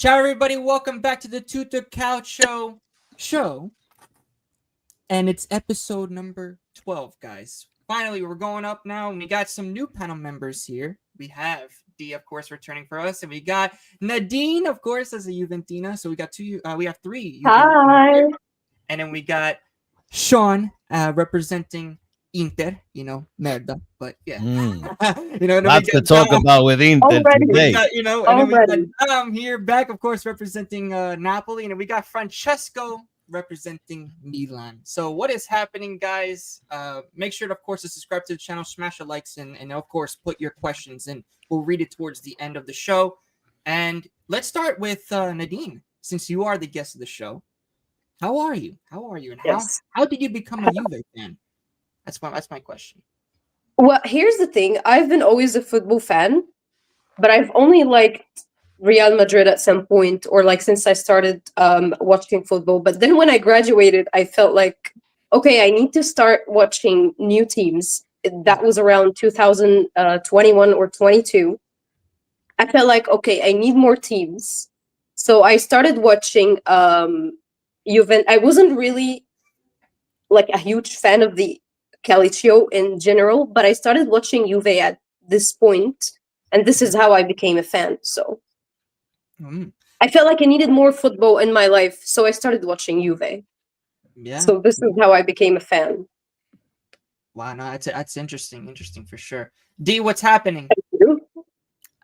Ciao, everybody. Welcome back to the Tutto Calcio show. And it's episode number 12, guys. Finally, we're going up now, and we got some new panel members here. We have D, of course, returning for us, and we got Nadine, of course, as a Juventina. So we got we have three. Hi. And then we got Sean representing Inter, merda, but yeah. Lots to talk about with Inter today. And then we got Dom here back, of course, representing Napoli, and then we got Francesco representing Milan. So what is happening, guys? Make sure to, of course, to subscribe to the channel, smash the likes, and of course, put your questions in. We'll read it towards the end of the show. And let's start with Nadine, since you are the guest of the show. How are you? And how did you become a Juve fan? That's my question. Well, here's the thing. I've been always a football fan, but I've only liked Real Madrid at some point, or since I started watching football. But then when I graduated, I felt like, okay, I need to start watching new teams. That was around 2021 or 22. I felt like, okay, I need more teams. So I started watching Juventus. I wasn't really a huge fan of the Calcio in general, but I started watching Juve at this point, and this is how I became a fan. So I felt like I needed more football in my life, so I started watching Juve. Yeah. So this is how I became a fan. Wow, no, that's interesting for sure. D, what's happening?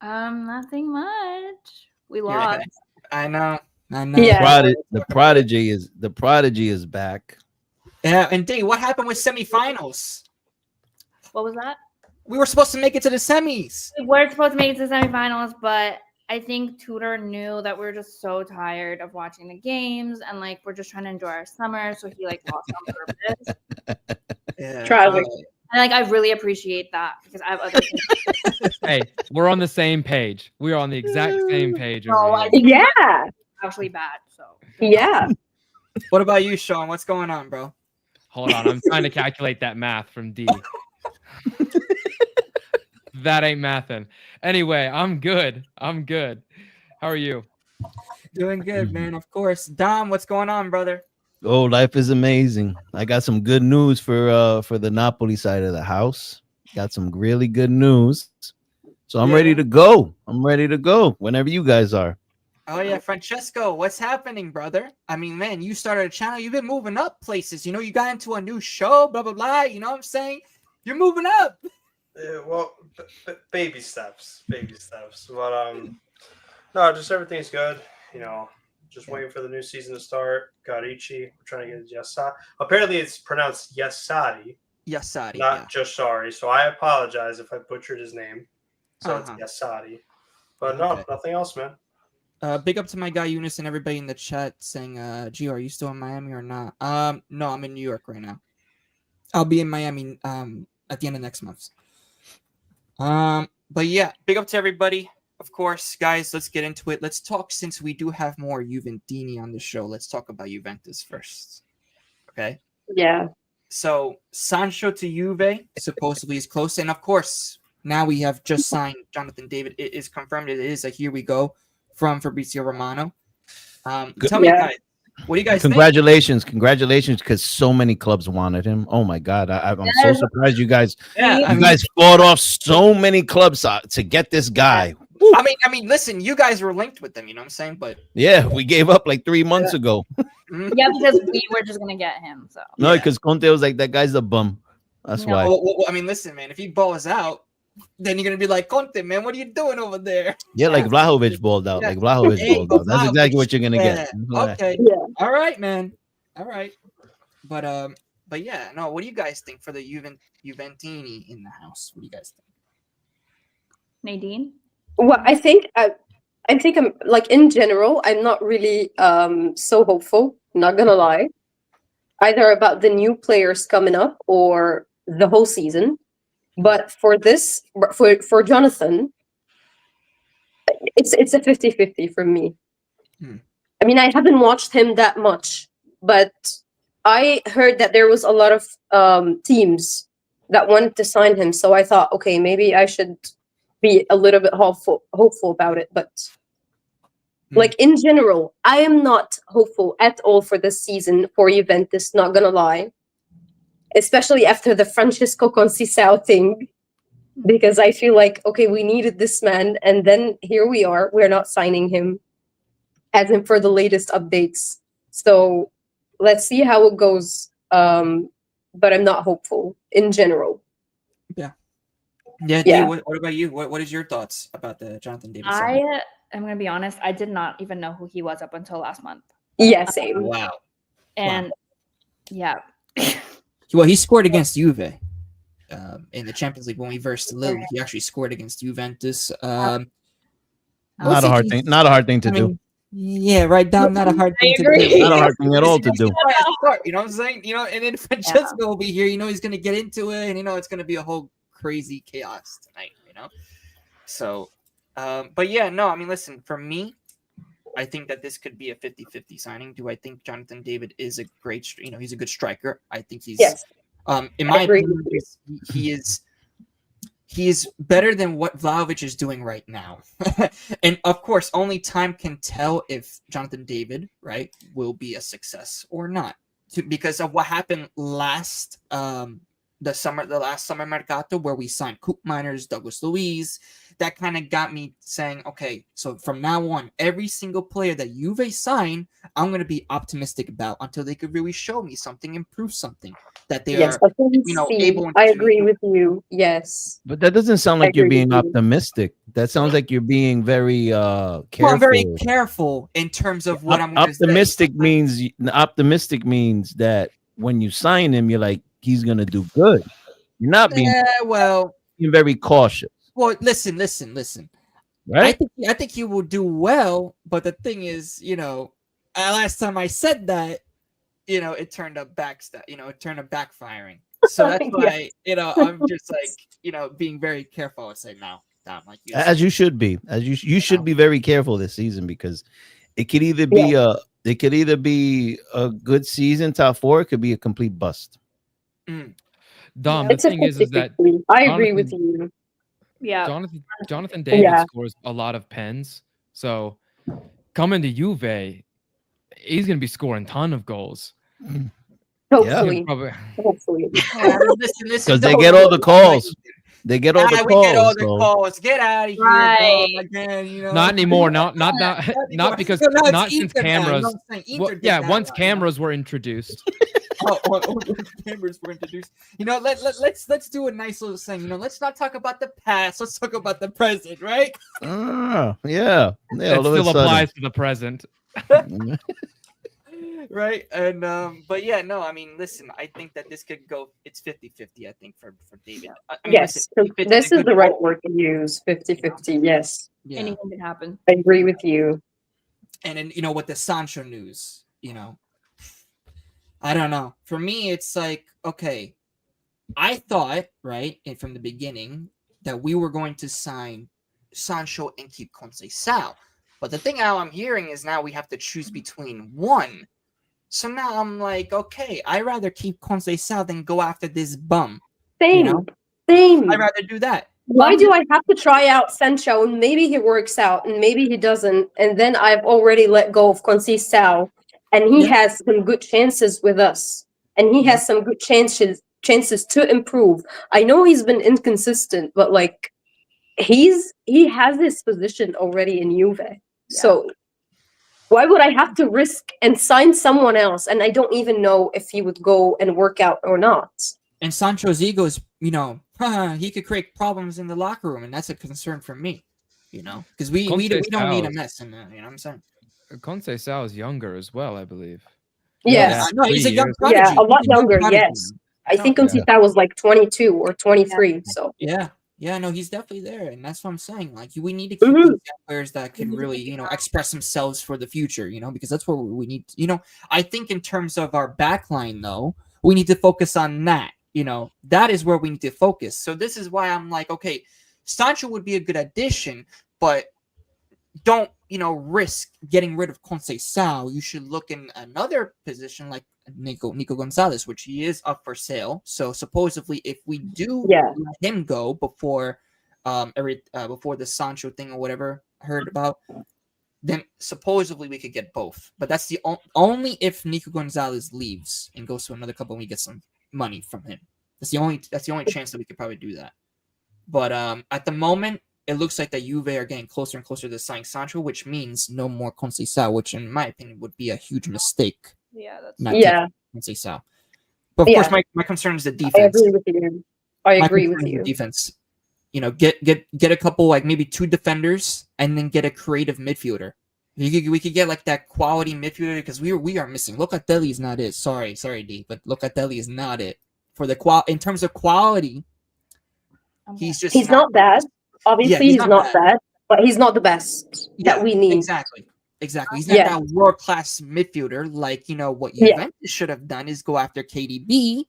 Nothing much. We lost. I know. Yeah. The prodigy is back. Yeah, and D, what happened with semifinals? What was that? We were supposed to make it to the semis. We were supposed to make it to the semifinals, but I think Tudor knew that we were just so tired of watching the games, and we're just trying to enjoy our summer, so he lost on purpose. Yeah. Tragic. And I really appreciate that because I have other things. Hey, we're on the same page. We are on the exact same page. No, I Over think Yeah. it's actually bad. So Yeah. What about you, Sean? What's going on, bro? Hold on, I'm trying to calculate that math from D. That ain't mathin'. Anyway, I'm good. How are you? Doing good, man. Of course. Dom, what's going on, brother? Oh, life is amazing. I got some good news for the Napoli side of the house. Got some really good news. So I'm ready to go. Whenever you guys are. Oh, yeah. Francesco, what's happening, brother? I mean, man, you started a channel. You've been moving up places. You got into a new show, blah, blah, blah. You know what I'm saying? You're moving up. Well, baby steps. But no, just everything's good. Just waiting for the new season to start. Garici, we're trying to get Yasari. Apparently, it's pronounced Yasari. Yasari. Not Jashari. So I apologize if I butchered his name. So it's Yasari. But no, nothing else, man. Big up to my guy Eunice and everybody in the chat saying, Gio, are you still in Miami or not? No, I'm in New York right now. I'll be in Miami at the end of next month. But yeah, big up to everybody. Of course, guys, let's get into it. Let's talk, since we do have more Juventini on the show. Let's talk about Juventus first. Okay? Yeah. So, Sancho to Juve supposedly is close. And of course, now we have just signed Jonathan David. It is confirmed. It is a here we go from Fabrizio Romano. Tell me, guys, what do you guys think? Congratulations, because so many clubs wanted him. Oh my God, I'm so surprised you guys. Yeah, you guys fought off so many clubs to get this guy. I mean, listen, you guys were linked with them. You know what I'm saying? But yeah, we gave up 3 months ago. Yeah, because we were just gonna get him. So no, because Conte was like, that guy's a bum. That's why. Well, I mean, listen, man, if he balls out, then you're gonna be like, Conte, man, what are you doing over there? Yeah, like Vlahovic balled out. That's exactly what you're gonna get. Okay. Yeah. All right, man. All right. But yeah, no. What do you guys think for the Juventini in the house? What do you guys think? Nadine. Well, I think I'm in general, I'm not really so hopeful, not gonna lie, either about the new players coming up or the whole season. But for Jonathan, it's a 50-50 for me. I mean, I haven't watched him that much, but I heard that there was a lot of teams that wanted to sign him. So I thought, okay, maybe I should be a little bit hopeful about it. But Like in general, I am not hopeful at all for this season for Juventus, not gonna lie. Especially after the Francesco Conceição thing. Because I feel like, okay, we needed this man, and then here we are, we're not signing him, as in for the latest updates. So let's see how it goes. But I'm not hopeful in general. Yeah. Yeah. What about you? What is your thoughts about the Jonathan David signing? I'm gonna be honest. I did not even know who he was up until last month. Yeah, same. Wow. And yeah, Well, he scored against Juve in the Champions League when we versed Lille. He actually scored against Juventus. Not a hard thing. Not a hard thing to do. Yeah, right, Dom. Not a hard thing to agree. do. Not a hard thing at all to do. You know what I'm saying? You know, and then Francesco will be here. You know, he's gonna get into it, and you know, it's gonna be a whole crazy chaos tonight. You know, so, but yeah, no. I mean, listen. For me, I think that this could be a 50-50 signing. Do I think Jonathan David is a great? You know, he's a good striker. I think he's. Yes. In my opinion, he is better than what Vlahovic is doing right now. And of course, only time can tell if Jonathan David, right, will be a success or not. Because of what happened last the last summer Mercato, where we signed Coop Miners, Douglas Luiz. That kind of got me saying, okay, so from now on, every single player that Juve sign, I'm going to be optimistic about until they could really show me something, improve something that they are, you know, able. I agree with you. Yes, But that doesn't sound like you're being optimistic. That sounds like you're being very careful. Well, I'm very careful in terms of what I'm going to say. Optimistic means that when you sign him, you're like, he's going to do good. You're not being being very cautious. Well, listen. Right? I think he will do well, but the thing is, you know, last time I said that, you know, it turned up backfiring. So that's why, you know, I'm just like, you know, being very careful. I would say now, like you as you should be. You should be very careful this season, because it could either be a good season, top four, it could be a complete bust. Dom, the thing is that I agree with you. yeah. Jonathan David scores a lot of pens. So coming to Juve, he's going to be scoring a ton of goals. Hopefully. Hopefully. Because they get all the calls. They get all the calls. We get all the calls. Get out of here, Right. again. You know? Not anymore. Not because not since cameras. Once cameras were introduced. Cameras were introduced. You know, let's do a nice little thing. You know, let's not talk about the past. Let's talk about the present, right? Yeah. It still applies to the present. Right. And but yeah, no, I mean, listen, I think that this could go, it's 50-50, I think, for David. I mean, yes, listen, this is the right word to use, 50-50. Yes. Yeah. Anything can happen. I agree with you. And then, you know, with the Sancho news, you know, I don't know. For me, it's like, okay, I thought, right, and from the beginning, that we were going to sign Sancho and keep Conceição. But the thing now I'm hearing is now we have to choose between one. So now I'm like, okay, I'd rather keep Conceição than go after this bum. Same. You know? Same. I'd rather do that. Why do I have to try out Sancho and maybe he works out and maybe he doesn't, and then I've already let go of Conceição and he has some good chances with us and he has some good chances to improve. I know he's been inconsistent, but like he has his position already in Juve. So why would I have to risk and sign someone else? And I don't even know if he would go and work out or not. And Sancho's ego is, you know, he could create problems in the locker room, and that's a concern for me, you know, because we don't need a mess in there, you know what I'm saying? Conceição is younger as well, I believe. Yes. No, he's a young prodigy. Yeah, a lot younger, yes. I think Conceição was like 22 or 23, so. Yeah, no, he's definitely there, and that's what I'm saying. Like, we need to keep these players that can really, you know, express themselves for the future, you know, because that's what we need. You know, I think in terms of our backline, though, we need to focus on that. You know, that is where we need to focus. So this is why I'm like, okay, Sancho would be a good addition, but don't, you know, risk getting rid of Conceição. You should look in another position like Nico Gonzalez, which he is up for sale. So supposedly, if we do let him go before before the Sancho thing or whatever I heard about, then supposedly we could get both. But that's the only if Nico Gonzalez leaves and goes to another club and we get some money from him. That's the only chance that we could probably do that. But at the moment, it looks like that Juve are getting closer and closer to signing Sancho, which means no more Conceição, which in my opinion would be a huge mistake. Yeah, that's Not Yeah. Conceição. But of course, my concern is the I defense. agree with you. I My agree concern with is the you. defense. You know, get a couple, like maybe 2 defenders, and then get a creative midfielder. We could get like that quality midfielder because we are missing. Locatelli is not it. Sorry, D, but Locatelli is not it for the in terms of quality. He's just not bad. Obviously, he's he's not not bad, but he's not the best that we need. Exactly. He's not that world class midfielder. Like, you know, what Juventus should have done is go after KDB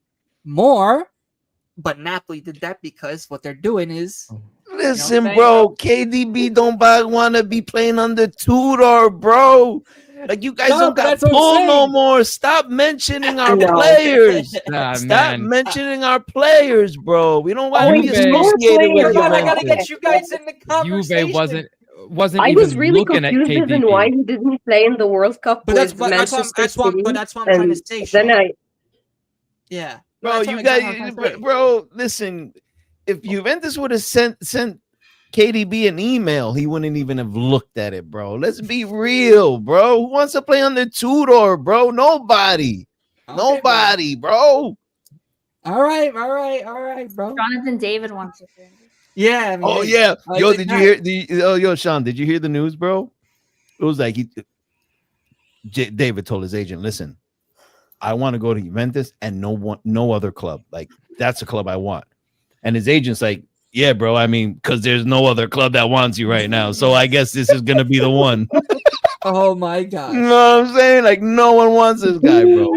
more. But Napoli did that because what they're doing is Listen, bro, KDB don't want to be playing under Tudor, bro. Like, you guys don't got pull no more. Stop mentioning our players. Stop mentioning our players, bro. We don't want to be associated with Juventus. I gotta get you guys in the conversation. Juve wasn't I even was really looking at confused KDB. even why he didn't play in the World Cup But with Manchester City. But that's what I'm trying to say, Sean. Yeah. Bro, you guys, bro, listen. If Juventus would have sent KDB an email, he wouldn't even have looked at it, bro. Let's be real, bro. Who wants to play under Tudor, bro? Nobody. Nobody, bro. All right, bro. Jonathan David wants to say. Yeah. I mean, yeah. Yo, did you hear Sean, did you hear the news, bro? It was like David told his agent, listen, I want to go to Juventus and no other club. Like, that's the club I want. And his agent's like, yeah, bro. I mean, because there's no other club that wants you right now. So I guess this is going to be the one. Oh, my God. You know what I'm saying? Like, no one wants this guy, bro.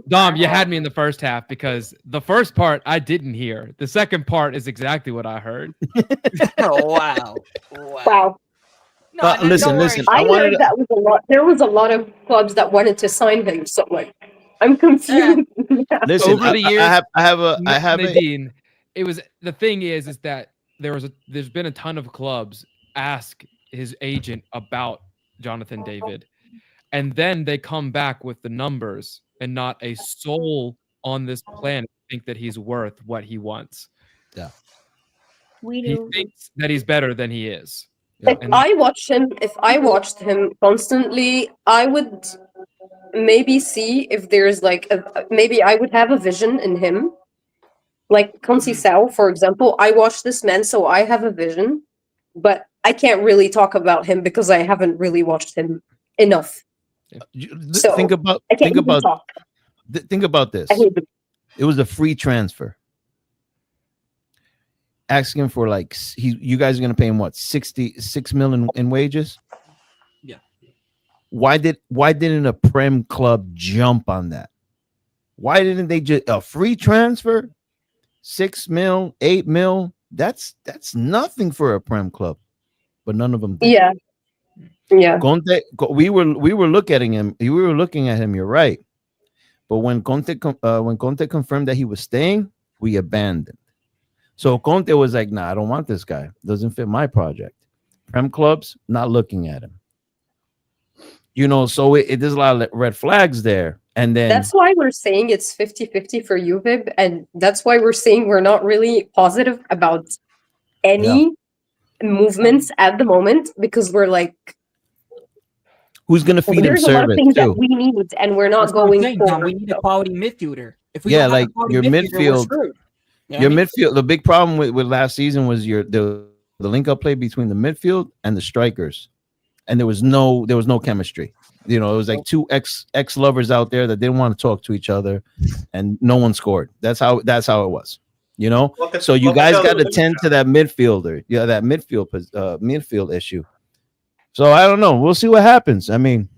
Dom, you had me in the first half because the first part I didn't hear. The second part is exactly what I heard. Oh, wow. No, listen. I heard that was a lot. There was a lot of clubs that wanted to sign him. So, like, I'm confused. Listen, over the years, I have Nadine. It was the thing is that there's been a ton of clubs ask his agent about Jonathan David, and then they come back with the numbers, and not a soul on this planet think that he's worth what he wants. Yeah, we do. He thinks that he's better than he is. Yeah. If I watched him constantly, I would maybe see if there's like maybe I would have a vision in him. Like Conceição, for example, I watched this man, so I have a vision, but I can't really talk about him because I haven't really watched him enough. So think about this. It was a free transfer. Asking for like you guys are gonna pay him what, 66 million in wages? Yeah. Why didn't a Prem club jump on that? Why didn't they just a free transfer? 6 mil, 8 mil. That's nothing for a Prem club, but none of them did. Yeah. Conte, we were looking at him. We were looking at him. You're right, but when Conte confirmed that he was staying, we abandoned. So Conte was like, "Nah, I don't want this guy. Doesn't fit my project." Prem clubs not looking at him. You know, so there's a lot of red flags there. And then that's why we're saying it's 50-50 for Juve, and that's why we're saying we're not really positive about any movements at the moment, because we're like, who's going to feed him service? There's a lot of things too that we need, and we're not going for. We need a quality midfielder. If we like your midfield, your midfield. The big problem with last season was the link-up play between the midfield and the strikers, and there was no chemistry. You know, it was like two ex-lovers out there that didn't want to talk to each other, and no one scored. That's how it was. You know, so you guys got to tend to that midfielder. Yeah, that midfield issue. So I don't know. We'll see what happens. I mean,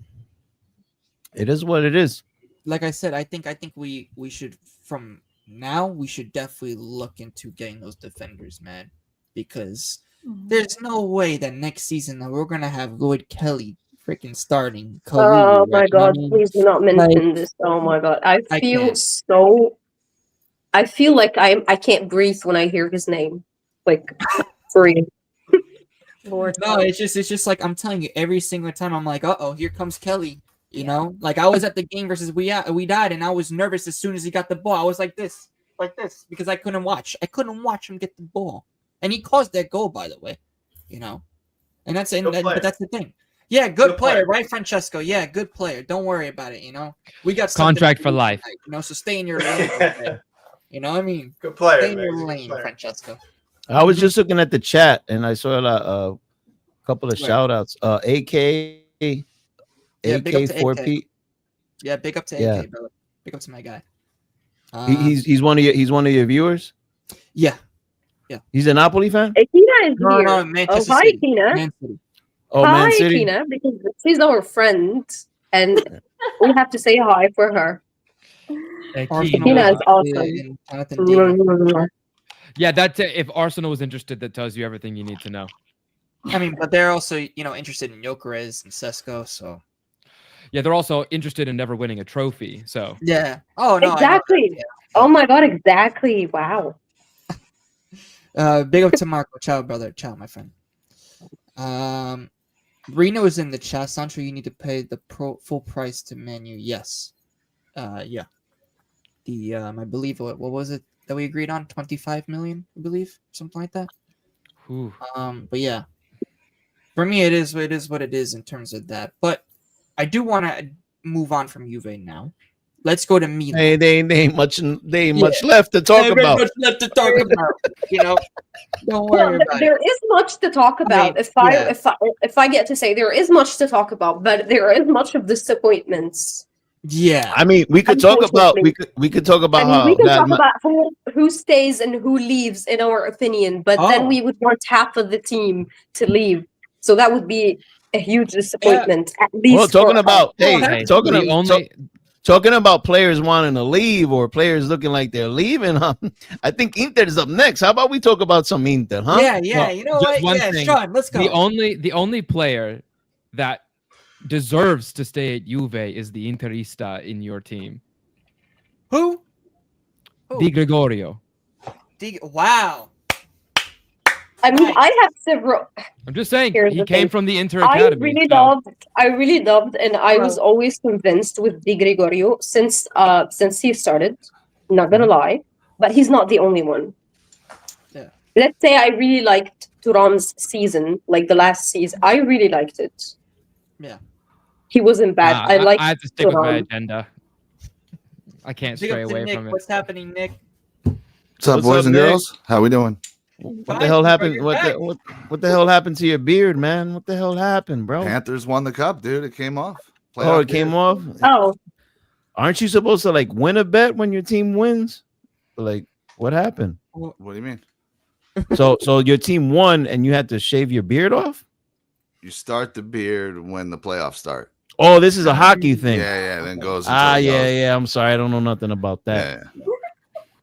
it is what it is. Like I said, I think we should from now we should definitely look into getting those defenders, man, because there's no way that next season that we're gonna have Lloyd Kelly freaking starting. Oh my God! Please do not mention this. Oh my God! I feel like I can't breathe when I hear his name. Like, for real. Lord, No, it's just like I'm telling you, every single time I'm like, here comes Kelly. You know, like I was at the game versus we died, and I was nervous as soon as he got the ball. I was like this, because I couldn't watch. I couldn't watch him get the ball, and he caused that goal, by the way. You know, and that's but that's the thing. Yeah, good player, right, Francesco? Yeah, good player. Don't worry about it. You know, we got Contract for life. tonight, you know, so stay in your lane. You know what I mean? Good player. Stay in your lane, Francesco. I was just looking at the chat and I saw a couple of shout outs. AK. Yeah, big up to AK4P. Yeah, big up to Yeah. AK, brother. Big up to my guy. He's one of your viewers. Yeah. He's a Napoli fan. Akina is here. No, Manchester hi, City. Akina. Man City. Oh, Hi, Man City. Akina, because she's our friend, and we have to say hi for her. Akina is awesome. Jonathan David. Yeah, that's it. If Arsenal was interested, that tells you everything you need to know. I mean, but they're also, interested in Gyökeres and Sesko, so. Yeah, they're also interested in never winning a trophy. So Yeah. Oh no. Exactly. Oh my God. Exactly. Wow. Big up to Marco. Ciao, brother. Ciao, my friend. Reno is in the chat. Sancho, you need to pay the full price to Manu. Yes. Yeah. The I believe what was it that we agreed on? 25 million, I believe, something like that. Ooh. But yeah, for me, it is what it is in terms of that. But I do want to move on from Juve now. Let's go to Milan. Hey, they ain't much left to talk about. Much left to talk about. Don't worry about there it. is much to talk about. If I get to say, there is much to talk about, but there is much of disappointments. Yeah. I mean, we could talk about we could talk about how we can talk about who stays and who leaves, in our opinion. But then we would want half of the team to leave, so that would be a huge disappointment. At least. Well, talking about talking about players wanting to leave or players looking like they're leaving. I think Inter is up next. How about we talk about some Inter? Huh? Yeah. Well, You know what? Yeah, Sean, let's go. The only player that deserves to stay at Juve is the Interista in your team. Who? Di Gregorio. Wow. I mean, I have several. I'm just saying, he came from the Inter Academy. I really loved, and I was always convinced with Di Gregorio since he started. Not gonna lie, but he's not the only one. Yeah. Let's say I really liked Thuram's season, like the last season. I really liked it. Yeah. He wasn't bad. I have to stick with my agenda. I can't stray away Nick. from it. What's happening, Nick? What's up, boys and girls? How we doing? What the hell happened? What the hell happened to your beard, man? What the hell happened, bro? Panthers won the cup, dude. It came off. It came off. Oh, aren't you supposed to win a bet when your team wins? What happened? What do you mean? So your team won and you had to shave your beard off? You start the beard when the playoffs start. Oh, this is a hockey thing. Yeah. Then goes. Yeah. I'm sorry, I don't know nothing about that.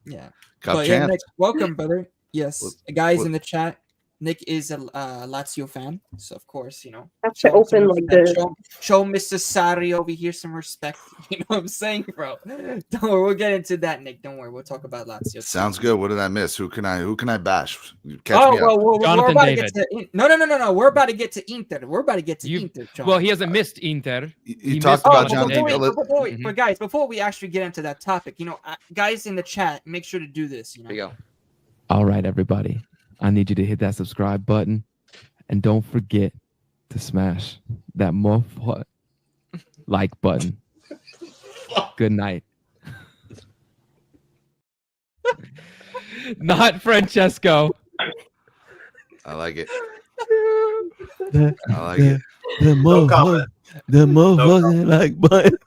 Yeah. Cup champ. Nick, welcome, brother. Yes, guys in the chat. Nick is a Lazio fan, so of course, have to open show Mr. Sari over here some respect. You know what I'm saying, bro? Don't worry, we'll get into that, Nick. Don't worry, we'll talk about Lazio. Sounds good. What did I miss? Who can I bash? Catch me up. Jonathan David. No. We're about to get to Inter. Inter. John. Well, he hasn't missed Inter. You talked about Jonathan David. But guys, before we actually get into that topic, guys in the chat, make sure to do this. There you go. All right, everybody. I need you to hit that subscribe button and don't forget to smash that like button. Good night. Not Francesco. I like it. The motherfucking like button.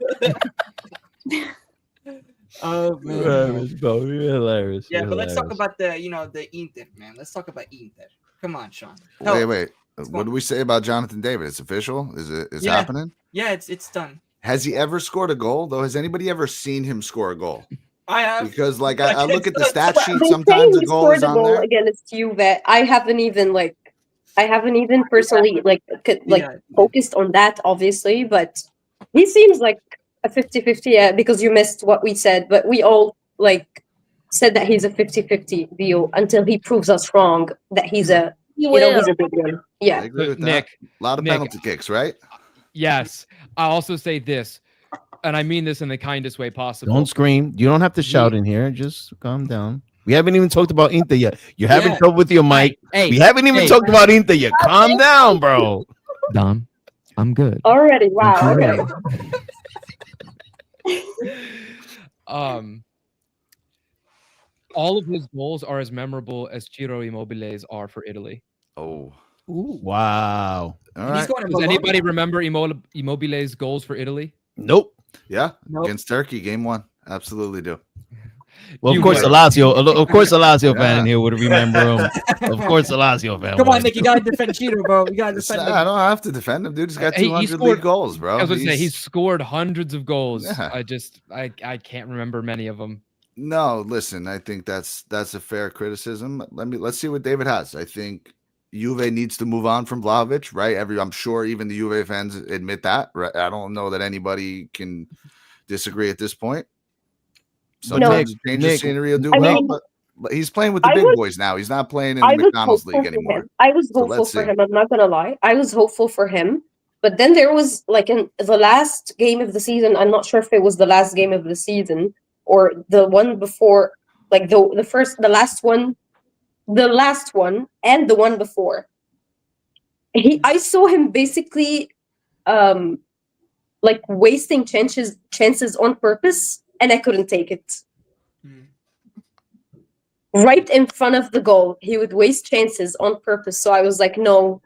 Oh man, bro, you're hilarious. Yeah, you're but hilarious. let's talk about the Inter, man. Let's talk about Inter. Come on, Sean. Wait. What do we say about Jonathan David? It's official. Is it happening? Yeah, it's done. Has he ever scored a goal though? Has anybody ever seen him score a goal? I have, because I look at the stat sheet. Sometimes a goal is on there. Against Juve, I haven't even personally focused on that, obviously, but he seems like a 50-50, because you missed what we said, but we all said that he's a 50-50 deal until he proves us wrong that he's a He You know, will. he's a big one. I Yeah. agree with that. Nick, A lot of Nick, penalty kicks, right? yes. I also say this, and I mean this in the kindest way possible. Don't scream. You don't have to shout in here. Just calm down. We haven't even talked about Inter yet. You're having trouble with your mic. Hey, We haven't even talked about Inter yet. Calm down, bro. Dom, I'm good. Already. Wow. Okay. All of his goals are as memorable as Ciro Immobile's are for Italy. Oh, Ooh. Wow. all And he's right. going to Does Bologna. anybody remember Immobile's goals for Italy? Nope. Yeah, Nope. against Turkey, game 1. Absolutely do. Well, You of course, would. a Lazio fan in Yeah. here would remember him. Of course, a Lazio fan. Come on, would. Nick, you gotta defend Cheeto, bro. You gotta defend I him. don't have to defend him, dude. He's got Hey, he 200 scored- league goals, bro. I was going to say he's scored hundreds of goals. Yeah. I can't remember many of them. No, listen, I think that's a fair criticism. Let's see what David has. I think Juve needs to move on from Vlahovic, right? I'm sure even the Juve fans admit that. Right? I don't know that anybody can disagree at this point. Sometimes change of scenery will do I well, mean, but he's playing with the I big was- boys now. He's not playing in I the was McDonald's hopeful league for anymore. him. I was So hopeful let's for see. him. I'm not gonna lie. I was hopeful for him. But then there was like in the last game of the season. I'm not sure if it was the last game of the season or the one before, like the last one, and the one before. I saw him basically, like wasting chances on purpose, and I couldn't take it. Hmm. Right in front of the goal, he would waste chances on purpose. So I was like, no,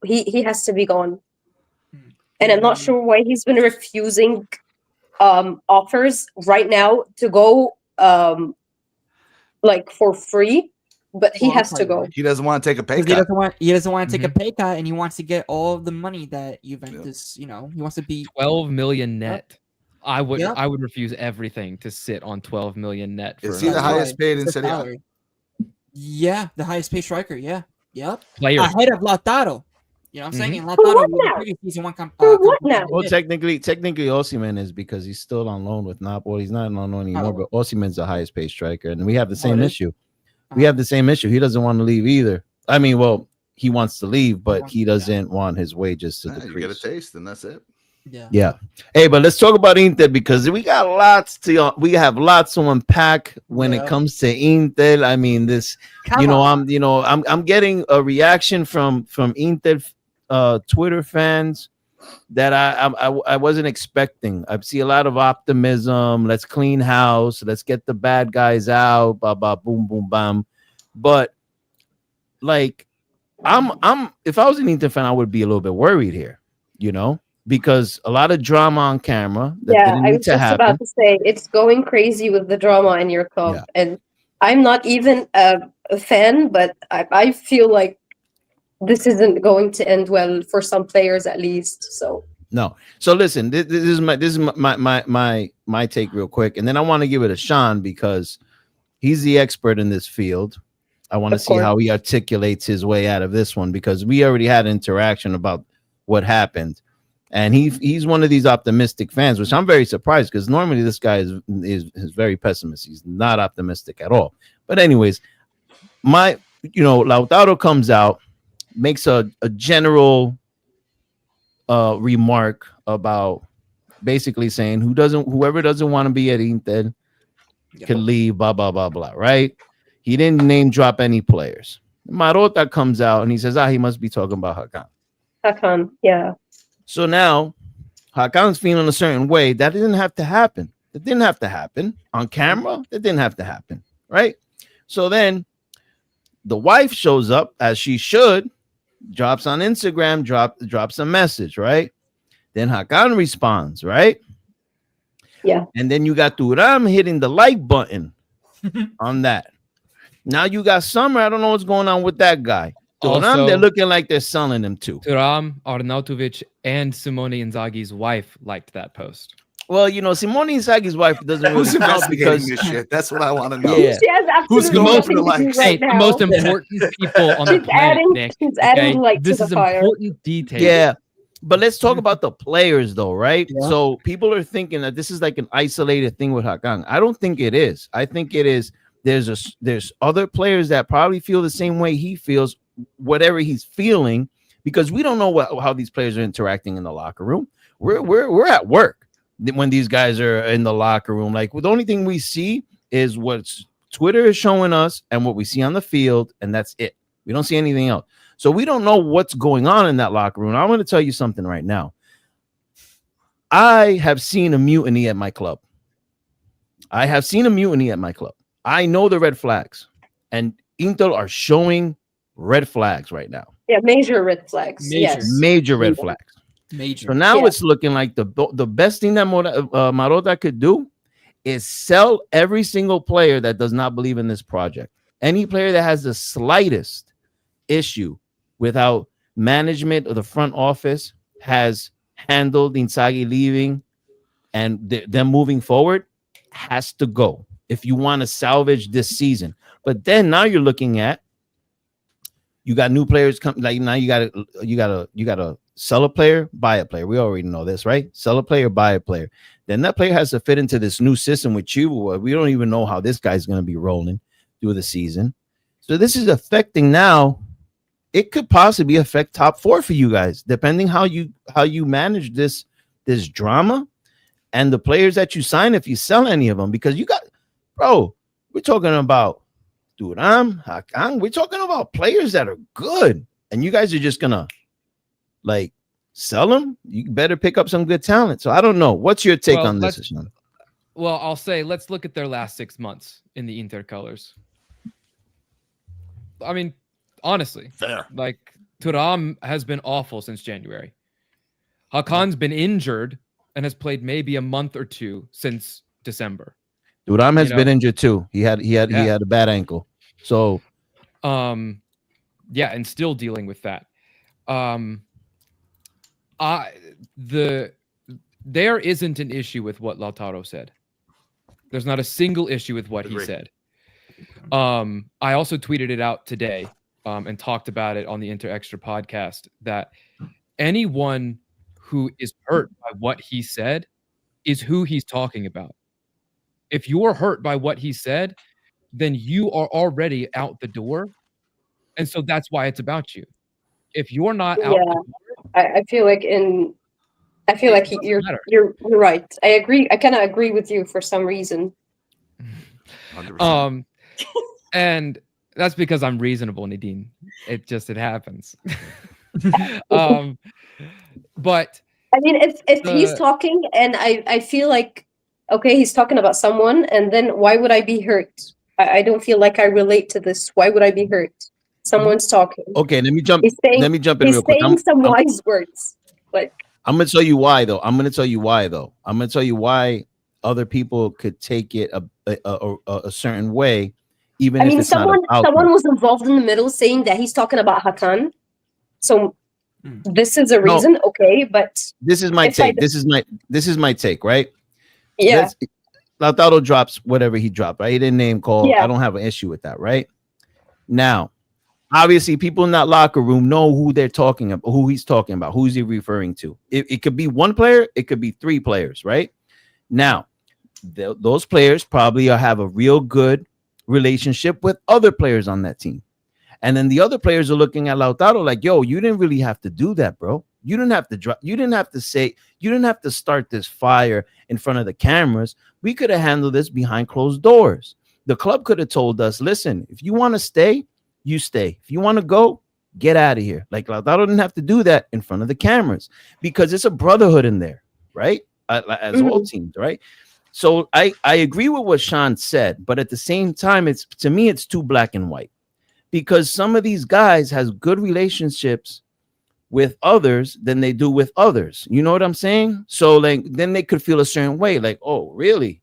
he has to be gone. And I'm not sure why he's been refusing offers right now to go like for free, but he Well, has to go. He doesn't want to take a pay Because he cut. doesn't want to take a pay cut, and he wants to get all of the money that Juventus, he wants to be 12 million net. I would Yeah. I would refuse everything to sit on 12 million net. For Is he the another highest paid in the Serie A? salary. Yeah, the highest paid striker. Yeah, yep. player? Ahead of Lautaro. You know what I'm saying? And For Lautaro what was the now? previous season one For what now? Well, technically, Osimhen is because he's still on loan with Napoli. He's not on loan anymore, but Osimhen's the highest paid striker, and we have the same it is? issue. We have the same issue. He doesn't want to leave either. I mean, well, he wants to leave, but he doesn't want his wages to You get a decrease. taste, and that's it. Yeah. Yeah. Hey, but let's talk about Inter because we have lots to unpack when it comes to Inter. I mean, this, Come on. I'm getting a reaction from Inter Twitter fans that I wasn't expecting. I see a lot of optimism. Let's clean house. Let's get the bad guys out. Ba ba boom boom bam. But like, I'm if I was an Inter fan, I would be a little bit worried here. Because a lot of drama on camera that Yeah, didn't I need was to just happen. about to say it's going crazy with the drama in your club, Yeah. and I'm not even a fan, but I feel like this isn't going to end well for some players at least. So No. So listen, this is my take real quick, and then I want to give it to Sean because he's the expert in this field. I want to Of see course. how he articulates his way out of this one because we already had interaction about what happened, and he's one of these optimistic fans, which I'm very surprised because normally this guy is very pessimistic. He's not optimistic at all. But anyways, Lautaro comes out, makes a general remark about basically saying whoever doesn't want to be at Inter can leave, blah blah blah blah, right? He didn't name drop any players. Marotta comes out and he says, he must be talking about Hakan. yeah. So now Hakan's feeling a certain way. That didn't have to happen. That didn't have to happen on camera. That didn't have to happen, right? So then the wife shows up as she should, drops on Instagram, drops a message, right? Then Hakan responds, right? Yeah. And then you got Thuram hitting the like button on that. Now you got Summer. I don't know what's going on with that guy. Thuram, Also- they're looking like they're selling him too. Thuram, Arnautovic, and Simone Inzaghi's wife liked that post. Well, Simone Inzaghi's wife doesn't really Who's count investigating because this shit? That's what I want to know. Yeah. She has Who's absolutely going nothing for the to do likes? right Hey, the now. most important people on the She's planet, adding- Nick. she's adding okay? light to This the is fire. important detail. Yeah. But let's talk about the players, though, right? Yeah. So people are thinking that this is like an isolated thing with Hakan. I don't think it is. I think it is. There's other players that probably feel the same way he feels, whatever he's feeling, because we don't know how these players are interacting in the locker room. We're at work when these guys are in the locker room. Like, the only thing we see is what Twitter is showing us and what we see on the field, and that's it. We don't see anything else. So we don't know what's going on in that locker room. I'm going to tell you something right now. I have seen a mutiny at my club. I know the red flags, and Inter are showing red flags right now. Yeah, major red flags. Yes. Major red flags. Major. So now it's looking like the best thing that Marotta could do is sell every single player that does not believe in this project. Any player that has the slightest issue with how management or the front office has handled Inzaghi leaving and them moving forward has to go if you want to salvage this season. But then now you're looking at, you got new players come, like now you gotta sell a player, buy a player. We already know this, right? Sell a player, buy a player. Then that player has to fit into this new system with you. We don't even know how this guy's going to be rolling through the season. So this is affecting now. It could possibly affect top 4 for you guys, depending how you manage this drama and the players that you sign, if you sell any of them, because you got, bro, we're talking about Thuram, Hakan, we're talking about players that are good, and you guys are just gonna like sell them. You better pick up some good talent. So I don't know. What's your take on this, Sean? Well, I'll say let's look at their last 6 months in the Inter colors. I mean, honestly, Fair. like Thuram has been awful since January. Hakan's been injured and has played maybe a month or two since December. Thuram has been injured too. He had a bad ankle. So yeah, and still dealing with that. There isn't an issue with what Lautaro said. There's not a single issue with what he said. I also tweeted it out today and talked about it on the Inter Extra podcast that anyone who is hurt by what he said is who he's talking about. If you're hurt by what he said, then you are already out the door. And so that's why it's about you. If you're not out the door, I feel like you're right. I agree. I kind of agree with you for some reason. 100%. And that's because I'm reasonable, Nadine. It happens. But I mean, if he's talking and I feel like, okay, he's talking about someone, and then why would I be hurt? I don't feel like I relate to this. Why would I be hurt? Someone's talking. Okay, let me jump in He's real quick. saying some wise words. Like, I'm gonna tell you why though. I'm gonna tell you why other people could take it a certain way, even if it's someone was involved in the middle saying that he's talking about Hakan. So this is a reason, okay, but this is my take. This is my take, right? Yeah. Lautaro drops whatever he dropped, right? He didn't name call. Yeah. I don't have an issue with that, right? Now, obviously, people in that locker room know who they're talking about, who he's talking about, who's he referring to. It could be one player, it could be 3 players, right? Now, those players probably have a real good relationship with other players on that team. And then the other players are looking at Lautaro like, yo, you didn't really have to do that, bro. You didn't have to drop. You didn't have to say. You didn't have to start this fire in front of the cameras. We could have handled this behind closed doors. The club could have told us, listen, if you want to stay, you stay. If you want to go, get out of here. Like Lautaro didn't have to do that in front of the cameras because it's a brotherhood in there, right? As all teams, right? So I agree with what Sean said, but at the same time, to me, it's too black and white because some of these guys has good relationships with others than they do with others. You know what I'm saying? So like then they could feel a certain way, like, oh, really?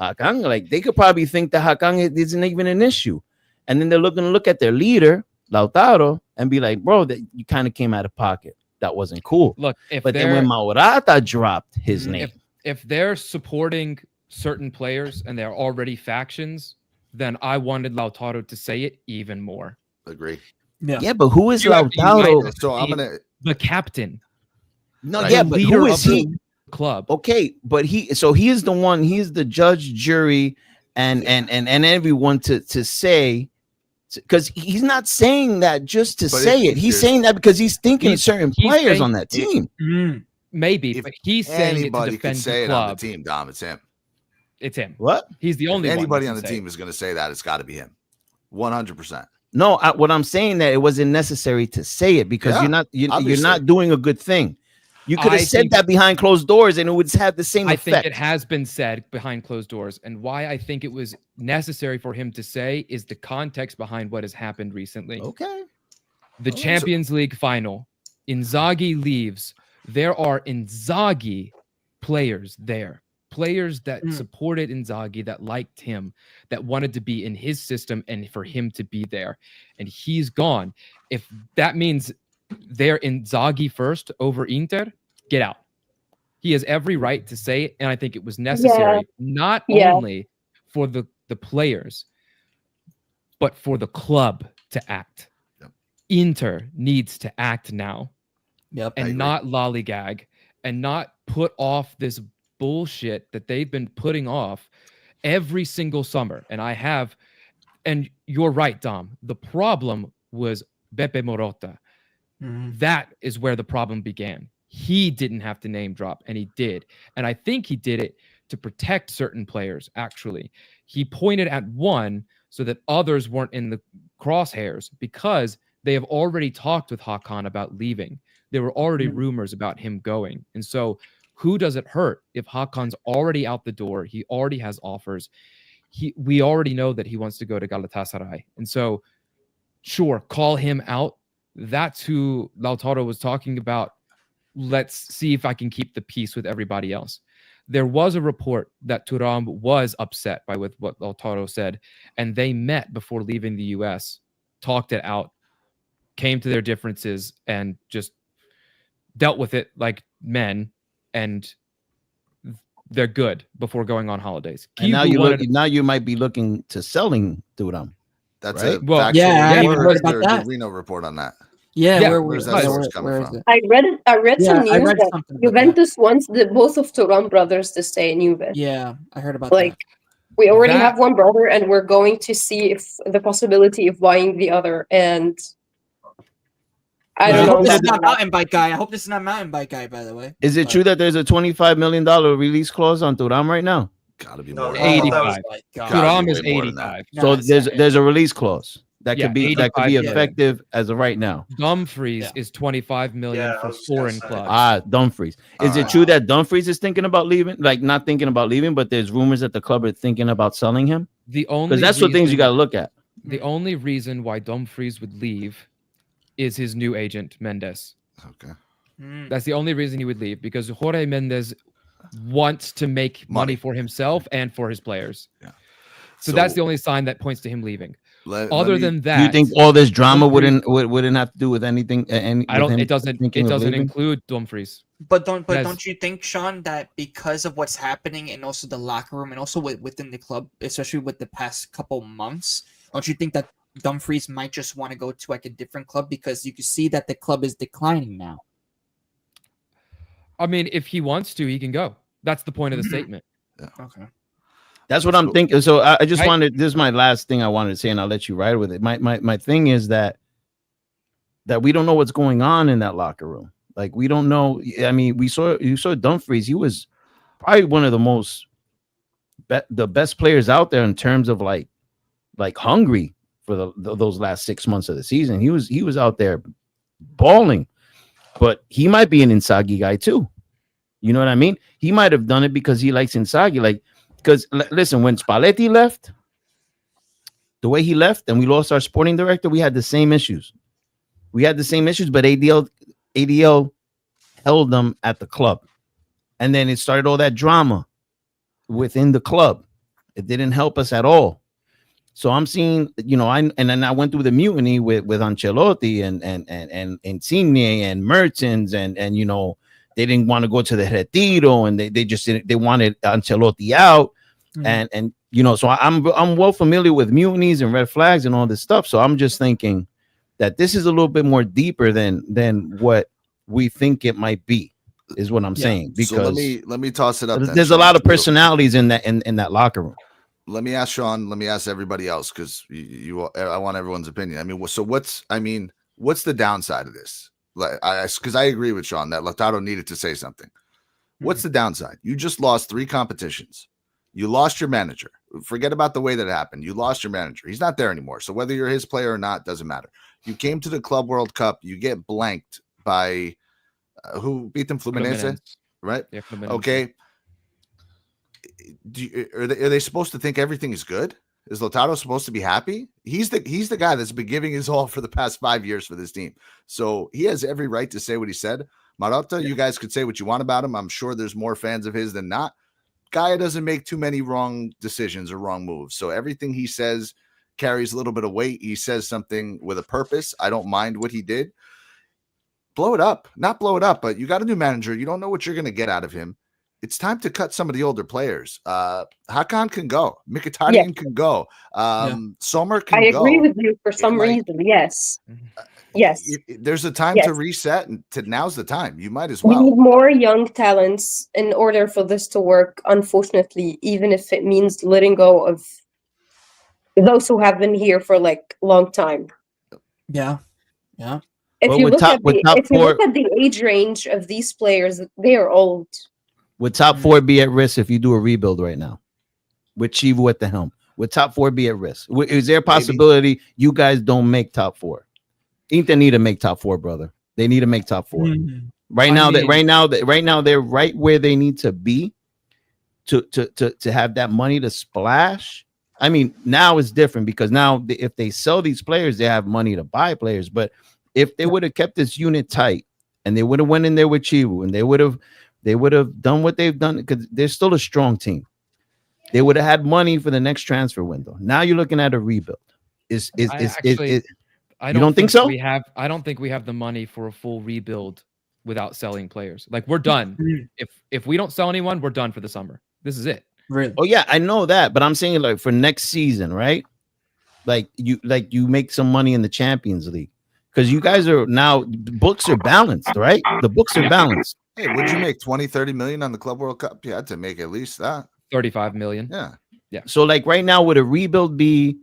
Hakan, like they could probably think that Hakan isn't even an issue. And then they're looking to look at their leader, Lautaro, and be like, bro, that you kind of came out of pocket. That wasn't cool. Look, but then when Maurata dropped his name. If they're supporting certain players and they're already factions, then I wanted Lautaro to say it even more. Agree. Yeah, but who is Lautaro? So I'm gonna the captain. No, yeah, but who is he? Club. Okay, but he is the one. He's the judge, jury, and everyone to say because he's not saying that just to But say it. He's saying that because he's thinking of certain he's players saying- on that team. Maybe, If but he's saying it to Anybody defend could say the it on the club. team, Dom. It's him. It's him. What? He's the If only one that anybody can on the say team it. is going to say that, it's got to be him. 100%. No, what I'm saying that it wasn't necessary to say it because Yeah, you're obviously. not doing a good thing. You could I have said think- that behind closed doors and it would have the same I effect. think it has been said behind closed doors. And why I think it was necessary for him to say is the context behind what has happened recently. Okay. The Oh, so- Champions League final, Inzaghi leaves. There are Inzaghi players there, players that supported Inzaghi, that liked him, that wanted to be in his system and for him to be there. And he's gone. If that means they're Inzaghi first over Inter, get out. He has every right to say it. And I think it was necessary, not only for the players, but for the club to act. Yep. Inter needs to act now. Yep. I agree. And not lollygag and not put off this bullshit that they've been putting off every single summer. And you're right, Dom. The problem was Beppe Morota. That is where the problem began. He didn't have to name drop, and he did. And I think he did it to protect certain players, actually. He pointed at one so that others weren't in the crosshairs because they have already talked with Hakan about leaving. There were already rumors about him going. And so who does it hurt if Hakan's already out the door? He already has offers. We already know that he wants to go to Galatasaray. And so, sure, call him out. That's who Lautaro was talking about. Let's see if I can keep the peace with everybody else. There was a report that Thuram was upset by what Lautaro said, and they met before leaving the U.S., talked it out, came to their differences, and just dealt with it like men, and they're good before going on holidays. And now you might be looking to selling Thuram. That's right? a Well, factual yeah, I even report. heard about Or that. did Reno report on that? Yeah, Yeah, where's that source coming where is from? it? I read some Yeah, I news read that something about Juventus wants both of Thuram brothers to stay in Juve. Yeah, I heard about Like, that. we already That- have one brother, and we're going to see if the possibility of buying the other. And I I don't hope know. this is about not that. mountain bike guy. I hope this is not mountain bike guy, by the way. Is it But- true that there's a $25 million release clause on Thuram right now? Gotta be No, more. I thought that 85. was- My God. Gotta Thuram be is way more than that. 85. No, So it's- there's a release clause that Yeah, could be 85, yeah. effective as of right now. Dumfries Yeah. is 25 million Yeah, I for was just gonna foreign say. clubs. Dumfries. Is it Alright. true that Dumfries is thinking about leaving? Like not thinking about leaving, but there's rumors that the club are thinking about selling him? The only Because that's what things you reason- got to look at. The only reason why Dumfries would leave is his new agent, Mendes. Okay. Mm. That's the only reason he would leave, because Jorge Mendes wants to make money Money. for himself and for his players. Yeah. So that's the only sign that points to him leaving. Let Other me- than that, You think all this drama Dumfries- wouldn't have to do with anything? I don't. It doesn't include Dumfries. But don't Yes. you think, Sean, that because of what's happening and also the locker room and also within the club, especially with the past couple months, don't you think that Dumfries might just want to go to like a different club because you can see that the club is declining now? I mean, if he wants to, he can go. That's the point of the statement. Okay. That's what I'm thinking. So I just Right. wanted. This is my last thing I wanted to say, and I'll let you ride with it. My thing is that we don't know what's going on in that locker room. Like we don't know. I mean, you saw Dumfries. He was probably one of the best players out there in terms of like hungry for those last 6 months of the season. He was out there balling, but he might be an Inzaghi guy too. You know what I mean? He might have done it because he likes Inzaghi. Like, because listen, when Spalletti left, the way he left, and we lost our sporting director, we had the same issues. But ADL held them at the club, and then it started all that drama within the club. It didn't help us at all. So I'm seeing, and then I went through the mutiny with Ancelotti and Insigne and Mertens and they didn't want to go to the retiro and they just didn't, they wanted Ancelotti out. And so I'm well familiar with mutinies and red flags and all this stuff. So I'm just thinking that this is a little bit more deeper than what we think it might be, is what I'm saying. Because so let me toss it up. Then, there's a Sean, lot of to you. personalities in that locker room. let me ask Sean. Let me ask everybody else because I want everyone's opinion. I mean, so what's the downside of this? Like, because I agree with Sean that Lautaro needed to say something. What's the downside? You just lost 3 competitions. You lost your manager. Forget about the way that it happened. You lost your manager. He's not there anymore. So whether you're his player or not doesn't matter. You came to the Club World Cup. You get blanked by who beat them? Fluminense, right? Yeah, Fluminense. Okay. Are they supposed to think everything is good? Is Lautaro supposed to be happy? He's the guy that's been giving his all for the past 5 years for this team. So he has every right to say what he said. Marotta, you guys could say what you want about him. I'm sure there's more fans of his than not. Guy doesn't make too many wrong decisions or wrong moves. So everything he says carries a little bit of weight. He says something with a purpose. I don't mind what he did. Blow it up. Not blow it up, but you got a new manager. You don't know what you're going to get out of him. It's time to cut some of the older players. Hakan can go. Mkhitaryan can go. Sommer can go. I agree with you for some reason. Yes. Yes. There's a time to reset, and now's the time. You might as well. We need more young talents in order for this to work, unfortunately, even if it means letting go of those who have been here for like a long time. Yeah. Yeah. If you look at the age range of these players, they are old. Would top 4 be at risk if you do a rebuild right now? With Chivo at the helm? Would top 4 be at risk? Is there a possibility you guys don't make top 4? Inter need to make top 4, brother. They need to make top 4. Mm-hmm. Right now they're right where they need to be to have that money to splash. I mean, now it's different because now if they sell these players, they have money to buy players. But if they would have kept this unit tight and they would have went in there with Chivo and they would have done what they've done because they're still a strong team. They would have had money for the next transfer window. Now you're looking at a rebuild. I don't think so. I don't think we have the money for a full rebuild without selling players. Like we're done. If we don't sell anyone, we're done for the summer. This is it. Really? Oh yeah, I know that, but I'm saying like for next season, right? Like you make some money in the Champions League because you guys are now the books are balanced, right? The books are balanced. Hey, would you make 20-30 million on the Club World Cup? You had to make at least that. 35 million. Yeah. So like right now, would a rebuild be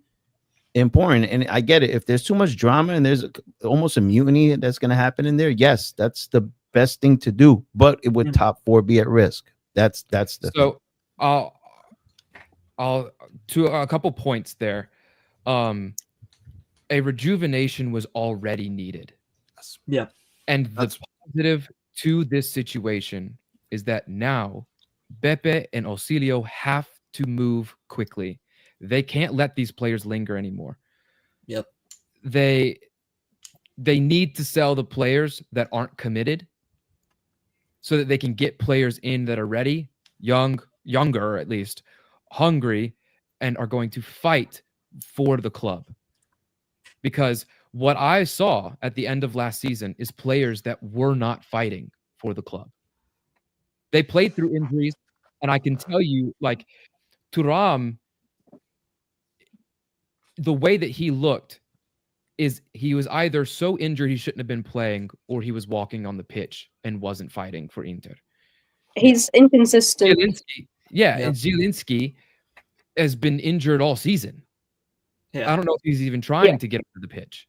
important? And I get it. If there's too much drama and there's almost a mutiny that's going to happen in there, yes, that's the best thing to do. But it would top 4 be at risk? That's the so. I'll to a couple points there. A rejuvenation was already needed. Yeah, and the positive to this situation is that now Beppe and Auxilio have to move quickly. They can't let these players linger anymore. Yep. They need to sell the players that aren't committed so that they can get players in that are ready, younger at least, hungry, and are going to fight for the club. Because what I saw at the end of last season is players that were not fighting for the club. They played through injuries, and I can tell you, like, Thuram, the way that he looked is he was either so injured he shouldn't have been playing, or he was walking on the pitch and wasn't fighting for Inter. He's inconsistent. And Zielinski has been injured all season. Yeah. I don't know if he's even trying to get onto the pitch.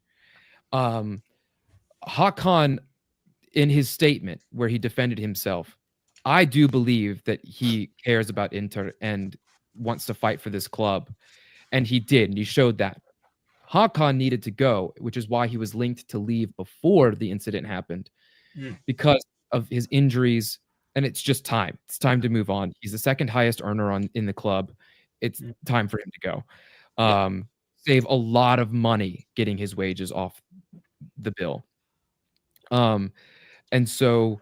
Hakan, in his statement where he defended himself, I do believe that he cares about Inter and wants to fight for this club. And he did, and he showed that. Hakan needed to go, which is why he was linked to leave before the incident happened, because of his injuries. And it's just time. It's time to move on. He's the second highest earner in the club. It's time for him to go. Save a lot of money getting his wages off the bill. And so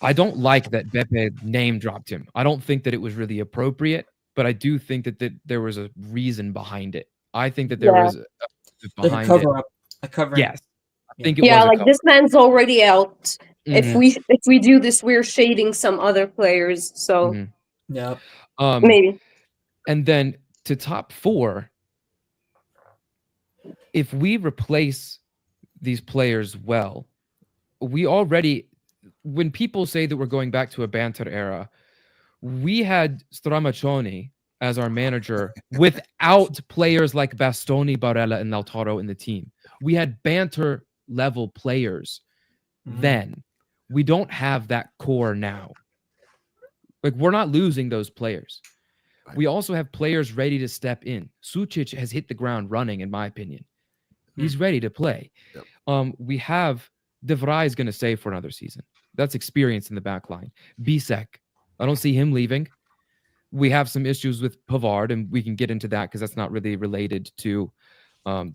I don't like that Beppe name dropped him. I don't think that it was really appropriate, but I do think that there was a reason behind it. I think that there was behind like a cover up. Yes. I think it was like this man's already out. If we do this, we're shading some other players. So maybe. And then to top 4, if we replace these players well, we already, when people say that we're going back to a banter era, we had Stramaccioni as our manager without players like Bastoni, Barella, and Lautaro in the team. We had banter level players then. We don't have that core now. Like, we're not losing those players. We also have players ready to step in. Sucic has hit the ground running, in my opinion. He's ready to play. Yep. We have De Vrij is going to stay for another season. That's experience in the back line. Bisek, I don't see him leaving. We have some issues with Pavard, and we can get into that because that's not really related to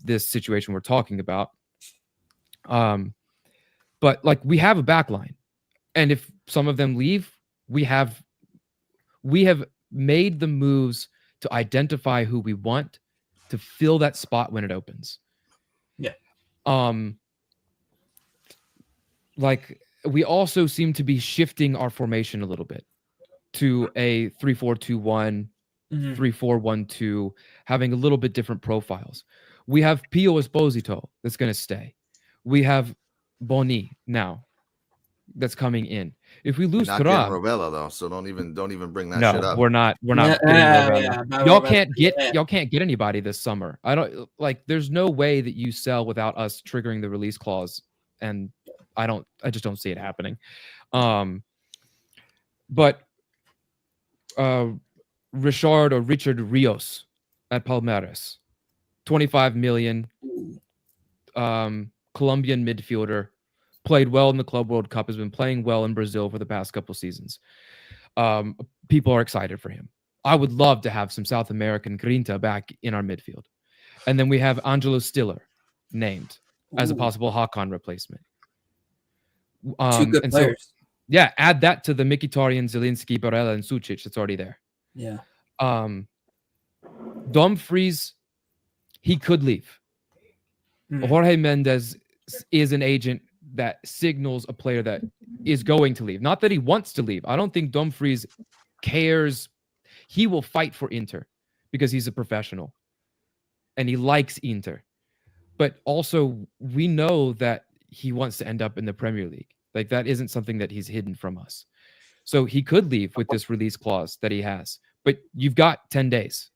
this situation we're talking about. But like, we have a back line, and if some of them leave, we have made the moves to identify who we want to fill that spot when it opens. Yeah. Like, we also seem to be shifting our formation a little bit to a 3-4-2-1, 3-4-1-2, having a little bit different profiles. We have Pio Esposito that's going to stay. We have Boni now that's coming in. If we lose Not getting Thuram, Rovella though, so don't even bring that shit no, up. we're not getting Rovella. Y'all can't get anybody this summer. I don't like. There's no way that you sell without us triggering the release clause, and I just don't see it happening. But Richard Rios at Palmeiras, 25 million. Colombian midfielder, played well in the Club World Cup, has been playing well in Brazil for the past couple seasons. People are excited for him. I would love to have some South American Grinta back in our midfield. And then we have Angelo Stiller named as a possible Hakan replacement. Two good players. So, add that to the Mkhitaryan, Zielinski, Barella, and Sucic that's already there. Yeah. Dumfries, he could leave. Jorge Mendes is an agent that signals a player that is going to leave. Not that he wants to leave. I don't think Dumfries cares. He will fight for Inter because he's a professional and he likes Inter. But also, we know that he wants to end up in the Premier League. Like, that isn't something that he's hidden from us. So he could leave with this release clause that he has. But you've got 10 days.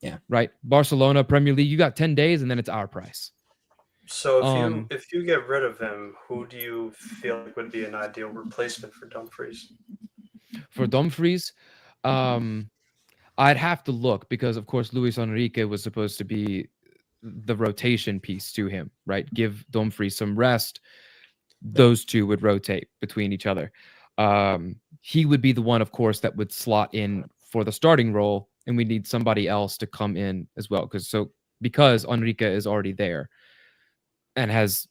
Yeah. Right? Barcelona, Premier League, you got 10 days and then it's our price. So if you get rid of him, who do you feel like would be an ideal replacement for Dumfries? For Dumfries, I'd have to look because, of course, Luis Enrique was supposed to be the rotation piece to him, right? Give Dumfries some rest. Those two would rotate between each other. He would be the one, of course, that would slot in for the starting role, and we need somebody else to come in as well because Enrique is already there and has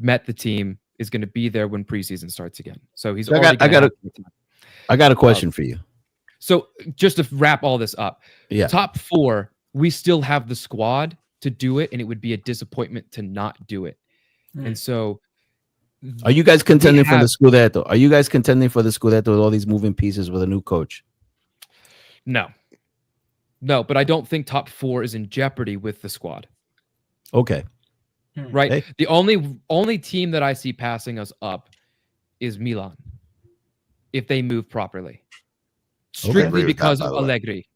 met the team, is going to be there when preseason starts again. So he's I got a question for you. So just to wrap all this up, Yeah. top four, we still have the squad to do it, and it would be a disappointment to not do it. And so, are you guys contending for the Scudetto? Are you guys contending for the Scudetto with all these moving pieces with a new coach? No, but I don't think top four is in jeopardy with the squad. Okay. Right. Hey. The only team that I see passing us up is Milan, if they move properly, strictly because of Allegri.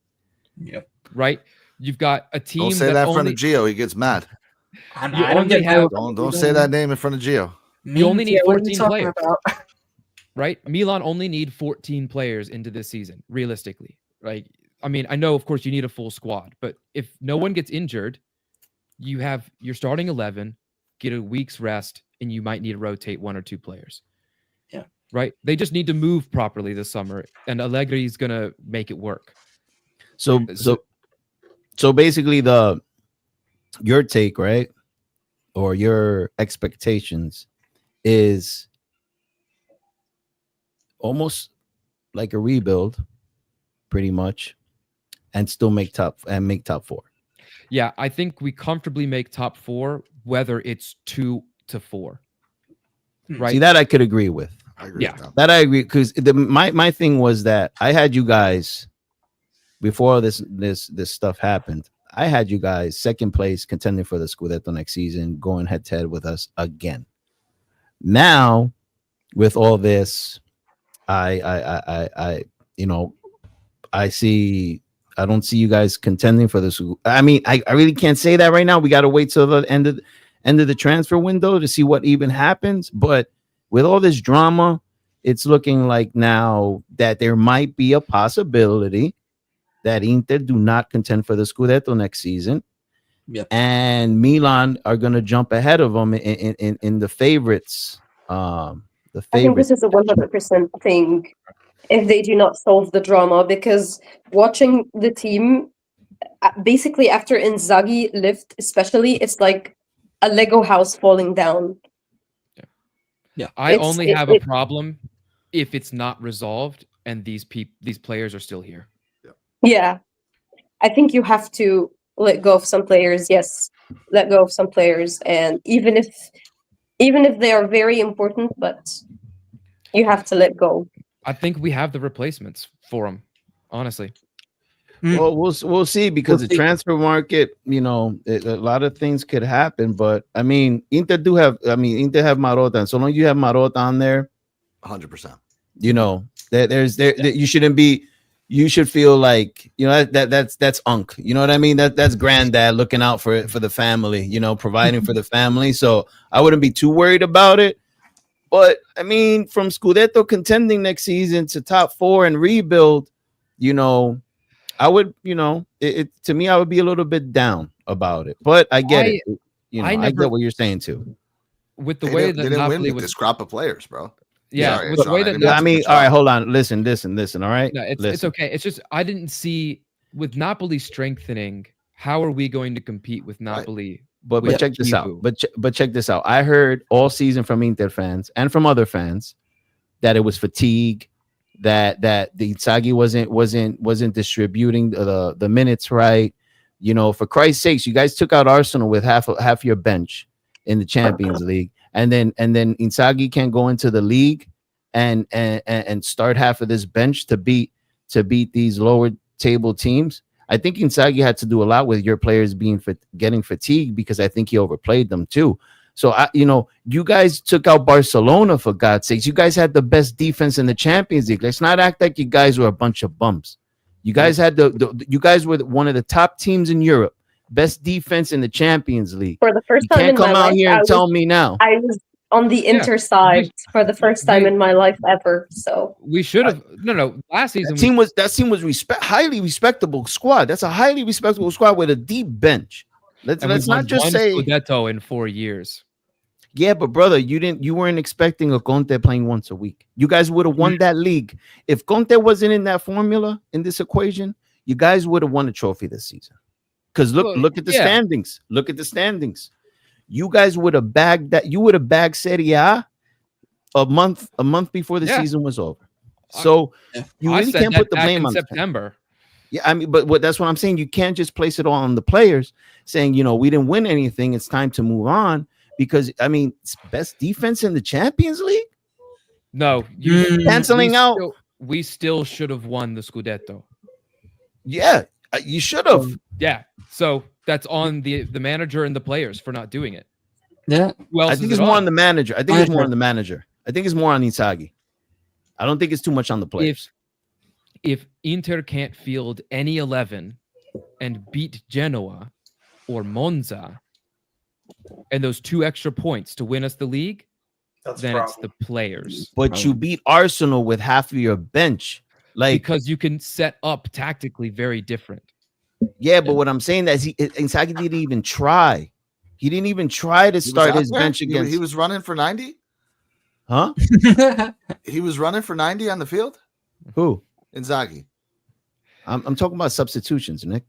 Yep. Right. You've got a team. Don't say that in front of Gio. He gets mad. Don't say that name in front of Gio. You only need 14 players. Right. Milan only need 14 players into this season, realistically. Right. I mean, I know, of course, you need a full squad, but if no one gets injured, you have your starting 11, get a week's rest, and you might need to rotate one or two players. Yeah. Right? They just need to move properly this summer, and Allegri is going to make it work. So basically your take, right? Or your expectations is almost like a rebuild, pretty much, and still make top four. Yeah, I think we comfortably make top four, whether it's 2 to 4. Right. See, that I could agree with. I agree with that I agree, because my thing was that I had you guys before this stuff happened. I had you guys second place, contending for the Scudetto next season, going head to head with us again. Now, with all this, I see I don't see you guys contending for this. I mean, I really can't say that right now. We got to wait till the end of the transfer window to see what even happens. But with all this drama, it's looking like now that there might be a possibility that Inter do not contend for the Scudetto next season. Yep. And Milan are going to jump ahead of them in the favorites. The I think favorites. this is a 100% thing if they do not solve the drama, because watching the team, basically after Inzaghi left, especially, it's like a Lego house falling down. I It's- only it- have a it- problem if it's not resolved and these players are still here. Yeah. I think you have to let go of some players. Yes, let go of some players, and even if they are very important, but you have to let go. I think we have the replacements for them, honestly. Well, we'll see, because We'll the see. transfer market, a lot of things could happen. But I mean, Inter have Marotta, and so long you have Marotta on there, 100%. you shouldn't be. You should feel like that's Unc. You know what I mean? That's granddad looking out for the family. Providing for the family. So I wouldn't be too worried about it. But I mean, from Scudetto contending next season to top 4 and rebuild, I would, to me, I would be a little bit down about it. But I get it. I get what you're saying too. With the They way didn't, that they didn't win Napoli with was, this crop of players, bro. yeah, Sorry, with the Sean, way I that didn't Yeah, I That's mean, the all right, job. hold on. Listen. All right. no, it's Listen. okay. It's just I didn't see with Napoli strengthening. How are we going to compete with Napoli? But with check this out. Kivu? But check this out. I heard all season from Inter fans and from other fans that it was fatigue, that the Inzaghi wasn't distributing the minutes right. For Christ's sakes, you guys took out Arsenal with half your bench in the Champions League, and then Inzaghi can't go into the league and start half of this bench to beat these lower table teams. I think Inzaghi had to do a lot with your players getting fatigued, because I think he overplayed them too. So you guys took out Barcelona, for God's sakes. You guys had the best defense in the Champions League. Let's not act like you guys were a bunch of bumps. You guys had you guys were one of the top teams in Europe, best defense in the Champions League. For the first You time in can't come my out life, here and tell me now. I was on the Yeah, Inter side for the first time in my life ever. So We should have no. Last season, That team was highly respectable squad. That's a highly respectable squad with a deep bench. Let's not just say Scudetto in 4 years. yeah, but brother, you weren't expecting a Conte playing once a week. You guys would have won that league. If Conte wasn't in that formula, in this equation, you guys would have won a trophy this season. Because look at the standings. Look at the standings. You guys would have bagged that. You would have bagged Serie A a month before the season was over. So you really can't put the blame on September. Yeah, I mean, but that's what I'm saying. You can't just place it all on the players, saying we didn't win anything. It's time to move on. Because I mean, it's best defense in the Champions League. No, Canceling out. We still should have won the Scudetto. Yeah, you should have. Yeah, so that's on the manager and the players for not doing it. Yeah, Well, I think it's more on the manager. I think it's more on the manager. I think it's more on Inzaghi. I don't think it's too much on the players. If Inter can't field any 11 and beat Genoa or Monza, and those 2 extra points to win us the league, That's then a it's problem. the players. But you beat Arsenal with half of your bench. Like, Because you can set up tactically very different. yeah, but what I'm saying is Inzaghi didn't even try. He didn't even try to start his bench against. He was running for 90. Huh? He was running for 90 on the field. Who? Inzaghi. I'm talking about substitutions, Nick.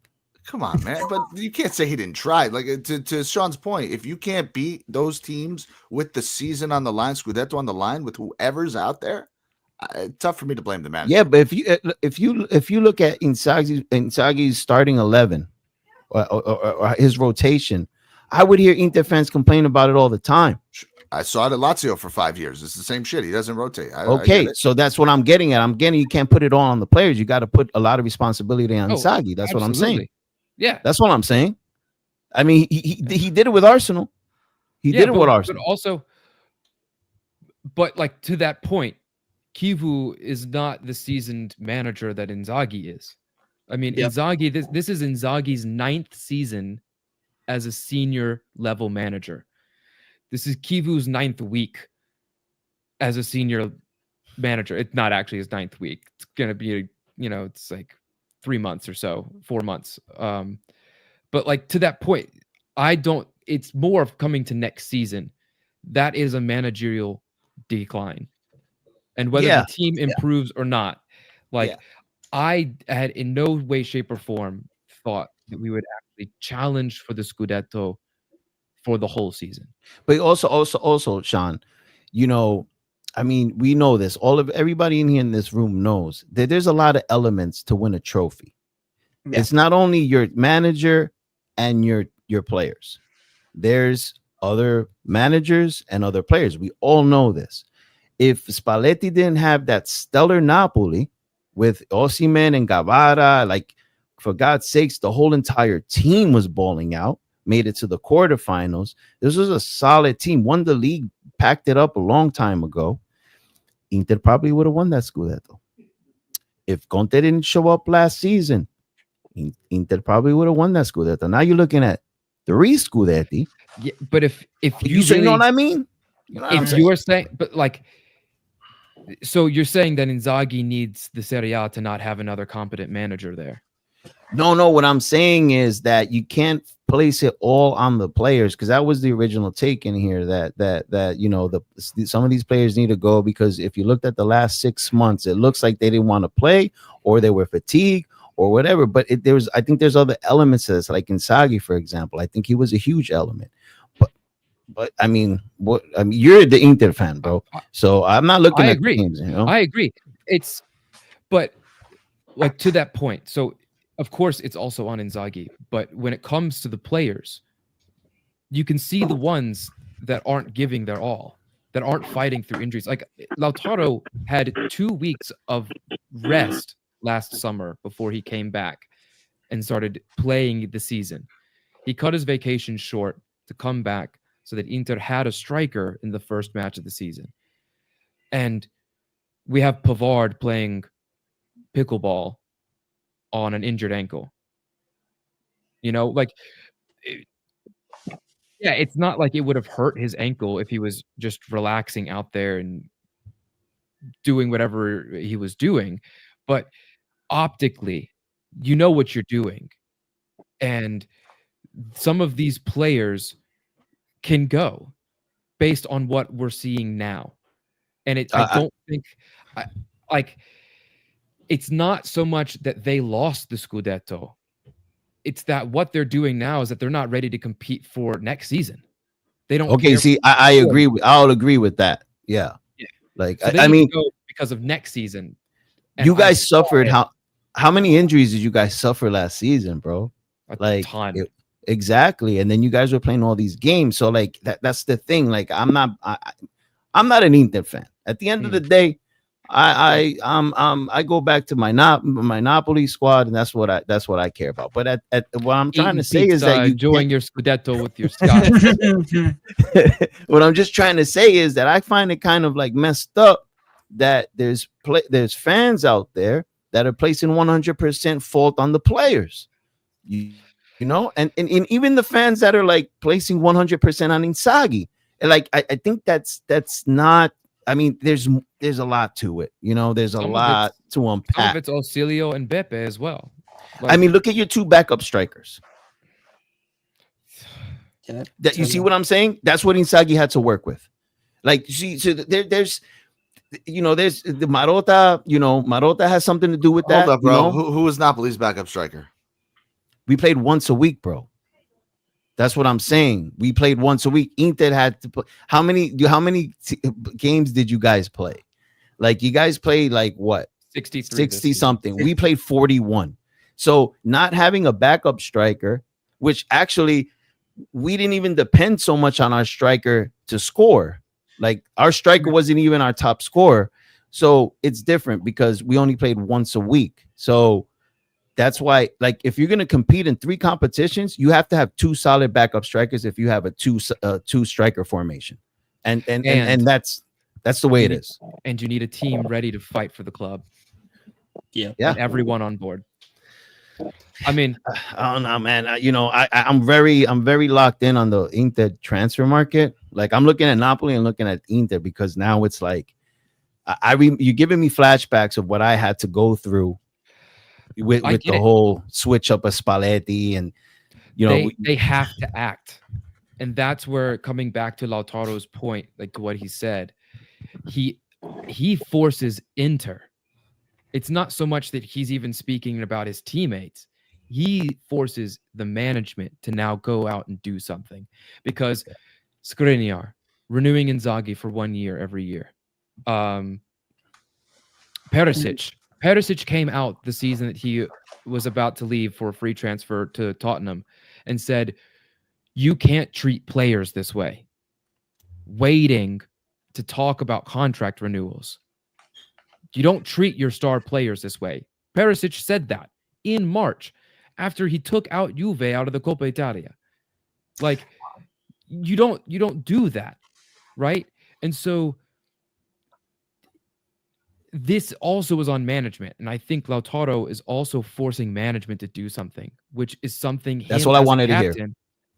Come on, man. But you can't say he didn't try. Like to Sean's point, if you can't beat those teams with the season on the line, Scudetto on the line, with whoever's out there, tough for me to blame the manager. Yeah, but if you look at Inzaghi's starting 11 or his rotation, I would hear Inter fans complain about it all the time. I saw it at Lazio for 5 years. It's the same shit. He doesn't rotate. Okay, so that's what I'm getting at. You can't put it all on the players. You got to put a lot of responsibility on Inzaghi. That's what I'm saying. Yeah, that's what I'm saying. I mean, he did it with Arsenal. He did it with Arsenal. But also, like to that point, Kivu is not the seasoned manager that Inzaghi is. I mean, Yep. Inzaghi, this is Inzaghi's 9th season as a senior level manager. This is Kivu's 9th week as a senior manager. It's not actually his 9th week. It's gonna be, it's like 3 months or so, 4 months. But like to that point, it's more of coming to next season. That is a managerial decline. And whether the team improves or not, I had in no way, shape, or form thought that we would actually challenge for the Scudetto for the whole season. But also, Sean, I mean, we know this. Everybody in here in this room knows that there's a lot of elements to win a trophy. Yeah. It's not only your manager and your players. There's other managers and other players. We all know this. If Spalletti didn't have that stellar Napoli with Osimhen and Guevara, like, for God's sakes, the whole entire team was balling out, made it to the quarterfinals. This was a solid team, won the league, packed it up a long time ago. Inter probably would have won that Scudetto. If Conte didn't show up last season, Inter probably would have won that Scudetto. Now you're looking at 3 Scudetti. Yeah, but if you really, know what I mean? If you are saying, but like, so you're saying that Inzaghi needs the Serie A to not have another competent manager there? No. What I'm saying is that you can't place it all on the players, because that was the original take in here. That some of these players need to go, because if you looked at the last 6 months, it looks like they didn't want to play, or they were fatigued, or whatever. But I think there's other elements to this, like Inzaghi, for example. I think he was a huge element. But I mean, you're the Inter fan, bro. So I'm not looking at games. I agree. But like, to that point. So of course it's also on Inzaghi. But when it comes to the players, you can see the ones that aren't giving their all, that aren't fighting through injuries. Like Lautaro had 2 weeks of rest last summer before he came back and started playing the season. He cut his vacation short to come back, so that Inter had a striker in the first match of the season. And we have Pavard playing pickleball on an injured ankle. It's not like it would have hurt his ankle if he was just relaxing out there and doing whatever he was doing. But optically, you know what you're doing. And some of these players can go based on what we're seeing now. And I don't think it's not so much that they lost the Scudetto. It's that what they're doing now is that they're not ready to compete for next season. They don't. Okay, see, I agree. I'll agree with that. Yeah. Like, so I mean, because of next season, you guys suffered. How many injuries did you guys suffer last season, bro? A ton. Exactly. And then you guys were playing all these games. So like that's the thing. Like I'm not an Inter fan. At the end of the day, I go back to my Napoli squad, and that's what I care about. But at what I'm trying to say is that you enjoying your Scudetto with your Scotch. What I'm just trying to say is that I find it kind of like messed up that there's fans out there that are placing 100% fault on the players. And even the fans that are like placing 100% on Inzaghi. And like I think that's not. I mean, there's a lot to it. There's a lot to unpack. Some of it's Auxilio and Beppe as well. I mean, look at your 2 backup strikers. You see what I'm saying? That's what Inzaghi had to work with. Like, so there's the Marotta. Marotta has something to do with that. Hold up, bro. Who is Napoli's backup striker? We played once a week, bro. That's what I'm saying. We played once a week. Inter had to play. How many games did you guys play? Like, you guys played like what? 60 something. We played 41. So not having a backup striker, which actually we didn't even depend so much on our striker to score. Like, our striker wasn't even our top scorer. So it's different because we only played once a week. So that's why, like, if you're going to compete in 3 competitions, you have to have 2 solid backup strikers if you have a two striker formation. And that's the way it is. And you need a team ready to fight for the club. Yeah. And everyone on board. I mean, I don't know, man. I'm very locked in on the Inter transfer market. Like I'm looking at Napoli and looking at Inter because now it's like you're giving me flashbacks of what I had to go through with the whole switch up of Spalletti, and they have to act, and that's where, coming back to Lautaro's point, like what he said, he forces Inter. It's not so much that he's even speaking about his teammates. He forces the management to now go out and do something, because Skriniar renewing Inzaghi for 1 year every year. Perisic came out the season that he was about to leave for a free transfer to Tottenham and said, you can't treat players this way, waiting to talk about contract renewals. You don't treat your star players this way. Perisic said that in March after he took out Juve out of the Coppa Italia. Like, you don't do that, right? And so this also is on management, and I think Lautaro is also forcing management to do something, which is something that's what I wanted to hear.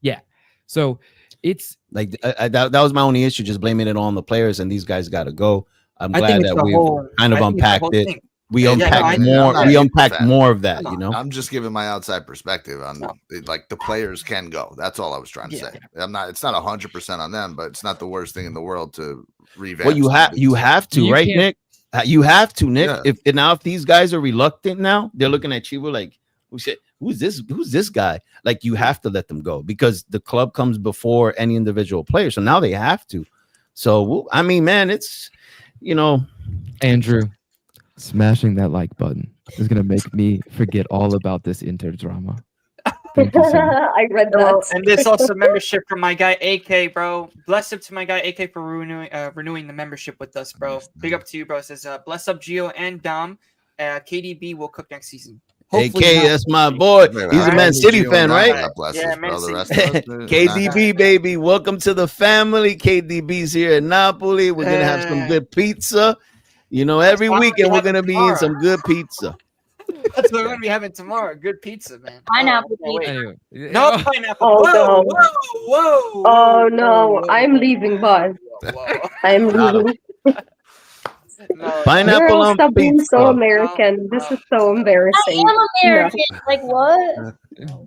Yeah, so it's like that was my only issue, just blaming it on the players, and these guys got to go. I'm glad that we've kind of unpacked it. We unpacked more. We unpacked more of that. I'm just giving my outside perspective on like the players can go. That's all I was trying to say. I'm not. It's not 100% on them, but it's not the worst thing in the world to revamp. Well, you have to, right, Nick? You have to, Nick. Yeah. If these guys are reluctant now, they're looking at Chivo like, who's this guy? Like, you have to let them go because the club comes before any individual player. So now they have to. So I mean, man, it's Andrew, smashing that like button is gonna make me forget all about this Inter drama. Thank you, I read that. And there's also membership from my guy AK, bro. Bless up to my guy AK for renewing the membership with us, bro. Big up to you, bro. It says bless up Gio and Dom. KDB will cook next season. Hopefully AK, that's my boy. He's a Man City fan, right? Yeah, Man City. KDB, baby. Welcome to the family. KDB's here in Napoli. We're going to have some good pizza. Every weekend we're going to be eating some good pizza. That's what we're going to be having tomorrow. Good pizza, man. Pineapple pizza. Anyway. No pineapple. Oh, Whoa. Oh, no. I'm leaving, boss. I'm leaving. No, pineapple on stop being pizza. So American. This is so embarrassing. I am American. Like what?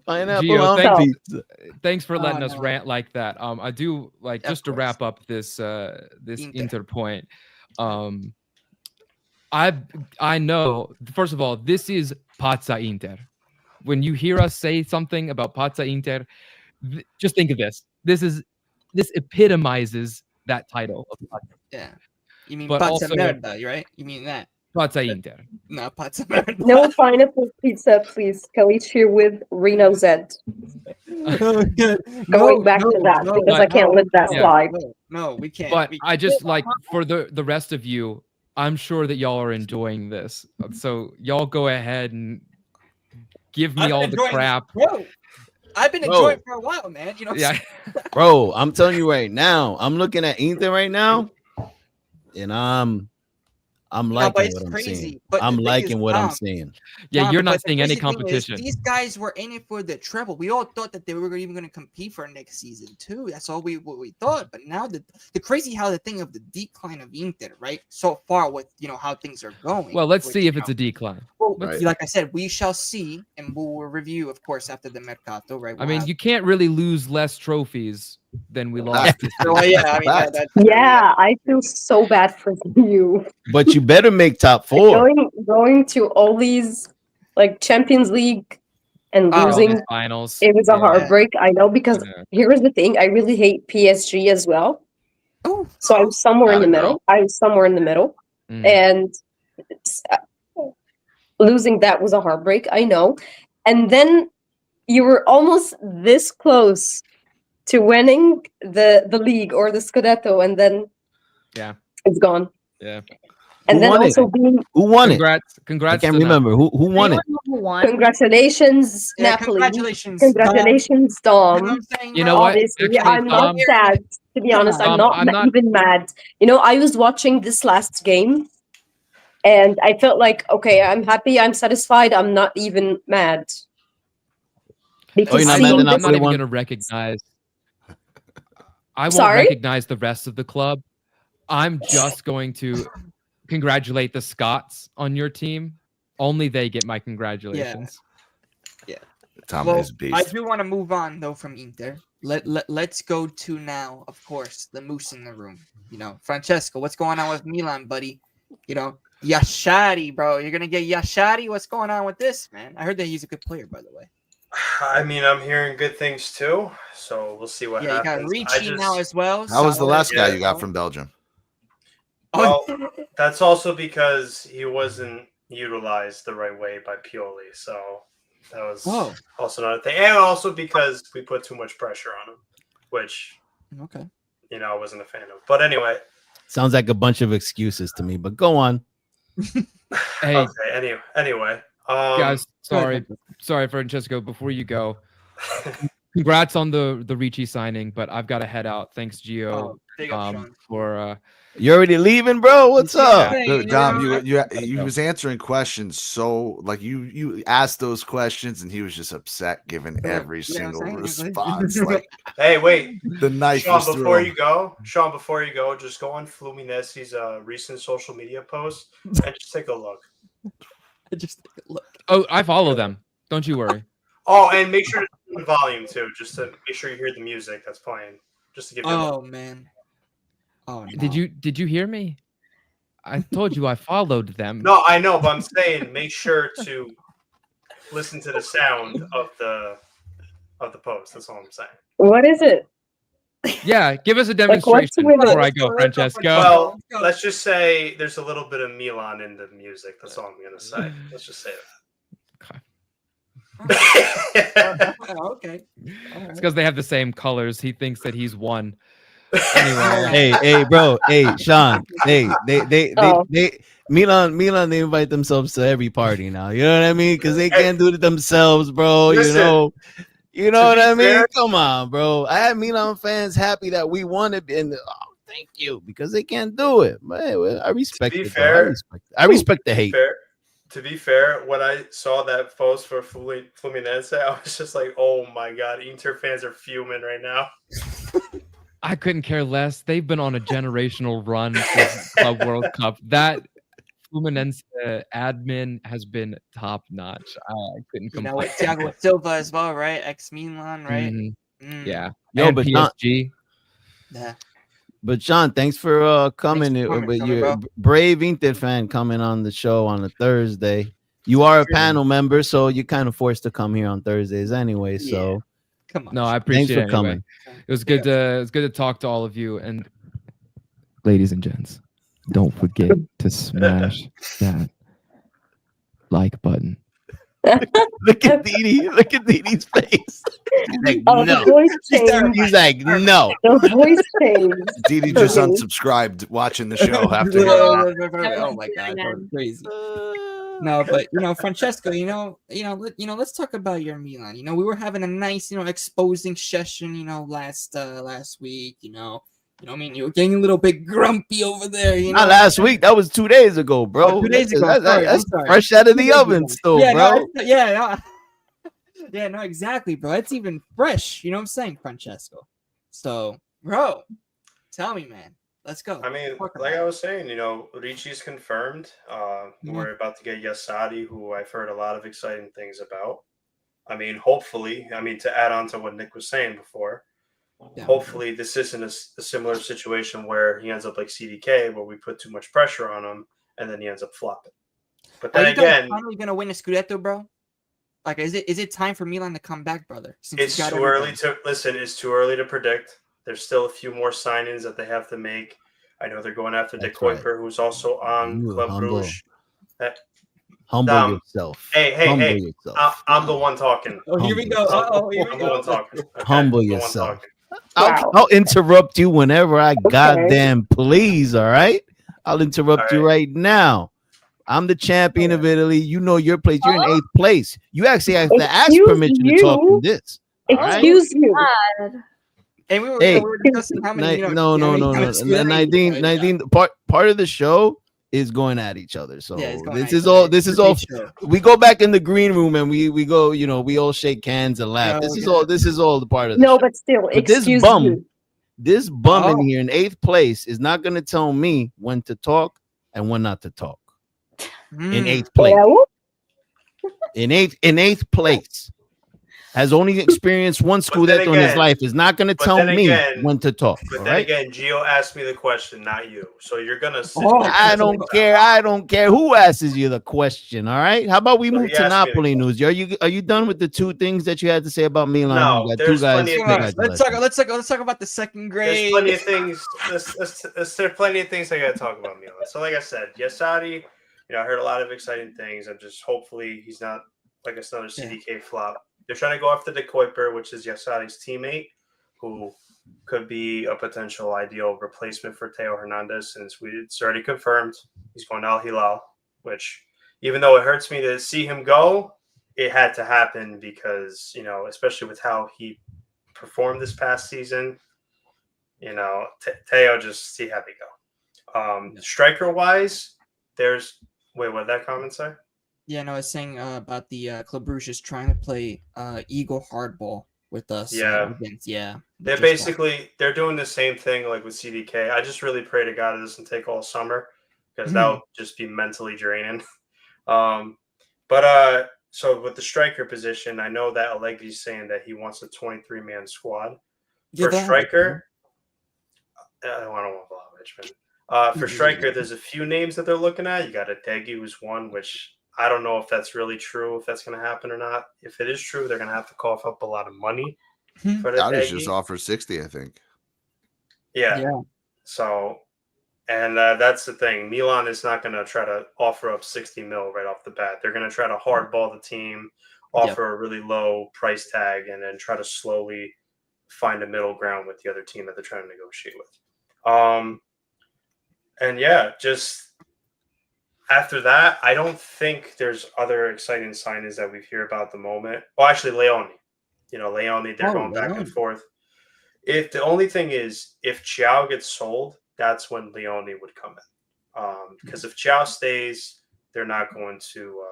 Pineapple Gio, on pizza. Thanks for letting us rant like that. I do like just to wrap up this Inter point. I know. First of all, this is Pazza Inter. When you hear us say something about Pazza Inter, just think of this. This epitomizes that title of Pazza. Yeah. You mean Pazza Merda, right? You mean that? Pazza Inter. No, Pazza Merda. No pineapple pizza, please. Calcio with Reno Z. Going back to that because I can't let that slide. No, we can't. But I just like for the rest of you, I'm sure that y'all are enjoying this. So y'all go ahead and give me all the crap. Bro, I've been enjoying it for a while, man. Yeah. Bro, I'm telling you right now. I'm looking at Inter right now. And I'm liking what I'm seeing. I'm liking what I'm seeing. Yeah, you're not seeing any competition. These guys were in it for the treble. We all thought that they were even going to compete for next season too. That's all we thought. But now the crazy how the thing of the decline of Inter, right? So far with how things are going. Well, let's see if it's a decline. Well, like I said, we shall see, and we'll review, of course, after the Mercato, right? I mean, you can't really lose less trophies than we lost. I feel so bad for you. But you better make top 4. Going to all these like Champions League and losing finals. It was a heartbreak. I know because here's the thing: I really hate PSG as well. Oh, so I was somewhere in the middle. And losing that was a heartbreak. I know, and then you were almost this close to winning the league or the Scudetto, and then it's gone. Yeah. And then also being who won it? Congrats! I can't remember who won it. Congratulations, Napoli! Congratulations, Dom. You know what? Actually, I'm not sad. To be honest, I'm not even mad. I was watching this last game, and I felt like, okay, I'm happy, I'm satisfied. I'm not even mad. Because you're not see, mad that I'm not Napoli even won? going to recognize. I won't Sorry? recognize the rest of the club. I'm just going to congratulate the Scots on your team. Only they get my congratulations. Tom Well, is a I beast. do want to move on though from Inter. Let's go to now, of course, the moose in the room. You know, Francesco, what's going on with Milan, buddy? You know, Jashari, bro. You're gonna get Jashari. What's going on with this, man? I heard that he's a good player, by the way. I mean, I'm hearing good things too, so we'll see what Yeah, you got happens. Ricci now as well. How was the solid. last guy Yeah. you got from Belgium? Oh, Well, that's also because he wasn't utilized the right way by Pioli, so that was Oh. also another thing, and also because we put too much pressure on him, which okay. I wasn't a fan of. But anyway, Sounds like a bunch of excuses to me, but go on. Hey, okay. Anyway, guys, Go ahead, sorry, Francesco. Before you go, congrats on the Ricci signing, but I've got to head out. Thanks, Gio, Oh, big up, Sean. for You're already leaving, bro? What's up? Hey, Dude, Dom, know, he was answering questions so like you asked those questions and he was just upset giving every single response. Like hey, wait, the knife Sean, was through before him. you go, just go on Fluminense's recent social media post and just take a look. just take a look. Oh, I follow them. Don't you worry. Oh, and make sure to turn the volume too, just to make sure you hear the music that's playing, just to give you. Oh man. Oh no. Did you hear me? I told you I followed them. No, I know, but I'm saying make sure to listen to the sound of the post. That's all I'm saying. what is it? Yeah, give us a Like, what's demonstration with it? before I go, Francesco. Well, let's just say there's a little bit of Milan in the music. That's all I'm gonna say. Let's just say that. Okay. It's because they have the same colors. He thinks that he's one. Anyway, Hey, bro. Hey, Sean. Hey, Oh. they Milan, they invite themselves to every party now. You know what I mean? Because they can't do it themselves, bro. Listen, you know what be I mean? fair- Come on, bro. I had Milan fans happy that we won it, and thank you, because they can't do it. But anyway, I respect be it. Though. fair- I respect the hate. To be fair, when I saw that post for Fluminense, I was just like, "Oh my god, Inter fans are fuming right now." I couldn't care less. They've been on a generational run since Club World Cup. That Fluminense admin has been top notch. I couldn't You complain. know, with Thiago Silva as well, right? Ex Milan, right? Mhm. Mm, Yeah. Yo, And but PSG. yeah. But Sean, thanks for coming. Thanks for coming, But brother, you're bro. a brave Inter fan coming on the show on a Thursday. You are a True. panel member, so you're kind of forced to come here on Thursdays anyway. So Come on. No, I Sean. appreciate thanks for it anyway. coming. It was good to talk to all of you. And ladies and gents, don't forget to smash that like button. Look at Didi. Look at Didi's face. He's like, Oh, the no. voice changed. He's like, no. The voice changed. Didi just Okay. unsubscribed watching the show after hearing that. Oh my god, that was crazy. No, but Francesco, let's talk about your Milan. We were having a nice, exposing session, last week. I mean, you were getting a little bit grumpy over there. Not last week. That was 2 days ago, bro. Oh, 2 days ago. That's Sorry, I'm that's sorry. fresh out of 2 the days oven ago. still, Yeah, bro. No, exactly, bro. It's even fresh. You know what I'm saying, Francesco? So, bro, tell me, man. Let's go. I mean, Talk like about I it. was saying, Ricci's confirmed. We're about to get Yassadi, who I've heard a lot of exciting things about. I mean, hopefully, to add on to what Nick was saying before, Yeah. hopefully this isn't a similar situation where he ends up like CDK, where we put too much pressure on him and then he ends up flopping. But Are then you guys again, finally gonna win a Scudetto, bro? Like, is it time for Milan to come back, brother? Since it's you got too early everybody? to listen. It's too early to predict. There's still a few more signings that they have to make. I know they're going after De That's right. Kuyper, who's also on Ooh, Club humble. Rouge. Humble yourself. Hey, Humble hey, yourself. I'm the one talking. Oh, here we go. Humble Oh, here we I'm the one go. talking. Okay? Humble I'm the one yourself. talking. Wow. I'll interrupt you whenever I goddamn please. All right. I'll interrupt All you right now. I'm the champion of Italy. You know your place. You're in 8th place. You actually have to ask Excuse permission to talk you? in this. All right? Excuse you. And we were, Hey, we were discussing how many. No. how many times Scudetto, Nadine, part of the show is going at each other. So Yeah, it's going this at is each all. other. This It's is a all. big show. We go back in the green room and we go. You know, we all shake hands and laugh. This is Okay. all. This is all the part of the No, show. but still, But this excuse bum, me. this bum in Oh. here in 8th place is not going to tell me when to talk and when not to talk. In Mm. 8th place, Well, in eighth place, has only experienced one But then scudetto in his again- life. Is not going to but tell then me again- when to talk. But all then right? again, Gio asked me the question, not you. So you're gonna sit Oh, there I and don't think care. I don't care who asks you the question. All right. How about we So move he to asked me the Napoli news? Are you done with the two things that you had to say about Milan? No, You got there's two guys. plenty of Come on, things. let's talk about the second There's grade. plenty of things. There's plenty of things I gotta talk about Milan. So, like I said, Yasadi, I heard a lot of exciting things. I'm just hopefully he's not like another CDK flop. They're trying to go after the Kuiper, which is Yasadi's teammate, who could be a potential ideal replacement for Teo Hernandez, since it's already confirmed he's going to Al Hilal. Which, even though it hurts me to see him go, it had to happen because especially with how he performed this past season. Teo just see how they go. Striker wise, there's what did that comment say? Yeah, no, I was saying about the Club Brugge is trying to play Eagle hardball with us. Yeah. They're doing the same thing like with CDK. I just really pray to God it doesn't take all summer because that would just be mentally draining. So with the striker position, I know that Allegri's saying that he wants a 23-man squad. For striker, I don't want Vlahovic, man. For striker, there's a few names that they're looking at. You got Adegi, who's one, which I don't know if that's really true, if that's going to happen or not. If it is true, they're going to have to cough up a lot of money for Scottish Adegi. just offered 60, I think. Yeah. So, and that's the thing. Milan is not going to try to offer up 60 mil right off the bat. They're going to try to hardball the team, offer a really low price tag, and then try to slowly find a middle ground with the other team that they're trying to negotiate with. And yeah, just after that, I don't think there's other exciting signings that we hear about at the moment. Well, actually, Leone. Leone, they're going back and forth. If the only thing is, if Chiao gets sold, that's when Leone would come in. Because if Chiao stays, they're not going to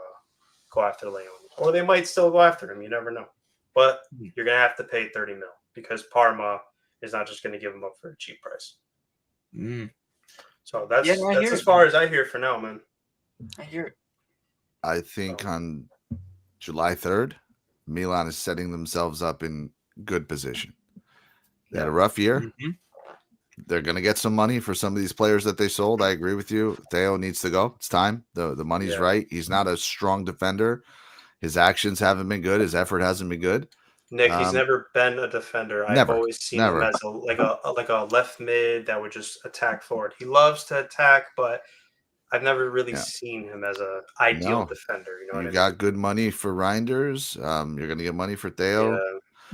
go after Leone. Or they might still go after him. You never know. But you're going to have to pay 30 mil because Parma is not just going to give him up for a cheap price. So that's as far as I hear for now, man. I hear it. I think on July 3rd, Milan is setting themselves up in good position. They had a rough year. They're going to get some money for some of these players that they sold. I agree with you. Theo needs to go. It's time. The money's right. He's not a strong defender. His actions haven't been good. His effort hasn't been good. Nick, he's never been a defender. I've always seen him as a left mid that would just attack forward. He loves to attack, but I've never really seen him as an ideal defender. You got good money for Reinders. You're going to get money for Theo.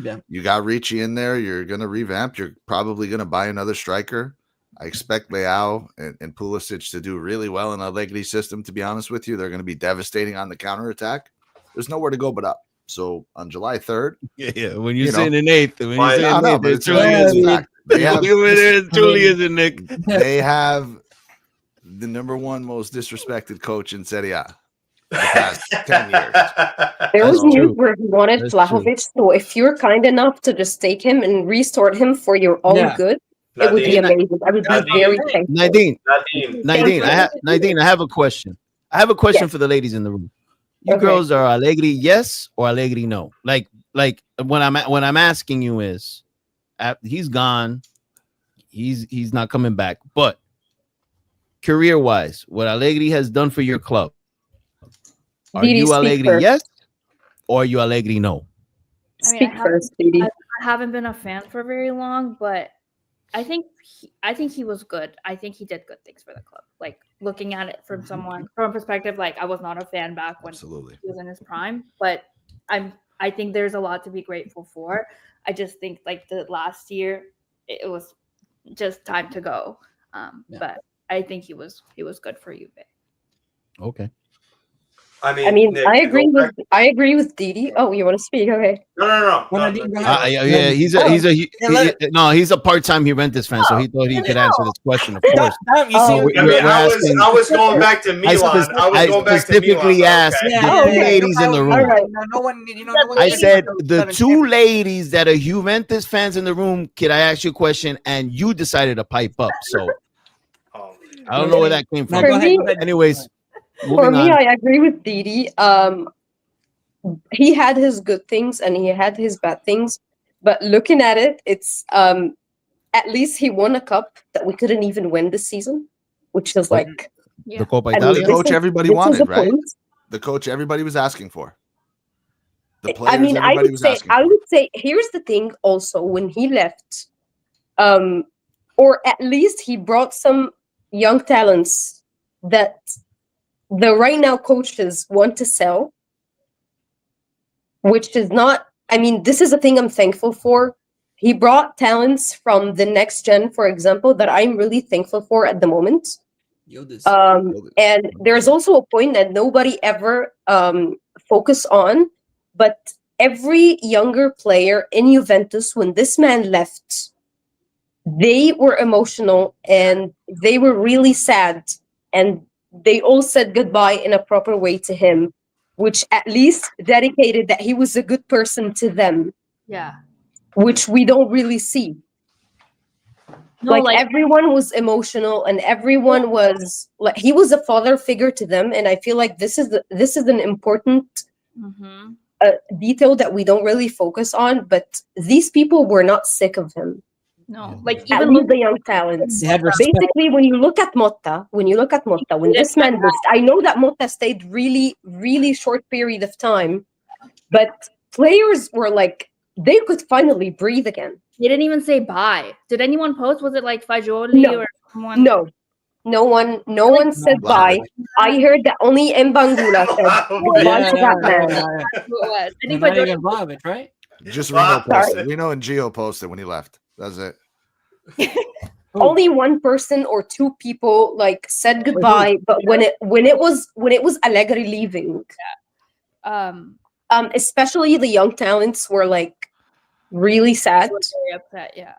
Yeah. You got Ricci in there. You're going to revamp. You're probably going to buy another striker. I expect Leao and Pulisic to do really well in Allegri's system, to be honest with you. They're going to be devastating on the counterattack. There's nowhere to go but up. So on July 3rd. Yeah. When you're saying in 8th, it truly isn't, Nick. They have the number one most disrespected coach in Serie A the past 10 years. There was news where he wanted Vlahovic, so if you're kind enough to just take him and restart him for your own good, it would be amazing. I would be very thankful. Nadine, I have a question. I have a question for the ladies in the room. You girls are Allegri yes or Allegri no? Like when I'm asking you is, he's gone, he's not coming back, but career-wise, what Allegri has done for your club, are you Allegri yes or are you Allegri no? Speak first, Didi. I haven't been a fan for very long, but I think he was good. I think he did good things for the club. Like looking at it from a perspective, like I was not a fan back when he was in his prime, but I think there's a lot to be grateful for. I just think like the last year it was just time to go. But I think he was good for Juve. Okay. I mean, Nick, I to agree go with back- I agree with Didi. Oh, you want to speak? Okay. No. Go ahead. Yeah, he's a part-time Juventus fan, so he thought he could answer this question. Of course, Damn, you Oh, see, So I mean, I was going back to Milan. I was going back to specifically Milan. asked Okay. the Oh, two okay. ladies in the room. All right. No one, no one. I said the two ladies that are Juventus fans in the room. Could I ask you a question? And you decided to pipe up. So Oh, I don't know where that came No, from. go ahead, me- go ahead. Anyways, For moving me, on. I agree with Didi. He had his good things and he had his bad things, but looking at it, it's at least he won a cup that we couldn't even win this season, which is like The Coppa I mean, Italia. The coach everybody this is wanted, the right? point. The coach everybody was asking for. The I players mean, everybody was asking I for. would say here's the thing. Also, when he left, or at least he brought some young talents that the right now coaches want to sell, which is not. I mean, this is a thing I'm thankful for. He brought talents from the next gen, for example, that I'm really thankful for at the moment. And there's also a point that nobody ever focus on, but every younger player in Juventus, when this man left, they were emotional and they were really sad, and they all said goodbye in a proper way to him, which at least dedicated that he was a good person to them, Yeah. which we don't really see. No, Like, like everyone was emotional and everyone was like, he was a father figure to them, and I feel like this is an important mhm. detail that we don't really focus on, but these people were not sick of him. No, like At even least look, the young talents. They had respect. Basically, when you look at Motta, when this man was, I know that Motta stayed really, really short period of time, but players were like, they could finally breathe again. they didn't even say bye. Did anyone post? Was it like Fagioli No. or someone? No one said bye. I heard that only Mbangula said bye to that man. That's who it was. I think Not Fagioli. even Vlahovic, right? Just Reno posted. Sorry. Reno and Gio posted when he left. That's it. Only one person or two people like said goodbye, but when it was Allegri leaving, especially the young talents were like really sad. Very upset. Yeah.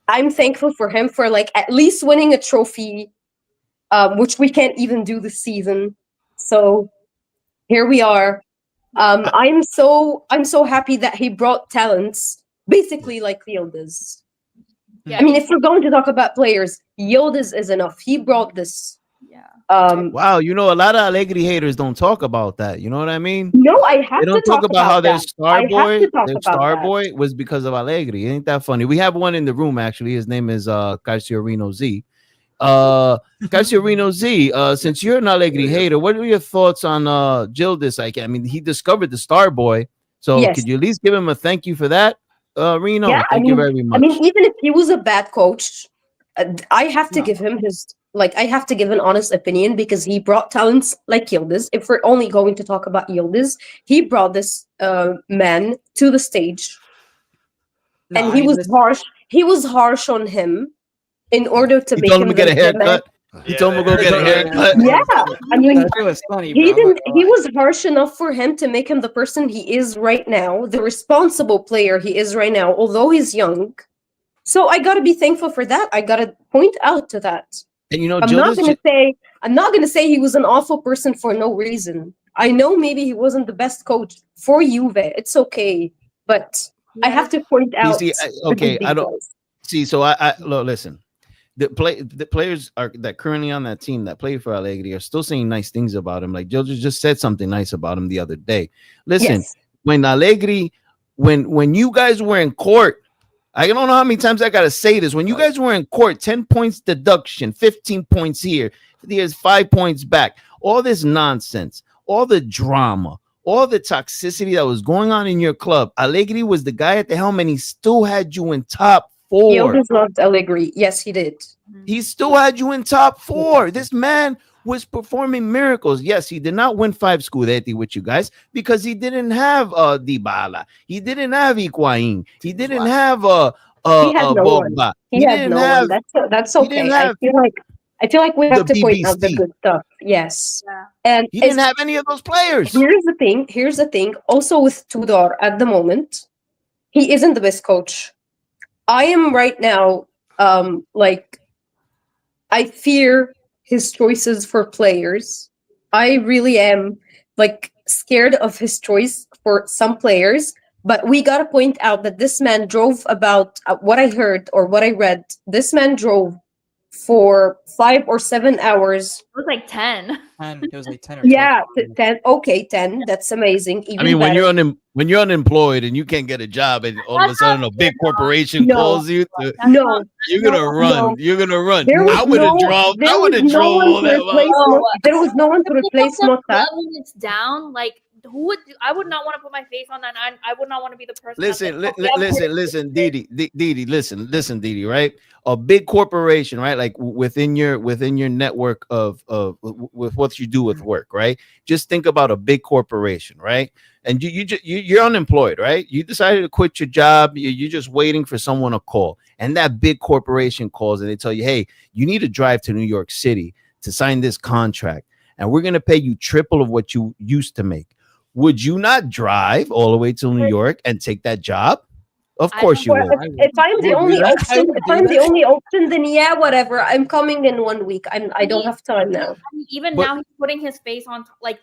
I'm thankful for him for like at least winning a trophy, which we can't even do this season. So here we are. I'm so happy that he brought talents, basically like Yildiz. Yeah. I mean, if we're going to talk about players, Yildiz is enough. He brought this. Yeah. Wow, a lot of Allegri haters don't talk about that. You know what I mean? No, I have They don't to talk about how their that. star I have boy, to talk their about star that. boy was because of Allegri. Ain't that funny? We have one in the room actually. His name is Calcio Z. Calcio Z, since you're an Allegri hater, what are your thoughts on Gildis? Like, I mean, he discovered the star boy, so Yes. could you at least give him a thank you for that, Reno? Yeah, Thank you very much. I mean, even if he was a bad coach, I have to give him I have to give an honest opinion because he brought talents like Yildiz. If we're only going to talk about Yildiz, he brought this man to the stage, and he was harsh. He was harsh on him in order to He make told him him to get a the man. haircut. He told him to go get a haircut. Yeah, I mean, That was funny, he bro. didn't. He was harsh enough for him to make him the person he is right now, the responsible player he is right now, although he's young. So I gotta be thankful for that. I gotta point out to that. And I'm not gonna say he was an awful person for no reason. I know maybe he wasn't the best coach for Juve. It's okay, but I have to point out. see, I don't see. So I look, listen. The players that currently on that team that play for Allegri are still saying nice things about him. Like Jojo just said something nice about him the other day. Listen, Yes. when Allegri, when you guys were in court, I don't know how many times I gotta say this. When you guys were in court, 10 points deduction, 15 points here, there's 5 points back. All this nonsense, all the drama, all the toxicity that was going on in your club. Allegri was the guy at the helm, and he still had you in top 4. He always loved Allegri. Yes, he did. He still had you in top 4. This man was performing miracles. Yes, he did not win 5 Scudetti with you guys because he didn't have Dybala. He didn't have Higuain. He didn't have He had no one. Pogba. He had no one. That's okay. I feel like we have to point out the good stuff. Yes. Yeah. And He didn't have any of those players. here's the thing. Here's the thing. Also with Tudor at the moment, he isn't the best coach. I am right now, like, I fear his choices for players. I really am like scared of his choice for some players. But we got to point out that this man drove about what I heard or what I read. This man drove for 5 or 7 hours. It was like 10. 10. It was like 10 or 12. Yeah, 10. Okay, 10. That's amazing. Even I mean, when better. when you're unemployed and you can't get a job, and all of a sudden a big corporation No. calls you, No, you're gonna run. no. You're gonna run. There was I would have no- drove. there I would was have no drove one all to that. replace miles. There was no one to replace Mota. When it's down, like who would I would not want to put my face on that. I would not want to be the person. that's Listen, like, listen, Didi, listen, Didi, right? A big corporation, right? Like within your network of with what you do with work, right? Just think about a big corporation, right? And you're unemployed, right? You decided to quit your job. You're just waiting for someone to call, and that big corporation calls and they tell you, hey, you need to drive to New York City to sign this contract, and we're gonna pay you triple of what you used to make. Would you not drive all the way to New York and take that job? Of course you Well, would. if I'm the would only do that. option, if I'm the only option, then yeah, whatever. I'm coming in 1 week. I don't have time now. I mean, even But- now he's putting his face on like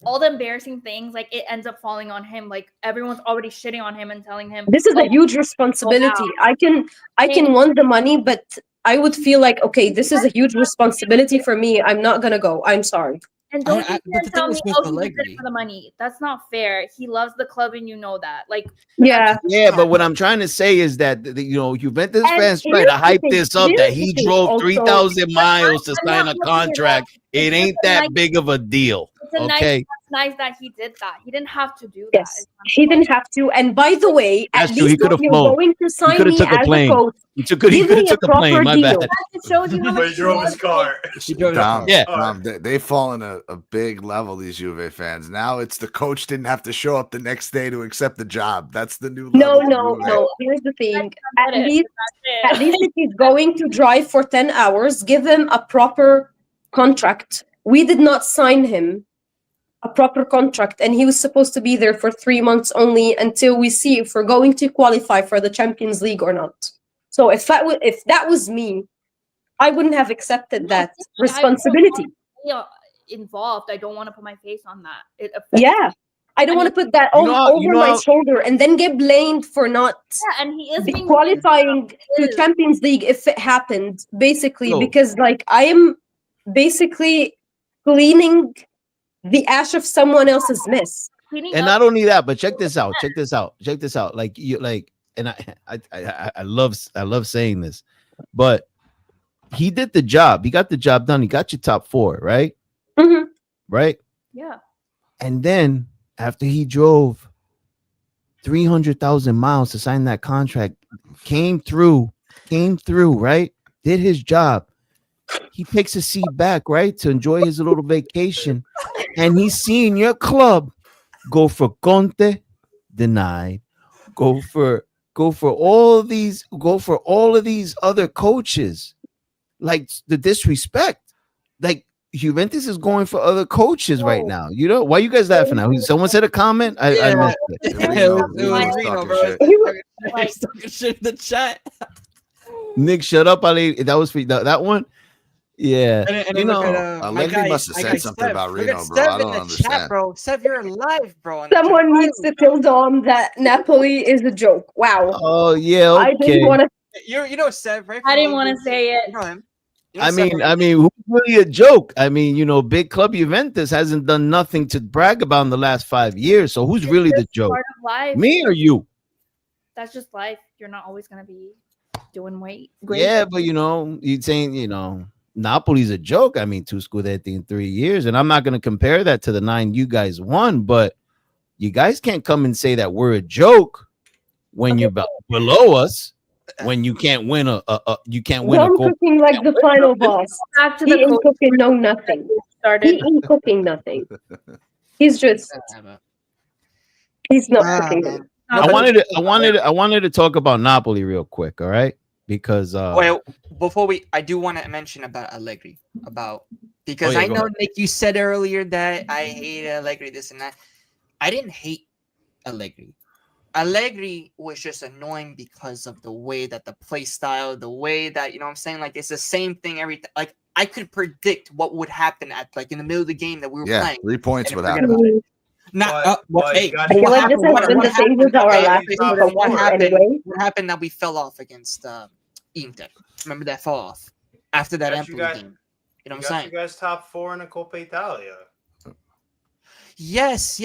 all the embarrassing things, like it ends up falling on him. Like everyone's already shitting on him and telling him This is a "Oh, huge responsibility. I can want the money, but I would feel like, okay, this is a huge responsibility for me. I'm not gonna go. I'm sorry. And don't I- you but the tell thing me, is with oh, he did Allegri- it for the money. That's not fair. He loves the club, and you know that. Like, Yeah. Yeah, but what I'm trying to say is that Juventus And fans try here's to the hype thing, this up here's that the he thing drove also- 3,000 miles to I'm sign not a looking at contract. that. It It's ain't just a that nice- big of a deal. It's a Okay, nice that he did that. He didn't have to do that. Yes. He didn't have to. And by the way, That's at true. He least could if have you're flown. going to sign could have me took a as plane. a coach, he give could me have a took a proper plane. My deal. bad. That shows you how But much he drove his car. She drove that Dom, car. Yeah. Dom, they've fallen a big level, these Juve fans. Now it's the coach didn't have to show up the next day to accept the job. That's the new No, level. no, Juve. no. Here's the thing. At That's least it. At least if he's going to drive for 10 hours, give him a proper contract. We did not sign him a proper contract, and he was supposed to be there for 3 months only until we see if we're going to qualify for the Champions League or not. So if that was me, I wouldn't have accepted that responsibility. Involved. I don't want to put my face on that. It affects Yeah. I don't want to put that You know how- over you know my how- shoulder and then get blamed for not Yeah, and he is being qualifying to is. Champions League if it happened, basically, No. because like I am basically cleaning the ash of someone else's mess. cleaning And up. not only that, but check this out. Like and I love saying this, but he did the job. He got the job done. He got your top 4, right? Mhm. Right. Yeah. And then after he drove 300,000 miles to sign that contract, came through, right? Did his job. He takes a seat back, right, to enjoy his little vacation, and he's seeing your club go for Conte, denied. Go for all of these other coaches. Like the disrespect. Like Juventus is going for other coaches right now. You know why you guys laughing now? Someone said a comment. I missed it. Yeah, It was Reno's Reno, talking bro. shit. He's talking shit in the chat. Nick, shut up, Ali. That was for that one. Yeah, And you then look know, at, my Allegri guy- must have my said guy something Sev. about Look Reno, at bro. Sev I in don't the understand. Chat, bro. Sev, you're alive, bro. in the Someone chat. needs to tell Dom that Napoli is a joke. Wow. oh yeah, I okay. didn't want to. You know Sev, right? I from didn't want to England? say it. You know him. You know I Sev, mean, right? who's really a joke? I mean, big club Juventus hasn't done nothing to brag about in the last 5 years. So who's really the It's joke? part of life. Me or you? That's just life. You're not always gonna be doing great. Yeah, but you're saying, Napoli's a joke. I mean, 2 scudetti in 3 years, and I'm not going to compare that to the 9 you guys won, but you guys can't come and say that we're a joke when you're below us. When you can't win you can't win a Dom goal. cooking like the final boss. Back to He the ain't coach cooking no nothing. He started. ain't cooking nothing. He's just he's not cooking. man. I wanted to talk about Napoli real quick. All right. because Well, I do want to mention about Allegri because I go know ahead. Nick, you said earlier that I hate Allegri, this and that. I didn't hate Allegri. Allegri was just annoying because of the way that the play style, the way that, you know what I'm saying, like it's the same thing like I could predict what would happen at like in the middle of the game that we were playing. 3 points and would forget happen. about it. Not But hey, you got I feel like this has what been the same with our happened- last Okay, season so what what happened? anyway. What happened that we fell off against Inter? Remember that fall off after that Got you Empoli guys- game. You know You what I'm got saying? you guys top 4 in the Coppa Italia. Yes.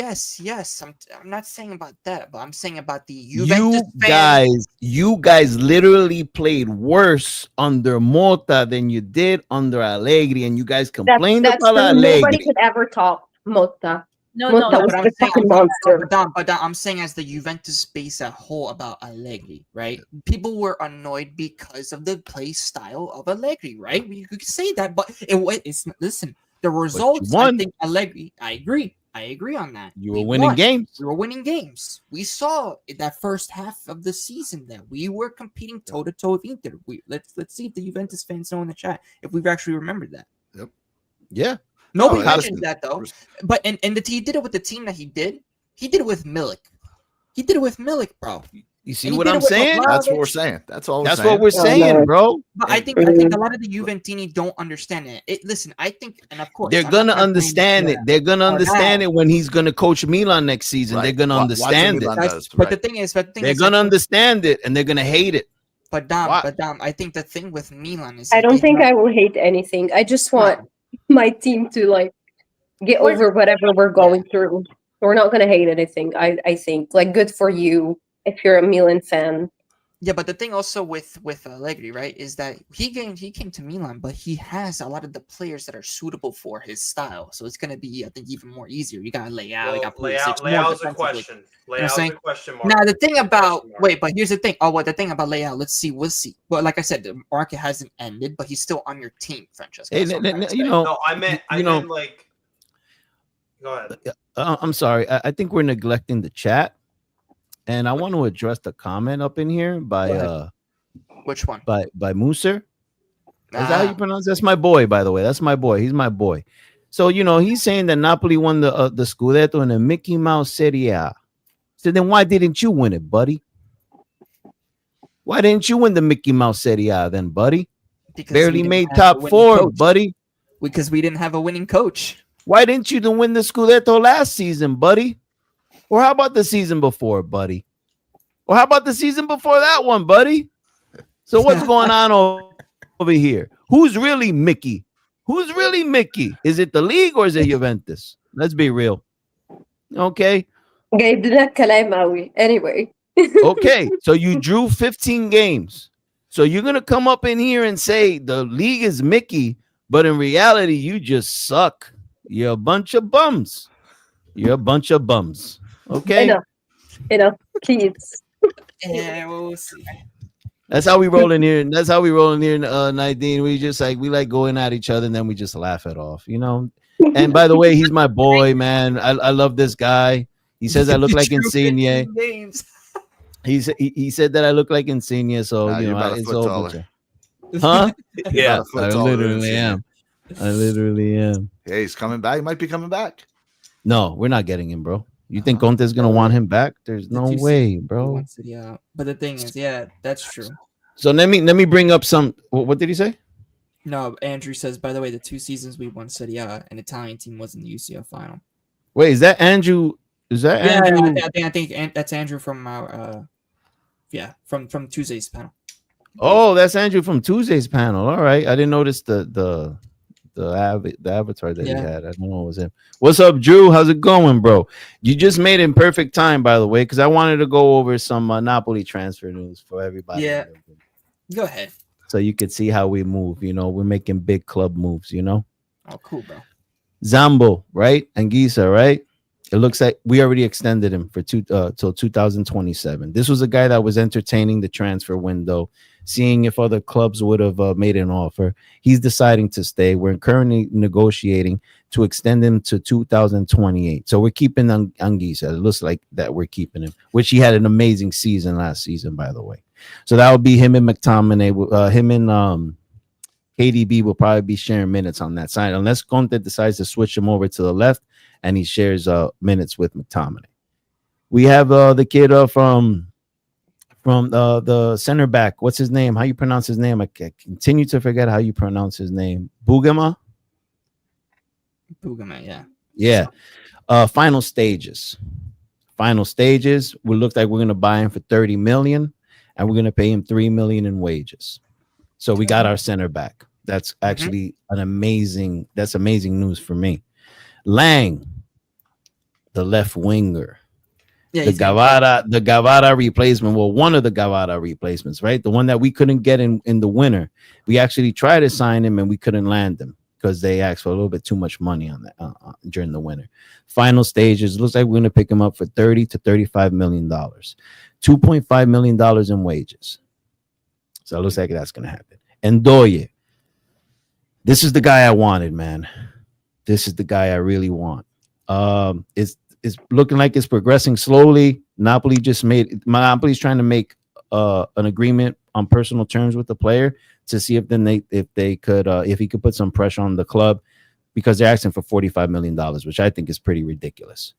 I'm not saying about that, but I'm saying about the Juventus You guys literally played worse under Mota than you did under Allegri, and you guys complained That's about true. Nobody Allegri. could ever top Mota. No, Mota no, was but I'm the saying, fucking monster. but I'm saying as the Juventus base as a whole about Allegri, right? People were annoyed because of the play style of Allegri, right? You could say that, but it's listen. The results, I won. think Allegri. I agree on that. You were We winning won. games. We were winning games. We saw in that first half of the season that we were competing toe to toe with Inter. Let's see if the Juventus fans know in the chat if we've actually remembered that. Yeah. Nobody it mentions has- that though. But and he did it with the team that he did. He did it with Milik. He did it with Milik, bro. You see And he what did I'm it with saying? Vlahovic. That's what we're saying. That's all. That's what we're Oh, saying, no. bro. But I think a lot of the Juventini don't understand it. Listen, I think, and of course, They're I'm gonna not saying- understand it. They're gonna understand it when he's gonna coach Milan next season. Right. They're gonna Watch what understand it. Milan does. But Right. the thing is, They're gonna understand it, and they're gonna hate it. But Dom, I think the thing with Milan is I that don't they think have- I will hate anything. I just want my team to like get We're- over whatever we're going through. We're not gonna hate anything. I think like good for you if you're a Milan fan. Yeah, but the thing also with Allegri, right, is that he came to Milan, but he has a lot of the players that are suitable for his style. So it's gonna be, I think, even more easier. You gotta lay out. You got Pulisic, more Layout's a defensively. question. You know Layout's what I'm a question mark. Now the thing about Question mark. wait, but here's the thing. Oh, well, the thing about layout. We'll see. But like I said, the market hasn't ended, but he's still on your team, Francesco. Hey, That's what I'm trying to you say. know, No, I meant like. Go ahead. I'm sorry. I think we're neglecting the chat, and I want to address the comment up in here by Which one? by Muser. Is that how you Ah, pronounce? That's my boy, by the way. That's my boy. He's my boy. So he's saying that Napoli won the Scudetto in the Mickey Mouse Serie A. So then why didn't you win it, buddy? Why didn't you win the Mickey Mouse Serie A then, buddy? because Barely we didn't made have a top winning 4, coach. buddy. Because we didn't have a winning coach. Why didn't you win the Scudetto last season, buddy? Or how about the season before, buddy? Or how about the season before that one, buddy? So what's going on over here? Who's really Mickey? Who's really Mickey? Is it the league or is it Juventus? Let's be real. Okay. جايب كلام قوي. Anyway. Okay. So you drew 15 games. So you're going to come up in here and say the league is Mickey, but in reality, you just suck. You're a bunch of bums. You're a bunch of bums. Okay. Please. Yeah, we'll see. That's how we roll in here. That's how we roll in here, Nadine. We just like going at each other and then we just laugh it off, And by the way, he's my boy, man. I love this guy. He says I look like Insigne. He said that I look like Insigne, so Nah, you're about a it's foot over. taller. Huh? Yeah, I literally am. I literally am. Hey, he's coming back. He might be coming back. No, we're not getting him, bro. You think Conte's gonna want him back? There's no way, bro. Yeah, but the thing is, yeah, that's true. So let me bring up some. What did he say? No, Andrew says, by the way, the 2 seasons we won Serie A, an Italian team was in the UCL final. Wait, is that Andrew? Is that Andrew? I think that's Andrew from our, from Tuesday's panel. Oh, that's Andrew from Tuesday's panel. All right, I didn't notice the avatar that he had. I don't know what was him. What's up, Drew? How's it going, bro? You just made it in perfect time, by the way, because I wanted to go over some Napoli transfer news for everybody. Yeah, go ahead. So you could see how we move. We're making big club moves. Oh, cool, bro. Zambo, right? And Gisa, right? It looks like we already extended him for till 2027. This was a guy that was entertaining the transfer window, seeing if other clubs would have made an offer. He's deciding to stay. We're currently negotiating to extend him to 2028. So we're keeping Anguissa. It looks like that we're keeping him, which he had an amazing season last season, by the way. So that would be him and McTominay. Him and KDB will probably be sharing minutes on that side, unless Conte decides to switch him over to the left and he shares minutes with McTominay. We have the kid from the center back. What's his name? How you pronounce his name? I continue to forget how you pronounce his name. Bugama, yeah. Yeah. Final stages. We look like we're gonna buy him for 30 million, and we're gonna pay him 3 million in wages. So we got our center back. That's actually amazing news for me. Lang, the left winger. Yeah, the Gavara replacement. Well, one of the Gavara replacements, right? The one that we couldn't get in the winter. We actually tried to sign him and we couldn't land him because they asked for a little bit too much money on that during the winter. Final stages. Looks like we're going to pick him up for $30 to $35 million. $2.5 million in wages. So it looks like that's going to happen. And Doye. This is the guy I wanted, man. This is the guy I really want. It's looking like it's progressing slowly. Napoli's trying to make an agreement on personal terms with the player to see if he could put some pressure on the club, because they're asking for $45 million, which I think is pretty ridiculous.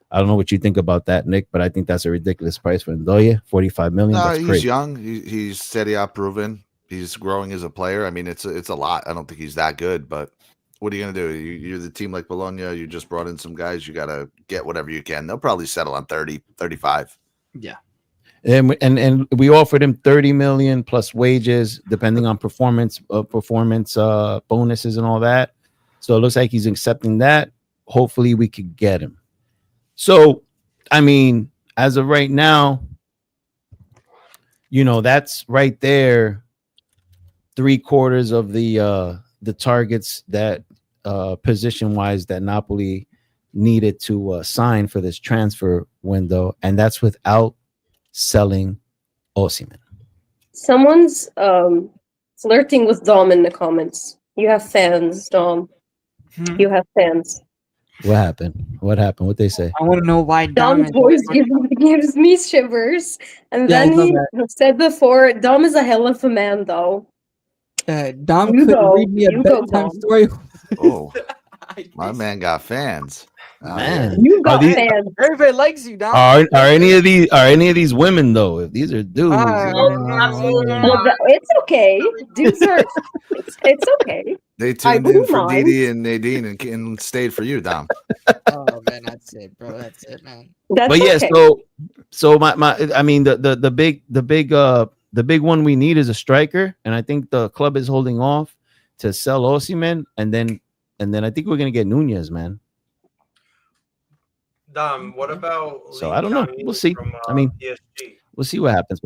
I don't know what you think about that, Nick, but I think that's a ridiculous price for Ndoye. $45 million. No, that's he's crazy. young. He's steady out proven. He's growing as a player. I mean, it's a lot. I don't think he's that good, but what are you going to do? You're the team like Bologna. You just brought in some guys. You got to get whatever you can. They'll probably settle on 30, 35. Yeah. And we offered him 30 million plus wages, depending on performance bonuses and all that. So it looks like he's accepting that. Hopefully we could get him. So, I mean, as of right now, that's right there. 3/4 of the targets that position wise that Napoli needed to sign for this transfer window, and that's without selling Osimhen. Someone's flirting with Dom in the comments. You have fans, Dom. You have fans. What happened? What'd they say? I want to know why Dom's voice gives me shivers. And then he said before, Dom is a hell of a man, though. Dom could read me a bedtime story. Oh, my man got fans. Man, you got fans. Everybody likes you, Dom. Are any of these women though? If these are dudes, it's okay. Dudes are. It's okay. They tuned in for Didi and Nadine and stayed for you, Dom. Oh man, that's it, bro. That's it, man. But yeah, so I mean the big one we need is a striker, and I think the club is holding off to sell Osimhen, and then I think we're gonna get Nunez, man. Dom, what about? So I don't know. We'll see. From, I mean, PSG? We'll see what happens.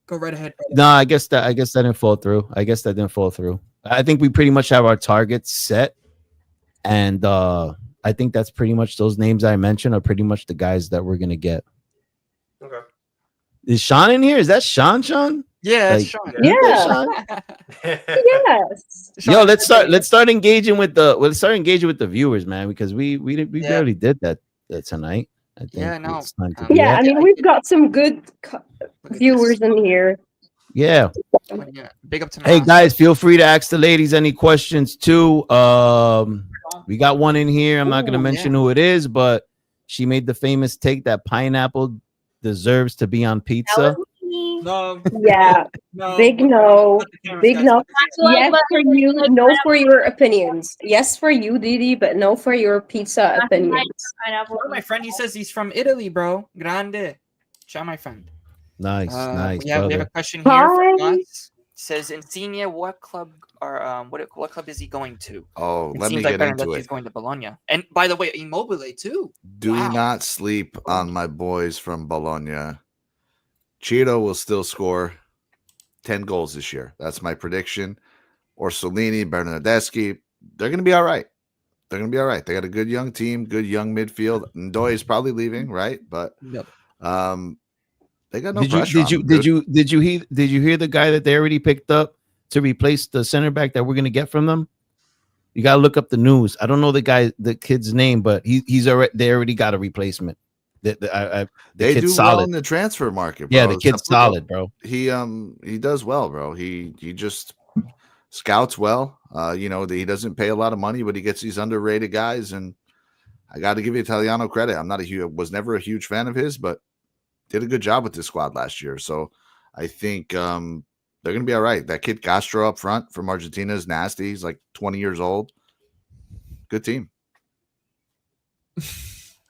Go right ahead. No, I guess that didn't fall through. I think we pretty much have our targets set, and I think that's pretty much those names I mentioned are pretty much the guys that we're gonna get. Okay. Is Sean in here? Is that Sean? Yeah, like, Sean. Yeah. Yes. Yo, let's start engaging with the viewers, man, because we barely did that tonight. I think it's time to do that. I mean, we've got some good viewers in here. Yeah. Big up to Hey guys, feel free to ask the ladies any questions too. We got one in here. I'm not going to mention who it is, but she made the famous take that pineapple deserves to be on pizza. No. Yeah. No. Big no. Big no. Like, Yes for you. No for your opinions. Yes for you, Didi, but no for your pizza opinions. My friend, he says he's from Italy, bro. Grande. Ciao, my friend. Nice. We have a question here from us. Says Insigne, what club is he going to? Oh, It let me seems like get into He's it. going to Bologna. And by the way, Immobile too. Do not sleep on my boys from Bologna. Cheeto will still score 10 goals this year. That's my prediction. Orsolini, Bernardeschi, they're going to be all right. They got a good young team, good young midfield. Ndoye is probably leaving, right? But they got no pressure. Did you hear the guy that they already picked up to replace the center back that we're going to get from them? You got to look up the news. I don't know the kid's name, but they already got a replacement. The They kid's do solid. well in the transfer market, bro. Yeah, the kid's Saputo, solid, bro. He does well, bro. He just scouts well. He doesn't pay a lot of money, but he gets these underrated guys. And I got to give Italiano credit. Was never a huge fan of his, but did a good job with this squad last year. So I think they're going to be all right. That kid Castro up front from Argentina is nasty. He's like 20 years old. Good team.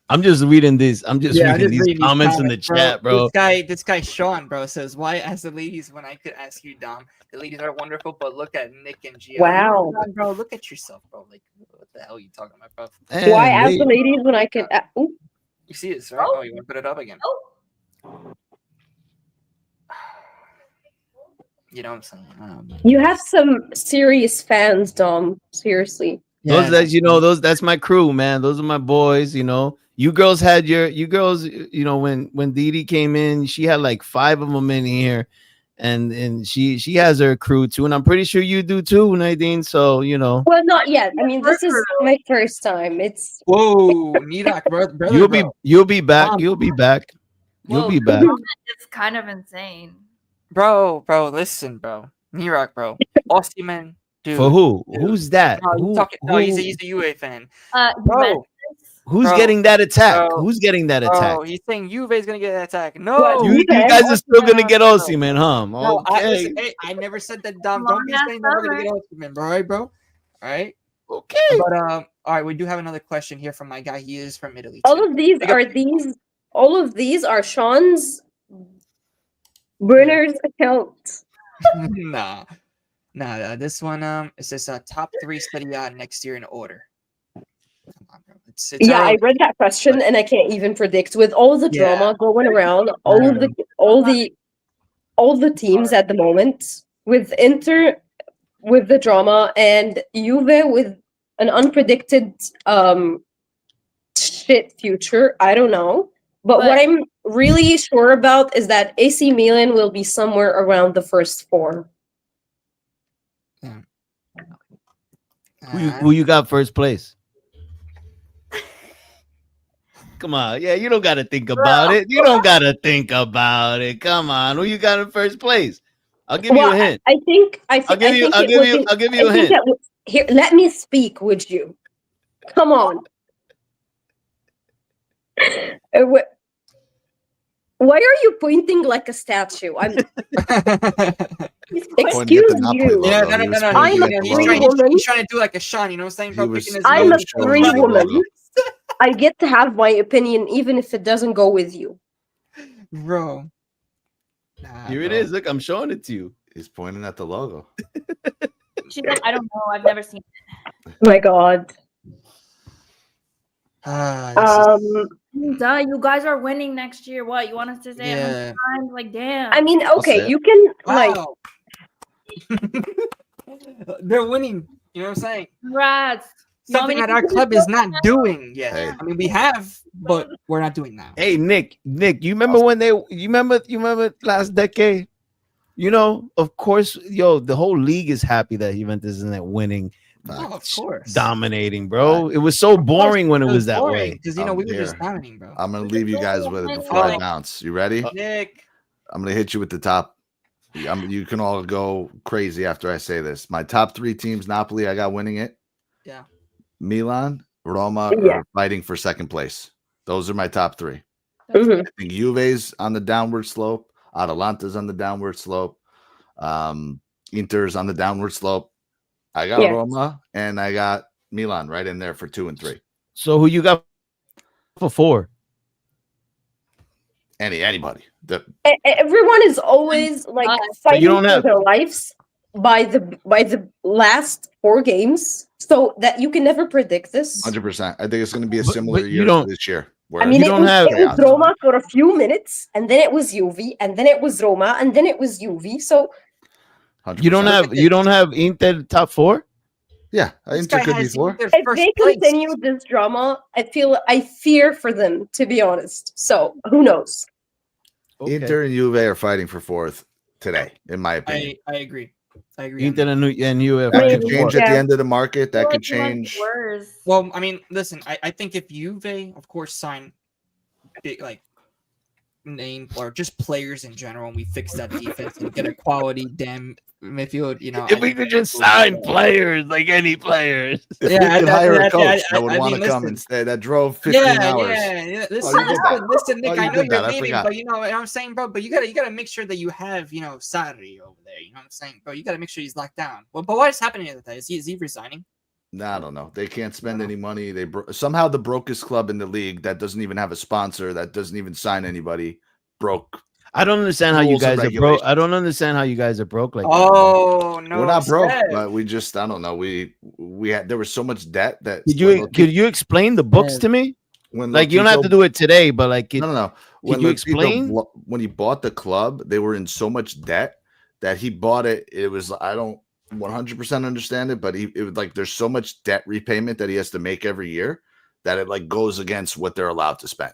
I'm just reading this. I'm just reading these reading comments in the chat, bro. This guy Sean, bro, says, "Why ask the ladies when I could ask you, Dom? The ladies are wonderful, but look at Nick and Gio. Wow. Bro, look at yourself, bro. Like, what the hell are you talking about, bro? Man, Why ask wait. the ladies when I can? Ooh. You see this, right? Oh, you want to put it up again? You know what I'm saying? You have some serious fans, Dom. Seriously. Those that's my crew, man. Those are my boys. You girls had when Didi came in, she had like 5 of them in here, and she has her crew too, and I'm pretty sure you do too, Nadine. So Well, not yet. I mean, this is my first time. It's whoa, Mirak, brother. you'll be back. You'll be back. You'll be back. It's kind of insane. Bro, listen, bro. Mirak, bro. Osimhen, dude. For who? Dude. Who's that? He's a UA fan. Bro, Who's Bro, getting that attack? bro, Who's getting that attack? Oh, he's saying Juve is gonna get an attack. No, You guys are still gonna get Osimhen, huh? No, Okay. I never said that. Don't be saying that we're gonna get Osimhen, bro. All right, bro. All right. Okay. But all right, we do have another question here from my guy. He is from Italy. all too. of these are Sean's Bruner's account. nah. This one it says top 3 Serie A next year in order. Come on, bro. It's Yeah, early. I read that question and I can't even predict with all the drama going around, all the teams at the moment, with Inter with the drama and Juve with an unpredicted shit future. I don't know. But what I'm really sure about is that AC Milan will be somewhere around the first 4. Who you got first place? Come on. Yeah, you don't got to think about it. You don't got to think about it. Come on. Who you got in first place? I'll give you a hint. I'll give you a hint. Here, let me speak, would you? Come on. Why are you pointing like a statue? Excuse you. Yeah, no. I'm a free woman. He's trying to do like a Sean, you know what I'm saying? I'm a free woman. I get to have my opinion even if it doesn't go with you. Bro. Here it is. Look, I'm showing it to you. He's pointing at the logo. She's like, I don't know. I've never seen it. My God. Duh, you guys are winning next year. What you want us to say? Yeah. Times? Like, damn. I mean, okay, you can Wow. They're winning. You know what I'm saying? Congrats. Something that our club is not doing yet. Hey. I mean, we have, but we're not doing now. Hey, Nick, you remember when you remember last decade? Of course, the whole league is happy that Juventus isn't winning. Oh, of course. Dominating, bro. It was so boring when it was that way. Because, we were just dominating, bro. I'm going to leave you guys with it before I bounce. You ready? Nick. I'm going to hit you with the top. You can all go crazy after I say this. My top 3 teams, Napoli, I got winning it. Yeah. Milan, Roma are fighting for second place. Those are my top 3. Mhm. I think Juve's on the downward slope. Atalanta's on the downward slope. Inter's on the downward slope. I got Roma and I got Milan right in there for 2 and 3. So who you got for 4? Anybody. Everyone is always like fighting for their lives by the last 4 games, so that you can never predict this. 100%. I think it's going to be a similar year to this year. I mean, it was Roma for a few minutes, and then it was Juve, and then it was Roma, and then it was Juve. So 100%. You don't have Inter top 4? Yeah, Inter could be 4. If they continue this drama, I fear for them, to be honest. So who knows? Okay. Inter and Juve are fighting for 4th today, in my opinion. I agree. Inter and Juve. That could change at the end of the market. That could change. Well, I mean, listen, I think if Juve, of course, sign big like name or just players in general, and we fix that defense and get a quality damn midfield. You know, If we could just sign players, like any players. If Yeah, we could hire a coach I that would mean, want to come listen. and stay, that drove 15 hours. Yeah. Oh, Listen, you did that. listen, Nick. Oh, you I know did you're that. I leaving, forgot. but you know what I'm saying, bro. But you gotta make sure that you have, you know, Sarri over there. You know what I'm saying, bro. You gotta make sure he's locked down. Well, but what is happening with that? Is he resigning? Nah, I don't know. They can't spend any money. They somehow the brokest club in the league that doesn't even have a sponsor, that doesn't even sign anybody, broke. I don't understand how you Rules and guys are broke. I don't understand how you guys are broke like that. Oh no, We're not broke, Seth. but we just I don't know. We had there was so much debt that Could you explain the books to me? when Like you don't have to do it today, but like no. Could you explain? When he bought the club, they were in so much debt that he bought it. It was I don't 100% understand it, but it was like there's so much debt repayment that he has to make every year that it like goes against what they're allowed to spend.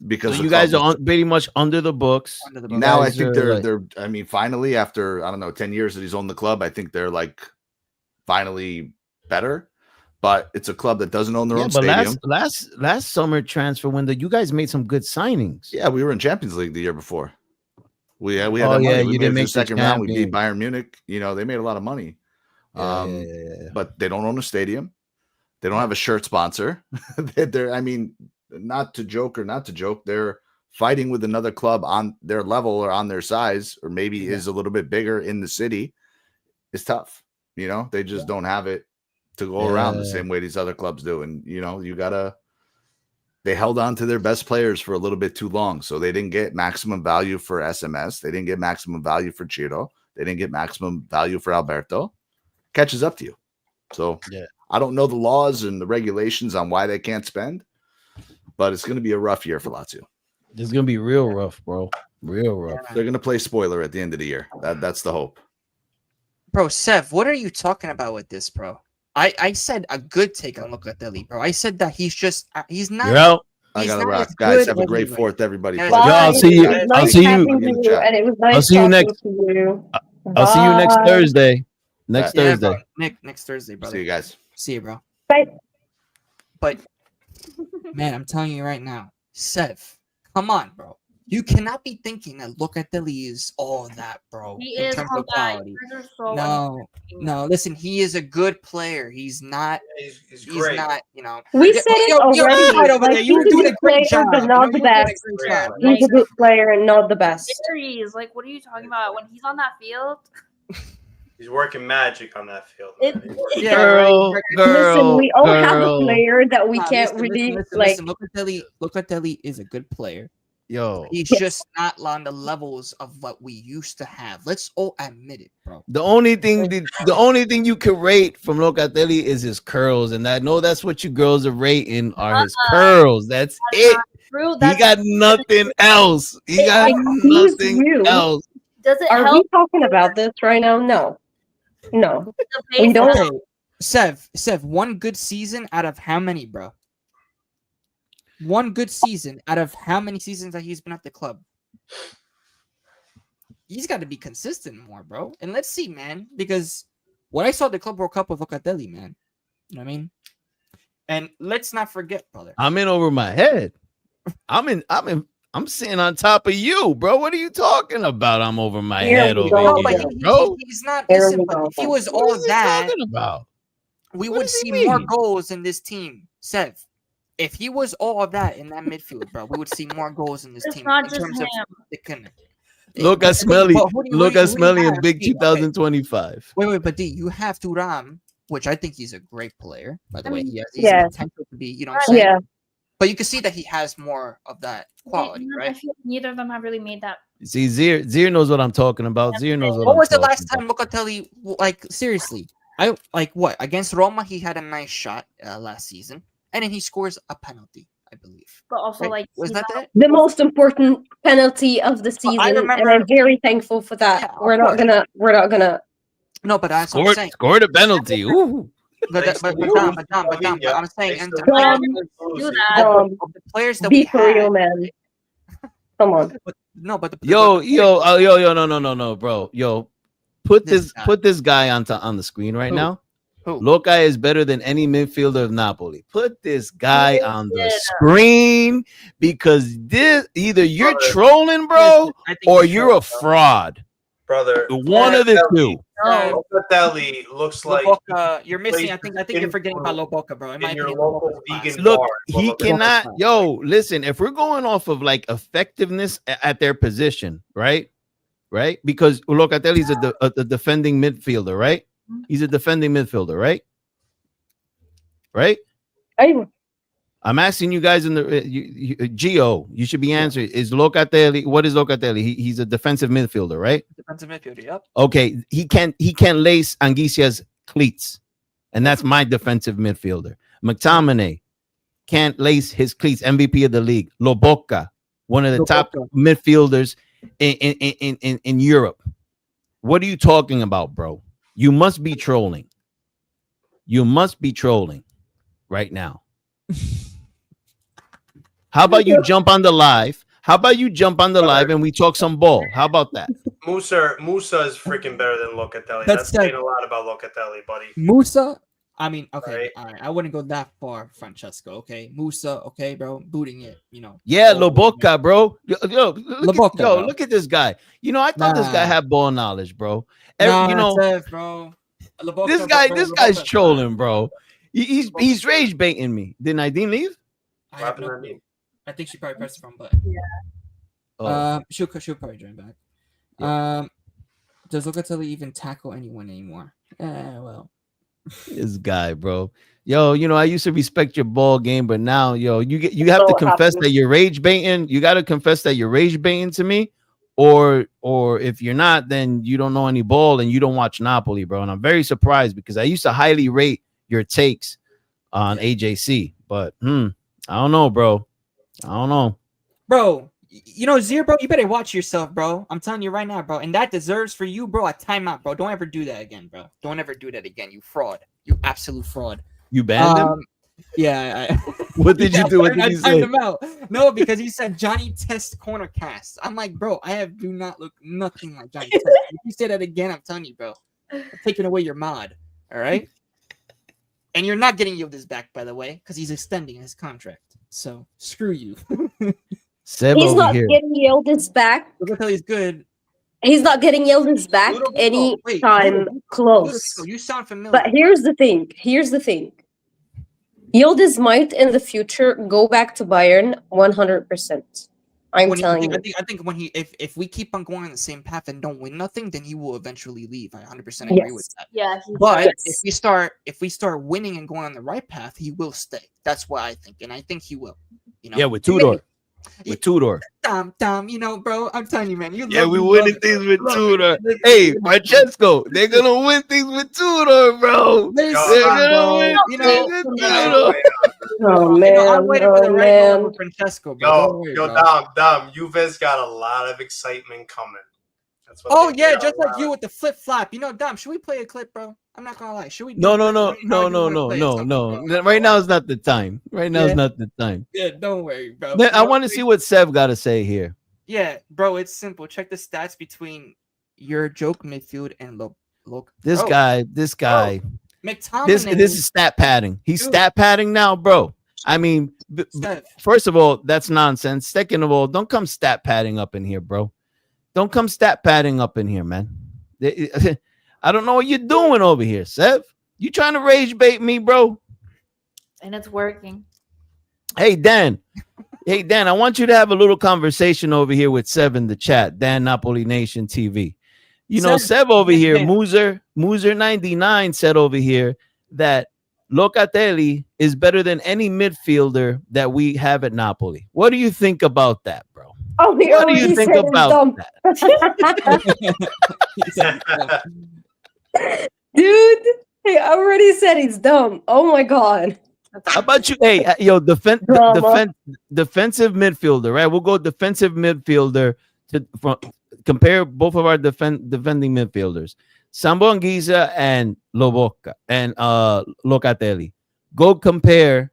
Because so you guys are pretty much under the books. Now I think they're I mean, finally, after I don't know 10 years that he's owned the club, I think they're like finally better. But it's a club that doesn't own their own stadium. Last summer transfer window, you guys made some good signings. Yeah, we were in Champions League the year before. We had Oh, that money. yeah, We you made didn't it to make the the second round. We beat champion. Bayern Munich. You know, they made a lot of money. But they don't own a stadium. They don't have a shirt sponsor. They're I mean, not to joke, they're fighting with another club on their level or on their size, or maybe is a little bit bigger in the city. It's tough. You know, they just don't have it to go around the same way these other clubs do. And, you know, they held on to their best players for a little bit too long. So they didn't get maximum value for SMS. They didn't get maximum value for Ciro. They didn't get maximum value for Alberto. Catches up to you. So I don't know the laws and the regulations on why they can't spend, but it's going to be a rough year for Lazio. It's going to be real rough, bro. Real rough. They're going to play spoiler at the end of the year. That's the hope. Bro, Sev, what are you talking about with this, bro? I said a good take on Locatelli, bro. I said that he's not. You're out. I got to not wrap. as Guys, good have a as great he fourth, everybody. Bye. Yo, I'll see you. It was I'll nice see you. having you, and it was nice I'll see you talking next. to you. I'll see you next Bye. Thursday. Next Yeah, Thursday. bro. Nick, next Thursday, brother. See you guys. See you, bro. Bye. But man, I'm telling you right now, Sev, come on, bro. You cannot be thinking that Locatelli is all that, bro. He in is terms all of that. quality. You guys are so No. Listen, he is a good player. He's not. He's He's great. not. You know. We said it already. right over Like, there. You were he's a doing a good great player, job. but not the best. He's a good player and not the best. Series, like, what are you talking about? When he's on that field, He's working magic on that field. Yeah, Girl, Listen, we all have a girl. player that we Nah, can't listen, really listen, like. Locatelli is a good player. Yo, He's just not on the levels of what we used to have. Let's all admit it, bro. the only thing you can rate from Locatelli is his curls, and I know that's what you girls are rating are his curls. That's it. true. He got nothing else. He got Excuse nothing you. else. Does it Are we help? talking about this right now? No. The We base don't- level? Okay, Sev, one good season out of how many, bro? One good season out of how many seasons that he's been at the club? He's got to be consistent more, bro. And let's see, man, because what I saw at the Club World Cup with Locatelli, man. You know what I mean? And let's not forget, brother. I'm in over my head. I'm sitting on top of you, bro. What are you talking about? I'm over my Here head we over go. No, here, but bro. he's not. Here Listen, we but go. if he was What all is he that, talking about? we What would does he see more mean? goals in this team, Sev. If he was all of that in that midfield, bro, we would see more goals in this It's team not in just terms of him. the kind. Look at Smelly. Look at Smelly in Big Okay. 2025. Wait, but D, you have Thuram, which I think he's a great player. By the way, mean, he's yeah. the potential to be. You know what I'm saying? Yeah. But you can see that he has more of that quality, I right? feel like neither of them have really made that. See, Zier knows what I'm talking about. Zier knows What I'm was the talking last about. time Locatelli? Like seriously, I like what against Roma? He had a nice shot last season, and then he scores a penalty, I believe. But also, Right? like, Was he's that not- it? The most important penalty of the season, and remember- I'm very thankful for that. Yeah, of we're not course. gonna. No, but that's what I'm saying. Scored a penalty. Ooh. But I'm saying, and Dom, do that. of the players that we Be for real, had. man. Come on. No, but the Yo, but- no, bro. Yo, put This this guy on the screen right Who? now. Who? Loca is better than any midfielder of Napoli. Put this guy on the screen because this either you're trolling, bro, or you're a fraud. Brother, One of the two. Locatelli looks like Lobotka, you're missing. I think you're forgetting about Lobotka, bro. In my opinion, Lobotka's class. Look, he cannot. Yo, listen. If we're going off of like effectiveness at their position, right? Because Locatelli's a defending midfielder, right? He's a defending midfielder, right? Right? I'm asking you guys in the Gio. You should be answering. Is Locatelli? What is Locatelli? He's a defensive midfielder, right? Defensive midfielder. Yep. Okay. He can lace Anguicia's cleats, and that's my defensive midfielder. McTominay can't lace his cleats. MVP of the league. Lobotka, one of the top midfielders in Europe. What are you talking about, bro? You must be trolling. You must be trolling right now. How about you jump on the live? How about you jump on the live and we talk some ball? How about that? Musa is freaking better than Locatelli. That's saying a lot about Locatelli, buddy. Musa. I mean, okay, all right. I wouldn't go that far, Francesco. Okay, Musa. Okay, bro, booting it. You know. Yeah, Lobotka, bro. Look at this guy. You know, I thought this guy had ball knowledge, bro. You know, bro. This guy's trolling, bro. He's rage baiting me. Did Nadine leave? I think she probably pressed the wrong button. Yeah. She'll probably join back. Yeah. Does Locatelli even tackle anyone anymore? Well. This guy, bro. Yo, you know, I used to respect your ball game, but now, yo, you have to confess that you're rage baiting. You got to confess that you're rage baiting to me, or if you're not, then you don't know any ball and you don't watch Napoli, bro. And I'm very surprised because I used to highly rate your takes on AJC, but I don't know, bro. I don't know, bro. You know, Zero, bro, you better watch yourself, bro. I'm telling you right now, bro. And that deserves for you, bro, a timeout, bro. Don't ever do that again, bro. Don't ever do that again. You fraud. You absolute fraud. You banned him? Yeah. What did you do? What did you say? Him out. No, because he said Johnny Test corner cast. I'm like, bro, do not look nothing like Johnny Test. If you say that again, I'm telling you, bro. I'm taking away your mod. All right? And you're not getting Yildiz back, by the way, because he's extending his contract. So screw you. He's not getting Yildiz back. Locatelli's good. He's not getting Yildiz back anytime close. You sound familiar. But here's the thing. Yildiz might in the future go back to Bayern 100%. I'm telling you. I think when if we keep on going on the same path and don't win nothing, then he will eventually leave. I 100% agree with that. Yeah. But if we start winning and going on the right path, he will stay. That's what I think, and I think he will. You know. Yeah, with Tudor. With Tudor. Dom, you know, bro, I'm telling you, man. We winning things with Tudor. Hey, Francesco, they're gonna win things with Tudor, bro. They're gonna win things with Tudor. Oh man, I'm waiting for the right for Francesco, bro. Dom, Juve's got a lot of excitement coming. That's what just like you with the flip flop. You know, Dom, should we play a clip, bro? I'm not gonna lie. Should we? No. Right now is not the time. Right now is not the time. Yeah, don't worry, bro. I want to see what Sev got to say here. Yeah, bro, it's simple. Check the stats between your joke midfield and look. This guy. McTominay. This is stat padding. He's stat padding now, bro. I mean, first of all, that's nonsense. Second of all, don't come stat padding up in here, bro. Don't come stat padding up in here, man. I don't know what you're doing over here, Sev. You trying to rage bait me, bro? And it's working. Hey, Dan. I want you to have a little conversation over here with Sev in the chat. Dan Napoli Nation TV. You know, Sev over here, Moozer 99 said over here that Locatelli is better than any midfielder that we have at Napoli. What do you think about that, bro? Oh, what do you think about that? Dude, he already said he's dumb. Oh my god. How about you? Hey, yo, defensive midfielder, right? We'll go defensive midfielder to compare both of our defending midfielders. Sambo Anguissa and Lobotka and Locatelli. Go compare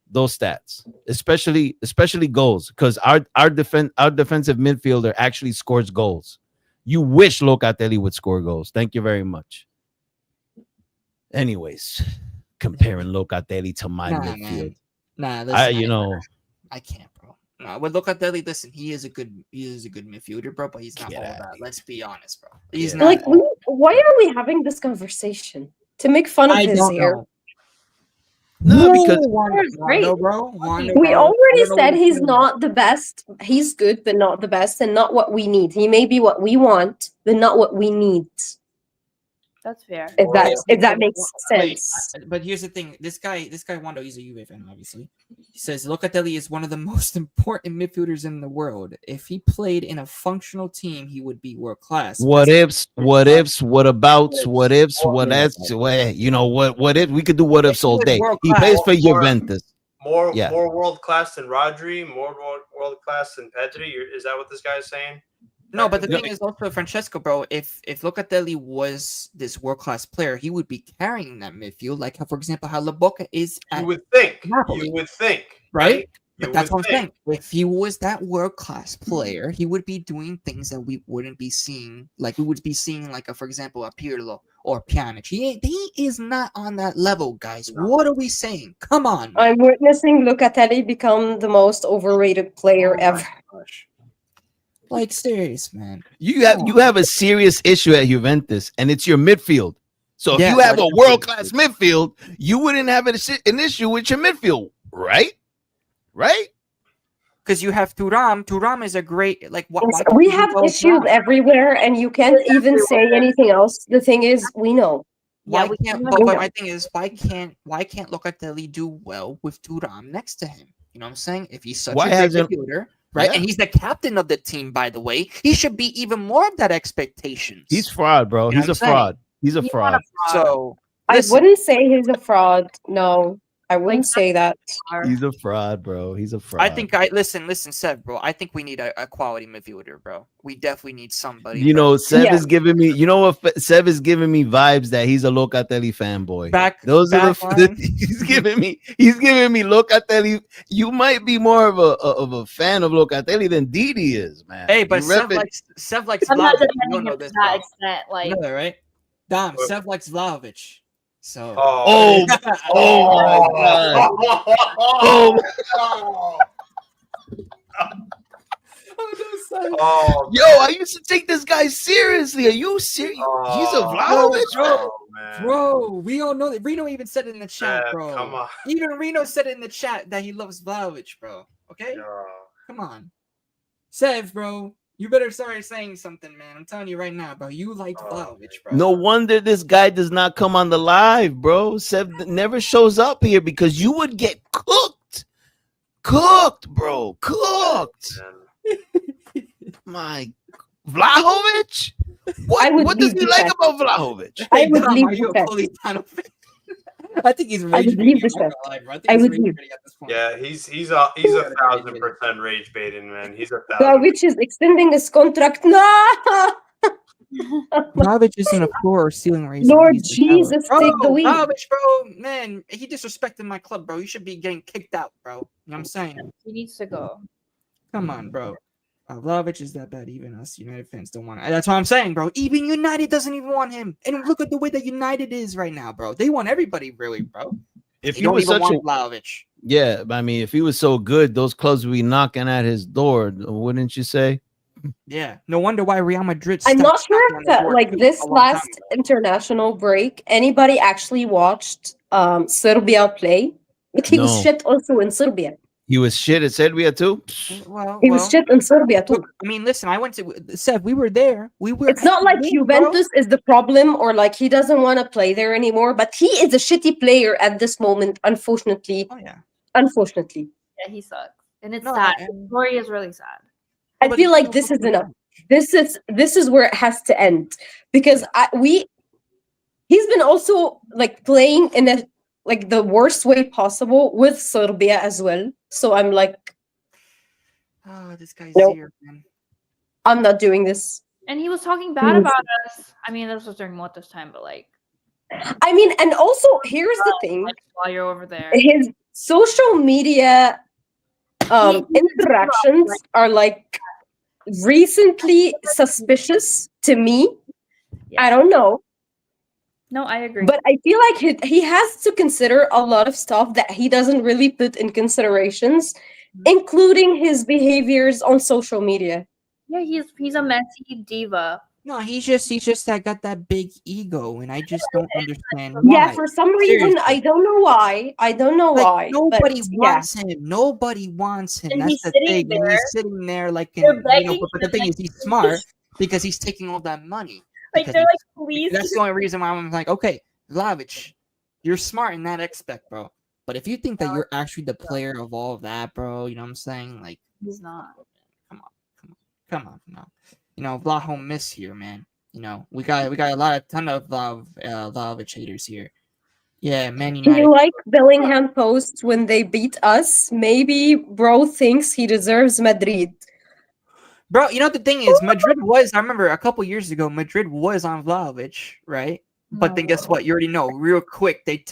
those stats, especially goals, because our defensive midfielder actually scores goals. You wish Locatelli would score goals. Thank you very much. Anyways, comparing Locatelli to my Nah, midfield. man. Nah, listen, I can't, bro. No, with Locatelli, listen, he is a good midfielder, bro, but he's not Get all outta that. here. Let's be honest, bro. He's Yeah. not. Like, why are we having this conversation? To make fun of I his don't hair? know. No, because Wando, bro. Wando, We bro. already I don't know said what he's you're not the best. He's good, but not the best, and not what we need. He may be what we want, but not what we need. That's fair. If that makes Wait, sense. but here's the thing. This guy Wando, he's a Juve fan, obviously. He says Locatelli is one of the most important midfielders in the world. If he played in a functional team, he would be world class. what ifs, what abouts, what ifs, what ifs, you know, what if we could do what ifs all day. He plays for Juventus. More world class than Rodri, more world class than Pedri. Is that what this guy is saying? No, but the thing is also, Francesco, bro, if Locatelli was this world-class player, he would be carrying that midfield, like, for example, how Lobotka is at You would think. Napoli. You would think. Right? You But that's would what I'm saying. If he was that world-class player, he would be doing things that we wouldn't be seeing. Like, we would be seeing, like, for example, a Pirlo or Pjanic. He is not on that level, guys. No. What are we saying? Come on. I'm witnessing Locatelli become the most overrated player ever. Gosh. Like, serious, man. You have a serious issue at Juventus, and it's your midfield. So if Yeah, you have but a world-class midfield, you wouldn't have an issue with your midfield, right? Right? Because you have Thuram. Thuram is a great, like, why We have issues everywhere, and you can't even say anything else. The thing is, we know. Why we can't? can But do my thing is, why can't Locatelli do well with Thuram next to him? You know what I'm saying? If he's such Why a great hasn't- midfielder, right? Yeah. And he's the captain of the team, by the way. He should be even more of that expectations. He's fraud, bro. You know He's what a I'm fraud. He's a He's fraud. not a fraud. so. I Listen, wouldn't say he's a fraud. No, I wouldn't Like, say that. He's a fraud, bro. He's a fraud. I think listen, Seb, bro. I think we need a quality midfielder, bro. We definitely need somebody. You bro. know, Sev Yeah. is giving me. You know what? Sev is giving me vibes that he's a Locatelli fanboy. Those are back line. he's giving me. He's giving me Locatelli. You might be more of a fan of Locatelli than Didi is, man. Hey, but You Sev rep it. likes I'm not Vlahovic. You defending don't him know to this, that bro. extent. Like, You know that, right? Dom, What? Sev likes Vlahovic. So. Oh, oh my God. Oh, Oh, yo, I used to take this guy seriously. Are you serious? He's a Vlahovic, bro. man. Bro, we all know that. Reno even said it in the chat, Man, bro. come on. Even Reno said it in the chat that he loves Vlahovic, bro. Okay? Yeah. Come on. Sev, bro. You better start saying something, man. I'm telling you right now, bro. You liked Vlahovic, bro. No wonder this guy does not come on the live, bro. Sev never shows up here because you would get cooked. Cooked, bro. Cooked. Man. My Vlahovic? I What would does leave he the like chat. about Vlahovic? I would Dom, leave are you the a chat. Politano fan? I think he's I rage would leave baiting. the I'm not chat. gonna lie, bro. I think I he's would rage leave. baiting at this point. Yeah, he's a 1,000% rage baiting, man. He's 1,000. Vlahovic is extending his contract. No! Vlahovic isn't a floor or ceiling raiser. Lord He's the Jesus, tower. take the wheel. Vlahovic, bro, man, he disrespected my club, bro. He should be getting kicked out, bro. You know what I'm saying? he needs to go. Come on, bro. Vlahovic is that bad. Even us United fans don't want it. That's what I'm saying, bro. Even United doesn't even want him. And look at the way that United is right now, bro. They want everybody, really, bro. If They he don't was even such a want Vlahovic. yeah, I mean, if he was so good, those clubs would be knocking at his door, wouldn't you say? Yeah. No wonder why Real Madrid. I'm stopped not sure knocking on if the that, door like too, this a long time last ago. international break, anybody actually watched Serbia play? But he was No. shit also in Serbia. He was shit at Serbia too. Well, He was shit in Serbia too. look, I mean, listen, I went to Seth. We were there. We were. It's not like bro. Juventus is the problem or like he doesn't want to play there anymore, but he is a shitty player at this moment, unfortunately. Oh yeah. Unfortunately. Yeah, he sucks, and it's No, sad. and- His story is really sad. I But feel it's like this still is enough. This is where it has to end because he's been also like playing in a like the worst way possible with Serbia as well. So I'm like, Oh, this guy's Nope. here, man. I'm not doing this. And he was talking bad Mhm. about us. I mean, this was during Mota's time, but like, I mean, and also here's the thing: like while you're over there, his social media interactions are like recently suspicious to me. Yeah. I don't know. No, I agree. But I feel like he has to consider a lot of stuff that he doesn't really put in considerations, including his behaviors on social media. Yeah, he's a messy diva. No, he's just that got that big ego, and I just don't understand Yeah, why. for some reason, Seriously. I don't know why. I don't know Like why. nobody but wants him. Nobody wants him. And That's he's the sitting thing. And there. he's sitting there like, They're begging but the him, thing like, is, he's smart because he's taking all that money. Like because they're he's- like, please. That's the only reason why I'm like, okay, Vlahovic, you're smart in that aspect, bro. But if you think that you're actually the player of all of that, bro, you know what I'm saying? Like, He's not. come on, no. You know, Vlaho miss here, man. You know, we got a ton of Vlahovic haters here. Yeah, Man He United. like Bellingham posts when they beat us. Maybe bro thinks he deserves Madrid. Bro, you know the thing is, Madrid was. I remember a couple years ago, Madrid was on Vlahovic, right? But then guess what? You already know. Real quick, they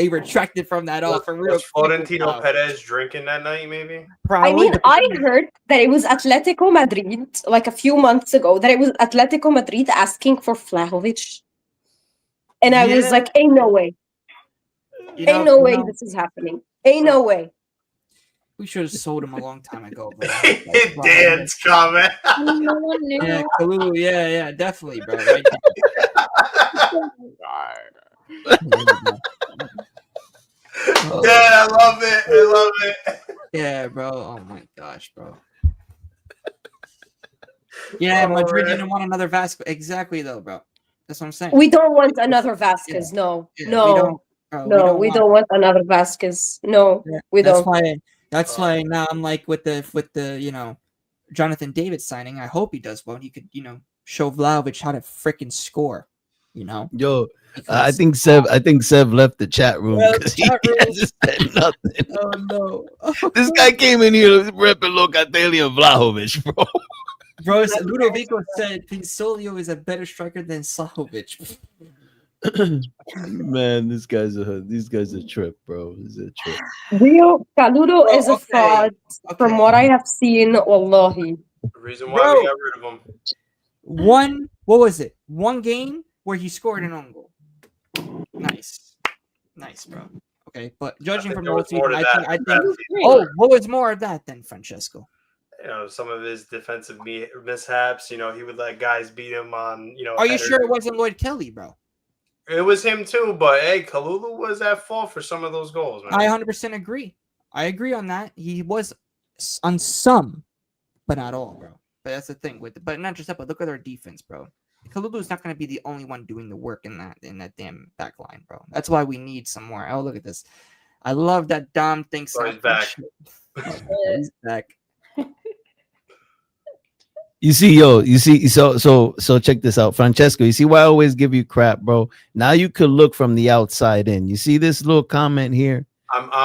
retracted from that offer. Real Was quick. Florentino Perez drinking that night? Maybe. Probably, I mean, but I heard that it was Atletico Madrid like a few months ago. That it was Atletico Madrid asking for Vlahovic, and I was Yeah. like, "Ain't no way! you know, Ain't no you way know, this is happening! Ain't no way!" we should have sold him a long time ago, bro. Dan's comment. No one knew. Yeah, Kalulu, yeah, definitely, bro. Right Dan, I love it. I love it. Yeah, bro. Oh my gosh, bro. Yeah, Oh, Madrid man. didn't want another Vasquez. Exactly, though, bro. That's what I'm saying. We don't want another Vasquez. No, Yeah, no, we don't. Bro, no. We don't want another Vasquez. No, Yeah, we that's don't. why. That's why now I'm like with the Jonathan David signing. I hope he does well. He could show Vlahovic how to freaking score. Yo, I Because- think Sev left the chat room Yeah, because he chat room. hasn't said nothing. Oh no, This guy came in here repping Locatelli and Vlahovic, bro. bro. Ludovico said Pinsolio is a better striker than Vlahovic. Man, these guys a trip, bro. This is a trip. Rio Caludo Bro, is a okay, fraud. From okay. what I have seen, wallahi. The reason why Bro. we got rid of him. What was it? One game where he scored an own goal. Nice, bro. Okay, but judging from the whole season, I think. Oh, what was more of that then, Francesco? Some of his defensive mishaps. He would let guys beat him on. Are you headers. sure it wasn't Lloyd Kelly, bro? It was him too, but hey, Kalulu was at fault for some of those goals, man. I 100% agree. I agree on that. He was on some, but not all, bro. But that's the thing but not just that. But look at our defense, bro. Kalulu is not going to be the only one doing the work in that damn back line, bro. That's why we need some more. Oh, look at this. I love that Dom thinks He's back. He's back. You see, so check this out, Francesco. You see why I always give you crap, bro? Now you could look from the outside in. You see this little comment here?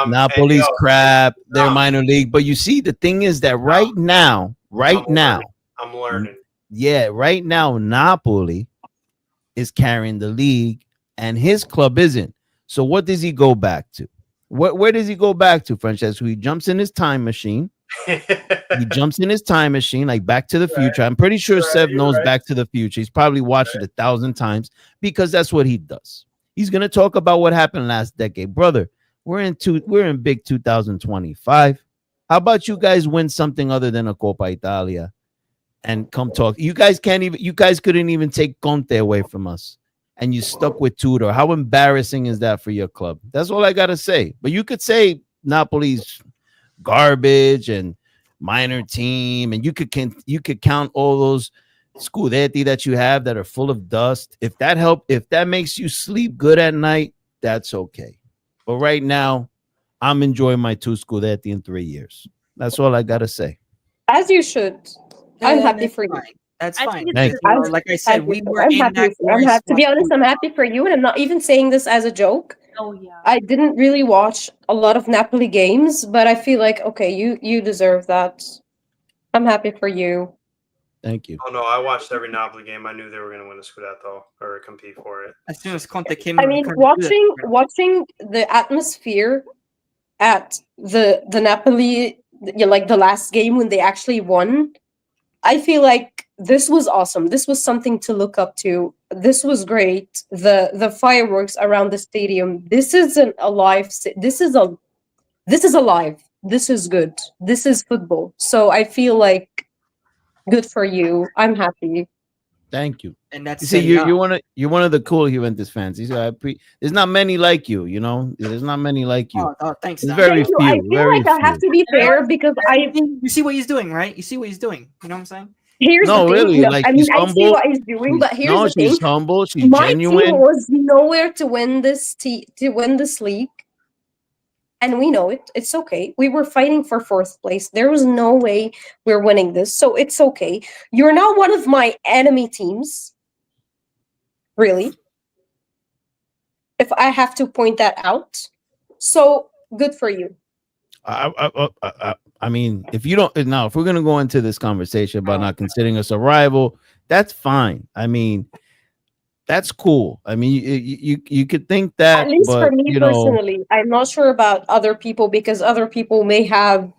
Napoli's crap, they're minor league. But you see, the thing is that right now, I'm learning. Yeah, right now, Napoli is carrying the league and his club isn't. So what does he go back to? Where does he go back to, Francesco? He jumps in his time machine. He jumps in his time machine, like Back to the Future. I'm pretty sure Sev knows Back to the Future. He's probably watched it 1,000 times because that's what he does. He's gonna talk about what happened last decade, brother. We're in big 2025. How about you guys win something other than a Coppa Italia and come talk? You guys couldn't even take Conte away from us, and you stuck with Tutto. How embarrassing is that for your club? That's all I gotta say. But you could say Napoli's garbage and minor team, and you could count all those Scudetti that you have that are full of dust. If that makes you sleep good at night, that's okay. But right now, I'm enjoying my 2 Scudetti in 3 years. That's all I gotta say. As you should. I'm happy for you. That's I fine. think Thank Like I said, we were I'm in happy. that. I'm happy. To be honest, I'm happy for you, and I'm not even saying this as a joke. Oh yeah. I didn't really watch a lot of Napoli games, but I feel like okay, you deserve that. I'm happy for you. Thank you. Oh no, I watched every Napoli game. I knew they were going to win a Scudetto or compete for it. As soon as Conte came, I mean, watching the atmosphere at the Napoli, like the last game when they actually won, I feel like this was awesome. This was something to look up to. This was great. The fireworks around the stadium. This isn't a live. This is alive. This is good. This is football. So I feel like good for you. I'm happy. Thank you. And that's You see, you're one of the cool Juventus fans. You see, there's not many like you. You know, there's not many like you. Oh, thanks. There's Dom. very Thank you. few. I feel Very like I have to be fair because You see what he's doing, right? You see what he's doing. You know what I'm saying? here's No, the thing. really, No, like, I mean, she's I see humble. what he's doing, but here's No, the thing. she's humble. She's My genuine. team was nowhere to win this league, and we know it. It's okay. We were fighting for fourth place. There was no way we're winning this, so it's okay. You're not one of my enemy teams, really. If I have to point that out, so good for you. I mean, if you don't now, if we're gonna go into this conversation about not considering us a rival, that's fine. I mean, that's cool. I mean, you could think that, At least but for me personally, I'm not sure about other people because other people may have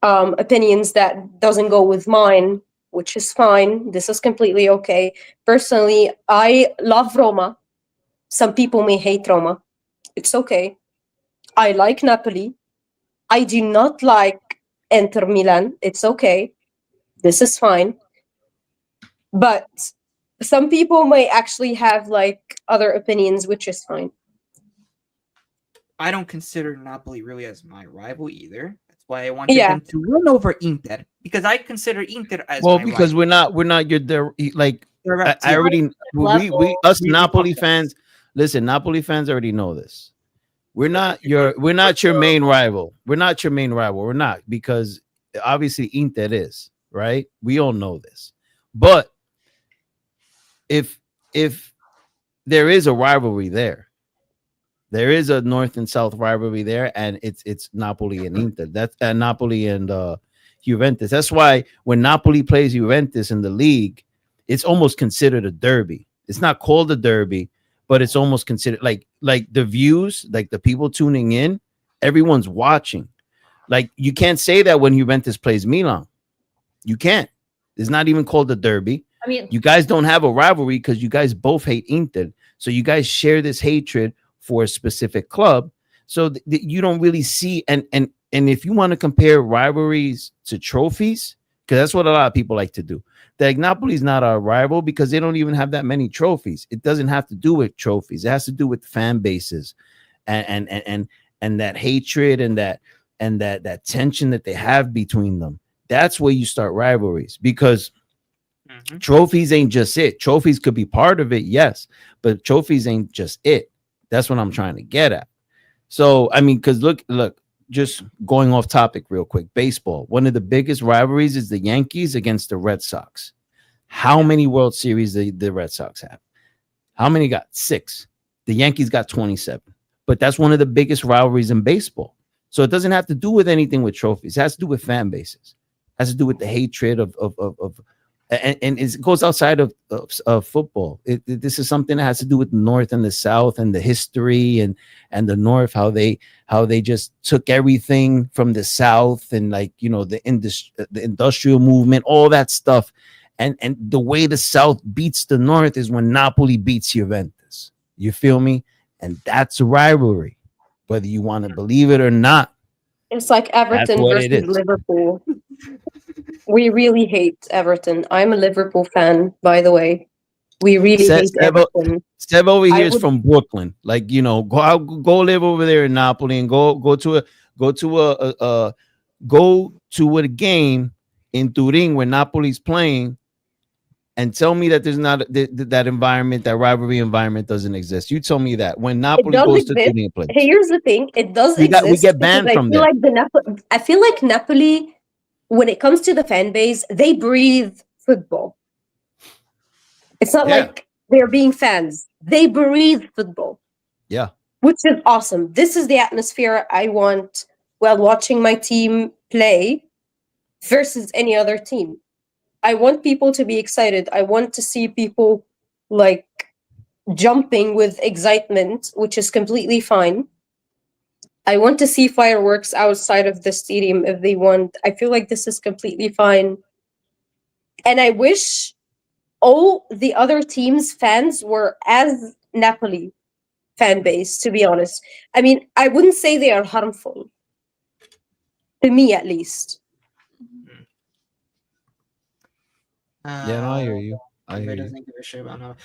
opinions that doesn't go with mine, which is fine. This is completely okay. Personally, I love Roma. Some people may hate Roma. It's okay. I like Napoli. I do not like Inter Milan. It's okay. This is fine. But some people may actually have like other opinions, which is fine. I don't consider Napoli really as my rival either. That's why I wanted Yeah. them to win over Inter because I consider Inter as well, my because rival. we're not your like Correct, I yeah. already we us We Napoli podcast. fans. Listen, Napoli fans already know this. We're not your main rival. We're not your main rival. We're not, because obviously Inter is, right? We all know this. But if there is a rivalry there, there is a north and south rivalry there, and it's Napoli and Inter. That's Napoli and Juventus. That's why when Napoli plays Juventus in the league, it's almost considered a derby. It's not called a derby, but it's almost considered like the views, like the people tuning in, everyone's watching. Like, you can't say that when Juventus plays Milan. You can't. It's not even called a derby. I mean, You guys don't have a rivalry because you guys both hate Inter. So you guys share this hatred for a specific club. So you don't really see, and if you want to compare rivalries to trophies, because that's what a lot of people like to do. Like, Napoli's not our rival because they don't even have that many trophies. It doesn't have to do with trophies. It has to do with fan bases and that hatred and that tension that they have between them. That's where you start rivalries, because trophies ain't just it. Trophies could be part of it, yes, but trophies ain't just it. That's what I'm trying to get at. So, I mean, because look, just going off topic real quick, baseball. One of the biggest rivalries is the Yankees against the Red Sox. How many World Series the Red Sox have? How many got? 6. The Yankees got 27. But that's one of the biggest rivalries in baseball. So it doesn't have to do with anything with trophies. It has to do with fan bases. It has to do with the hatred of and it goes outside of football. This is something that has to do with the North and the South and the history and the North, how they just took everything from the South and, like, you know, the industrial movement, all that stuff. And the way the South beats the North is when Napoli beats Juventus. You feel me? And that's a rivalry, whether you want to believe it or not. It's like Everton what it versus is. Liverpool. We really hate Everton. I'm a Liverpool fan, by the way. We really hate Everton. Step over here is from Brooklyn. Like, you know, go live over there in Napoli and go to a game in Turin where Napoli's playing, and tell me that there's not that environment, that rivalry environment doesn't exist. You tell me that when Napoli goes to Turin and plays. Here's the thing: it does exist. We get banned from there. I feel like Napoli, when it comes to the fan base, they breathe football. It's not like they're being fans; they breathe football. Yeah, which is awesome. This is the atmosphere I want while watching my team play versus any other team. I want people to be excited. I want to see people like jumping with excitement, which is completely fine. I want to see fireworks outside of the stadium if they want. I feel like this is completely fine. And I wish all the other teams' fans were as Napoli fan base, to be honest. I mean, I wouldn't say they are harmful. To me, at least. Yeah, no, I hear you. I hear you. Doesn't give a shit about Napoli.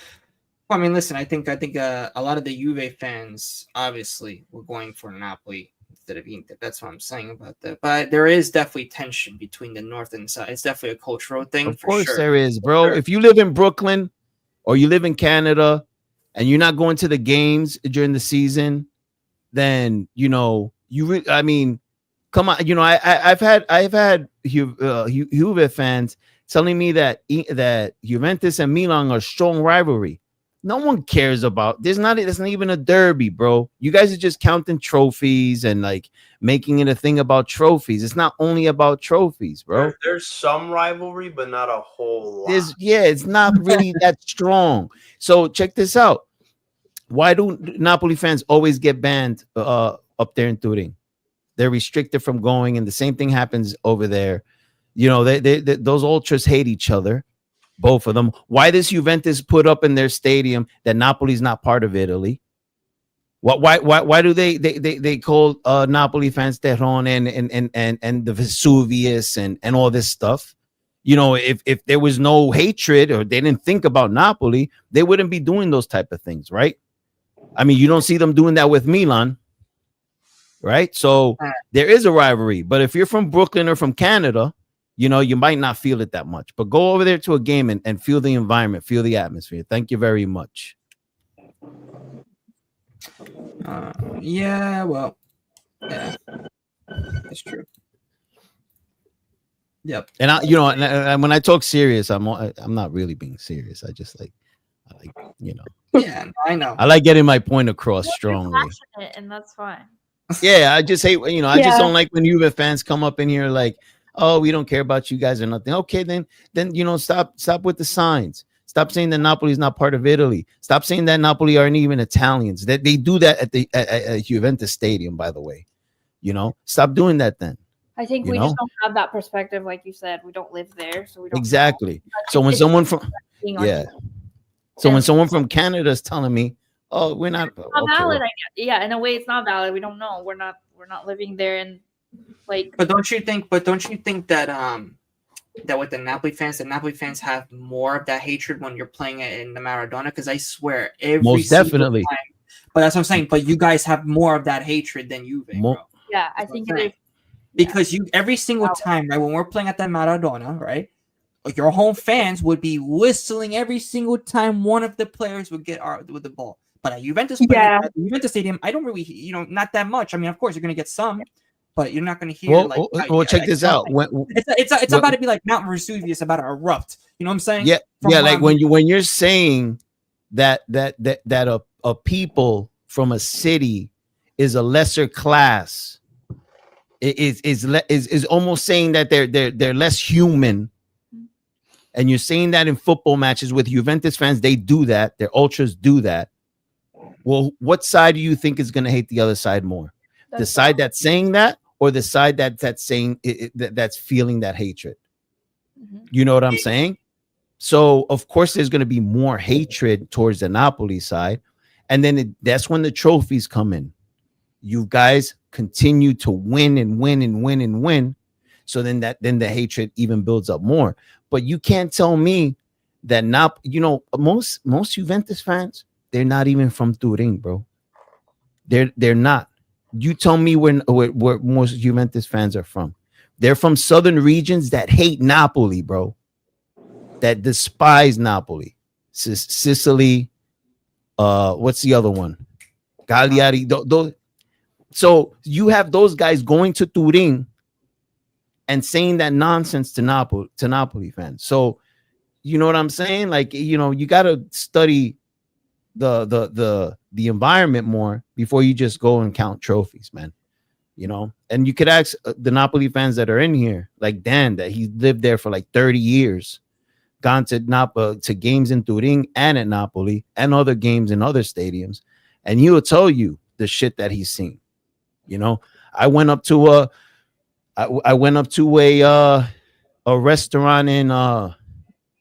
Well, I mean, listen, I think a lot of the Juve fans obviously were going for Napoli instead of Inter. That's what I'm saying about that. But there is definitely tension between the north and south. It's definitely a cultural thing. Of for course sure. there is, bro. Sure. If you live in Brooklyn or you live in Canada and you're not going to the games during the season, then I mean, come on. I've had Juve fans telling me that Juventus and Milan are strong rivalry. No one cares about. It's not even a derby, bro. You guys are just counting trophies and like making it a thing about trophies. It's not only about trophies, bro. There's some rivalry, but not a whole lot. It's not really that strong. So check this out. Why do Napoli fans always get banned up there in Turin? They're restricted from going, and the same thing happens over there. Those ultras hate each other. Both of them. Why does Juventus put up in their stadium that Napoli's not part of Italy? Why do they call Napoli fans Terron and the Vesuvius and all this stuff? If there was no hatred or they didn't think about Napoli, they wouldn't be doing those type of things, right? I mean, you don't see them doing that with Milan, right? So there is a rivalry. But if you're from Brooklyn or from Canada, you might not feel it that much, but go over there to a game and feel the environment, feel the atmosphere. Thank you very much. Yeah, that's true. Yep. And and when I talk serious, I'm not really being serious. I like. Yeah, I know. I like getting my point across strongly. And that's fine. Yeah, I just hate, I just don't like when Juve fans come up in here like, oh, we don't care about you guys or nothing. Okay, then stop with the signs. Stop saying that Napoli is not part of Italy. Stop saying that Napoli aren't even Italians. That they do that at Juventus Stadium, by the way. Stop doing that then. I think we just don't have that perspective, like you said. We don't live there, so we don't exactly. So when someone from Canada is telling me, oh, we're not, it's not valid. Yeah, in a way, it's not valid. We don't know. We're not living there, and But don't you think that that with the Napoli fans have more of that hatred when you're playing it in the Maradona? Because I swear, most definitely. Time, but that's what I'm saying. But you guys have more of that hatred than Juve, bro. Yeah, I think it is. Because every single time, right, when we're playing at that Maradona, right, your home fans would be whistling every single time one of the players would get with the ball. But at Juventus, at the Juventus Stadium, I don't really, not that much. I mean, of course, you're going to get some, but you're not going to hear check this out. It's about to be like Mount Vesuvius about to erupt. You know what I'm saying? Yeah, like when you're saying that a people from a city is a lesser class, is almost saying that they're less human. And you're saying that in football matches with Juventus fans, they do that. Their ultras do that. Well, what side do you think is going to hate the other side more? The side that's saying that, or the side that's saying that's feeling that hatred? You know what I'm saying? So of course there's going to be more hatred towards the Napoli side, and then that's when the trophies come in. You guys continue to win and win and win and win. So then the hatred even builds up more. But you can't tell me that most Juventus fans, they're not even from Turin, bro. They're not. You tell me where most Juventus fans are from. They're from southern regions that hate Napoli, bro. That despise Napoli. Sicily. What's the other one? Cagliari. So you have those guys going to Turin and saying that nonsense to Napoli fans. So you know what I'm saying? Like, you got to study the environment more before you just go and count trophies, man. And you could ask the Napoli fans that are in here, like Dan, that he lived there for like 30 years, gone to games in Turin and at Napoli and other games in other stadiums, and he will tell you the shit that he's seen. I went up to a restaurant in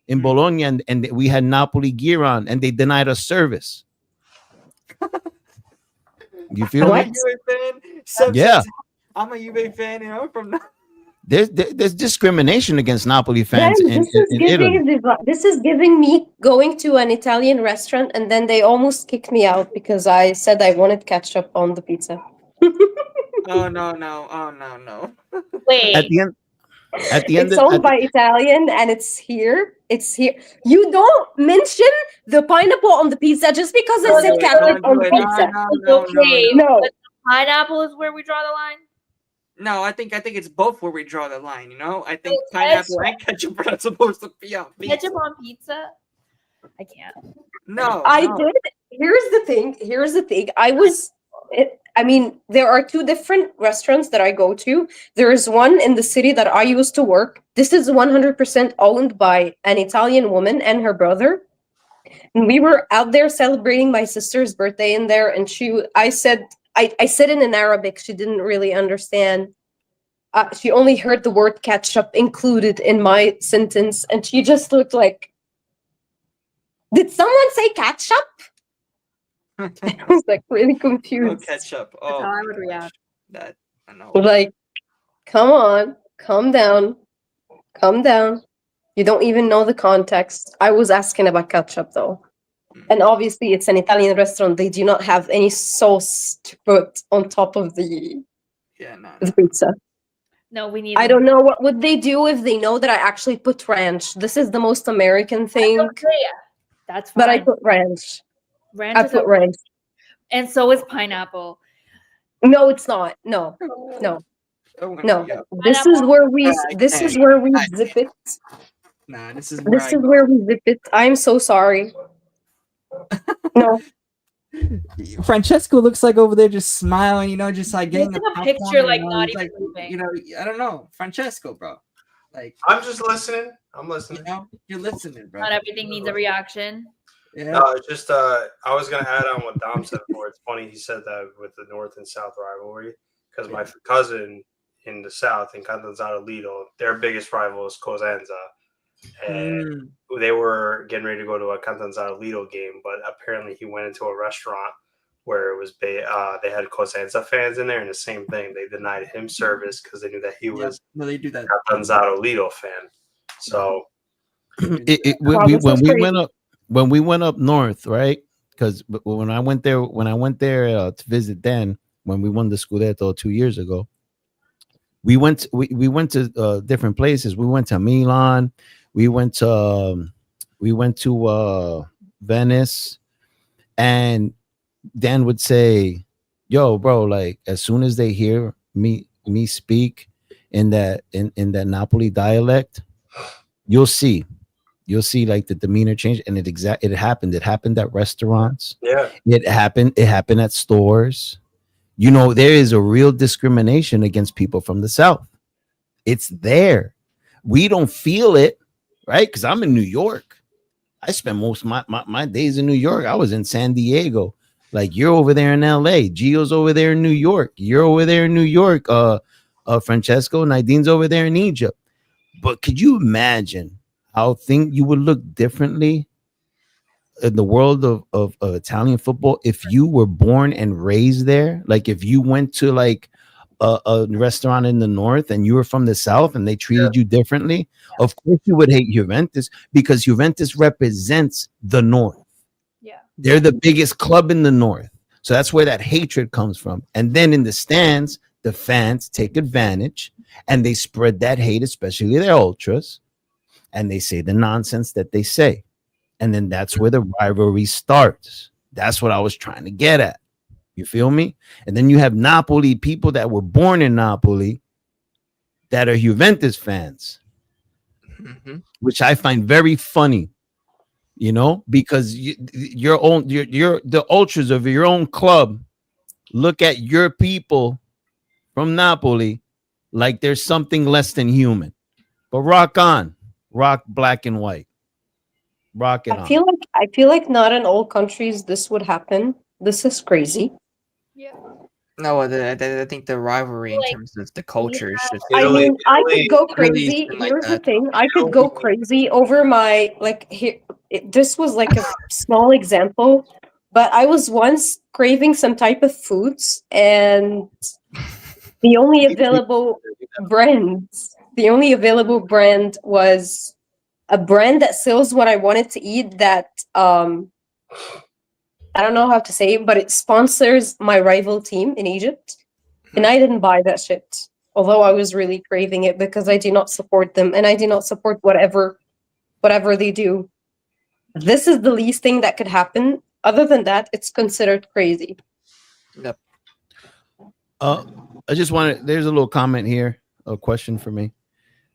in Bologna, and we had Napoli gear on, and they denied us service. You feel What? me? Juve fan. Seb Yeah. says, I'm a Juve fan, and I'm from. There's discrimination against Napoli Then fans in Italy. this is giving me going to an Italian restaurant and then they almost kicked me out because I said I wanted ketchup on the pizza. Oh no! Oh no! Wait, At the end, It's owned by Italian and it's here. It's here. You don't mention the pineapple on the pizza just because I said ketchup on the pizza. okay. No. But pineapple is where we draw the line. No, I think it's both where we draw the line. You know, I think Oh, pineapple and ketchup are not supposed to be on pizza. Ketchup on pizza? I can't. No, I no. did. Here's the thing. I mean, there are two different restaurants that I go to. There is one in the city that I used to work. This is 100% owned by an Italian woman and her brother. And we were out there celebrating my sister's birthday in there, and I said it in Arabic. She didn't really understand. She only heard the word ketchup included in my sentence, and she just looked like, did someone say ketchup? I was like really confused. Oh, ketchup. That's Oh, how I my would react. gosh. That I know. Like, come on, calm down. You don't even know the context. I was asking about ketchup though. And obviously it's an Italian restaurant. They do not have any sauce to put on top of the pizza. No, we need. I don't know what would they do if they know that I actually put ranch. This is the most American thing. Okay, that's fine. But I put ranch. Ranch I is put okay. ranch. And so is pineapple. No, it's not. No. Oh, No. yeah. This is where we I zip it. Nah, this is where This is where we zip it. I'm so sorry. No. Francesco looks like over there just smiling, you know, just like getting Look the at a picture, popcorn, like you know, not he's even like, moving. you know, I don't know, Francesco, bro. Like, I'm just listening. I'm you listening. know, you're listening, bro. Not everything needs a reaction. Yeah. No, it's just I was gonna add on what Dom said before. It's funny he said that with the North and South rivalry because my cousin in the South in Catanzaro Lido, their biggest rival is Cosenza, and they were getting ready to go to a Catanzaro Lido game, but apparently he went into a restaurant where it was they had Cosenza fans in there, and the same thing, they denied him service because they knew that he was No, they do that. Catanzaro Lido fan. So when we went up north, right? Because when I went there to visit Dan when we won the Scudetto 2 years ago, we went to different places. We went to Milan, we went to Venice, and Dan would say, "Yo, bro, like as soon as they hear me speak in that Napoli dialect, you'll see like the demeanor change." And it happened at restaurants. Yeah, it happened at stores. You know, there is a real discrimination against people from the South. It's there. We don't feel it, right? Because I'm in New York. I spend most of my days in New York. I was in San Diego. Like, you're over there in LA. Gio's over there in New York. You're over there in New York. Francesco, Nadine's over there in Egypt. But could you imagine how you would look differently in the world of Italian football if you were born and raised there? Like if you went to like a restaurant in the north and you were from the south and they treated you differently, of course you would hate Juventus because Juventus represents the north. Yeah, they're the biggest club in the north, so that's where that hatred comes from. And then in the stands, the fans take advantage and they spread that hate, especially their ultras, and they say the nonsense that they say. And then that's where the rivalry starts. That's what I was trying to get at. You feel me? And then you have Napoli, people that were born in Napoli that are Juventus fans, which I find very funny, you know, because the ultras of your own club look at your people from Napoli like there's something less than human. But rock on, rock black and white. Rock it on. I feel like not in all countries this would happen. This is crazy. yeah. No, I think the rivalry in Like, terms of the culture is just. I Italy, mean, I Italy, could go really crazy. been like Here's the that. thing: I could go crazy over my like. Here, this was like a small example, but I was once craving some type of foods, and the only available the only available brand was a brand that sells what I wanted to eat. That I don't know how to say it, but it sponsors my rival team in Egypt. And I didn't buy that shit. Although I was really craving it because I do not support them and I do not support whatever they do. This is the least thing that could happen. Other than that, it's considered crazy. Yep. I just wanted. There's a little comment here. A question for me.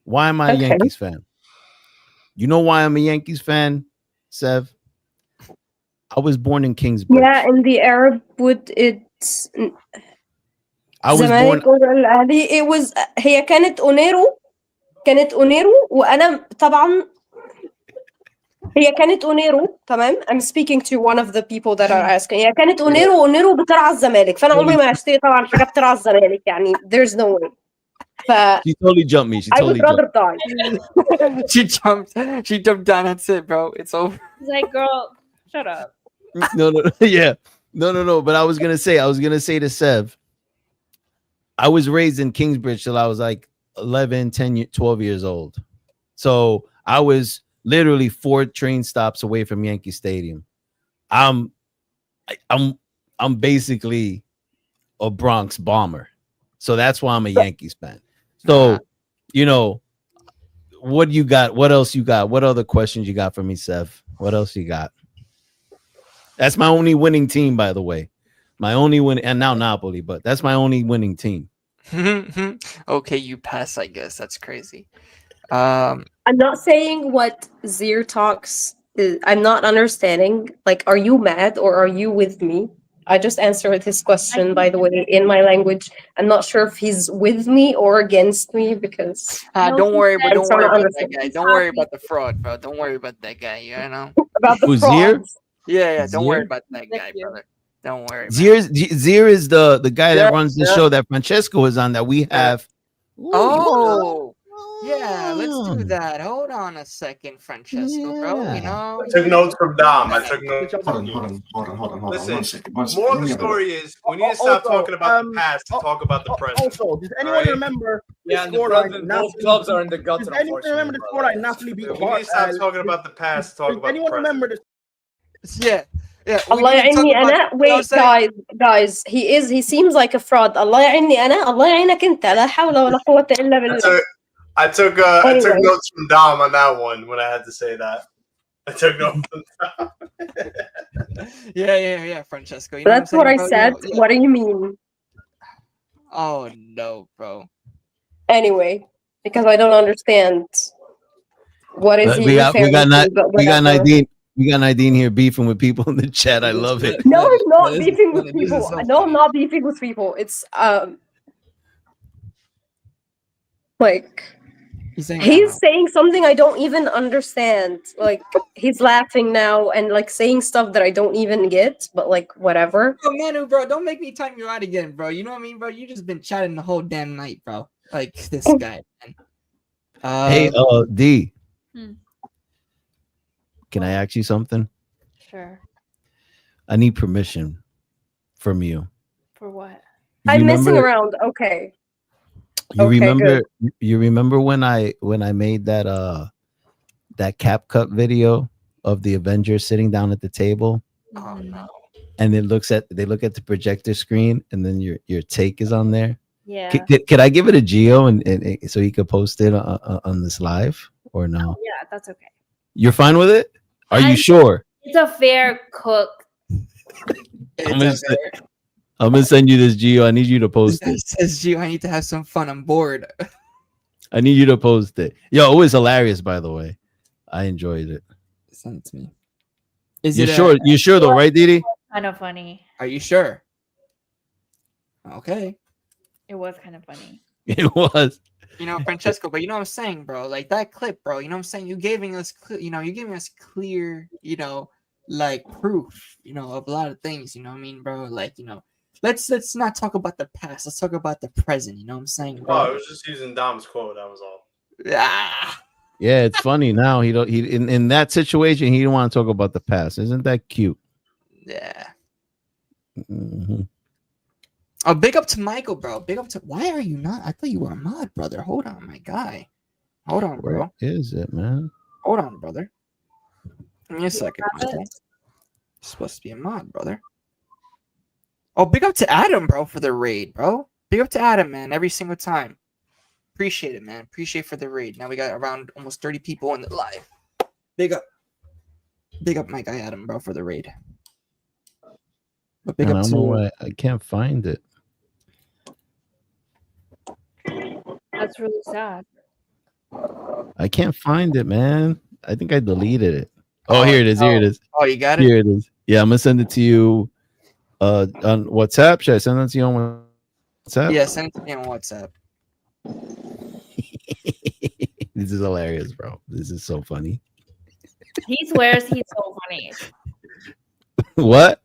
Why am I a Okay. Yankees fan? You know why I'm a Yankees fan, Sev? I was born in Kingsbridge. Yeah, in the Arab would it's I was born. زمالك ولا الأهلي. It was هي كانت اونيرو وانا طبعا هي كانت اونيرو تمام. I'm speaking to one of the people that are asking. هي كانت اونيرو بترعى الزمالك فانا عمري ما هشتري طبعا حاجه بترعى الزمالك يعني there's no way. She totally jumped me. She I would totally rather die. She jumped down. That's it, bro. It's over. He's like, girl, shut up. No, yeah. No. But I was gonna say to Sev, I was raised in Kingsbridge till I was like 11, 10, 12 years old. So I was literally 4 train stops away from Yankee Stadium. I'm basically a Bronx bomber. So that's why I'm a Yankees fan. So, you know, what you got? What else you got? What other questions you got for me, Sev? What else you got? That's my only winning team, by the way. My only win, and now Napoli, but that's my only winning team. Okay, you pass, I guess. That's crazy. I'm not saying what Zir talks is, I'm not understanding. Like, are you mad or are you with me? I just answered his question, by the way, in my language. I'm not sure if he's with me or against me because No, don't worry, but I'm don't trying worry to about that understand. guy. Don't worry about the fraud, bro. Don't worry about that guy. You know. About the Who's Zir? frauds. Yeah. Don't worry Zir? about that guy, brother. Don't worry. Man. Zir is the guy that Yeah, runs the yeah. show that Francesco is on that we have. Oh, yeah. Let's do that. Hold on a second, Francesco, bro. You Yeah. know. I took notes from Dom. I took notes. Hold on. Listen, One second. One Moral of second. the story is we need to stop talking about the past and talk about the present. Also, does anyone Alright? remember Yeah, and the president, both clubs are in the guts. Does anyone remember the score like Napoli beat We need to stop talking about the past. Talk Does about the anyone present. remember the Yeah. Yeah. we Allah need to talk يعيني about- أنا. you know what I'm Wait, saying? guys, he seems like a fraud. Allah يعيني أنا. الله يعينك أنت. لا حول ولا قوة إلا بالله. I took Anyway. notes from Dom on that one when I had to say that. I took notes from Dom. Yeah, Francesco. You know That's what, what I I'm saying, said. bro? Yeah. What do you mean? Oh no, bro. Anyway, because I don't understand what is he We got referring to, but we got whatever. Nadine. We got Nadine here beefing with people in the chat. I love it. No, I'm not That is beefing with funny. This is people. so No, I'm funny. not beefing with people. It's like He's saying, he's saying something I don't even understand. Like he's laughing now and like saying stuff that I don't even get, but like whatever. "Oh, Manu, bro, don't make me time you out again, bro. You know what I mean, bro? You just been chatting the whole damn night, bro. Like this guy, man. Hey, D. Hmm. Can I ask you something? Sure. I need permission from you. For what? I'm messing remember- around. Okay. You Okay, remember? You remember when I made that that Cap Cut video of the Avengers sitting down at the table, Oh no. and they look at the projector screen, and then your take is on there. Yeah. Could I give it a Geo and so he could post it on this live or no? Yeah, that's okay. You're fine with it? Are you I'm- sure? It's a fair cook. I'm gonna send you this Geo. I need you to post it. Says you, I need to have some fun on board. I need you to post it. Yo, it was hilarious, by the way. I enjoyed it. Send it to me. Is You it sure? You sure though, right, Didi? Kind of funny. Are you sure? Okay. It was kind of funny. It was. You know, Francesco, but you know what I'm saying, bro? Like that clip, bro. You know what I'm saying? You're giving us clear, like proof, of a lot of things. You know what I mean, bro? Like, let's not talk about the past. Let's talk about the present. You know what I'm saying, Oh, bro? I was just using Dom's quote. That was all. Ah. Yeah, it's funny now. He in that situation he didn't want to talk about the past. Isn't that cute? Yeah. Mhm. Oh, big up to Michael, bro. Big up to. Why are you not? I thought you were a mod, brother. Hold on, my guy. Hold on, bro. Where is it, man? Hold on, brother. Give me a second, Michael. Supposed to be a mod, brother. Oh, big up to Adam, bro, for the raid, bro. Big up to Adam, man, every single time. Appreciate it, man. Appreciate for the raid. Now we got around almost 30 people in the live. Big up. Big up my guy Adam, bro, for the raid. But big I up don't to know why I can't find it. That's really sad. I can't find it, man. I think I deleted it. Oh, here it is. Here it is. Oh, you got it? Here it is. Yeah, I'm gonna send it to you on WhatsApp. Should I send it to you on WhatsApp? Yeah, send it to me on WhatsApp. This is hilarious, bro. This is so funny. He swears he's so funny. What?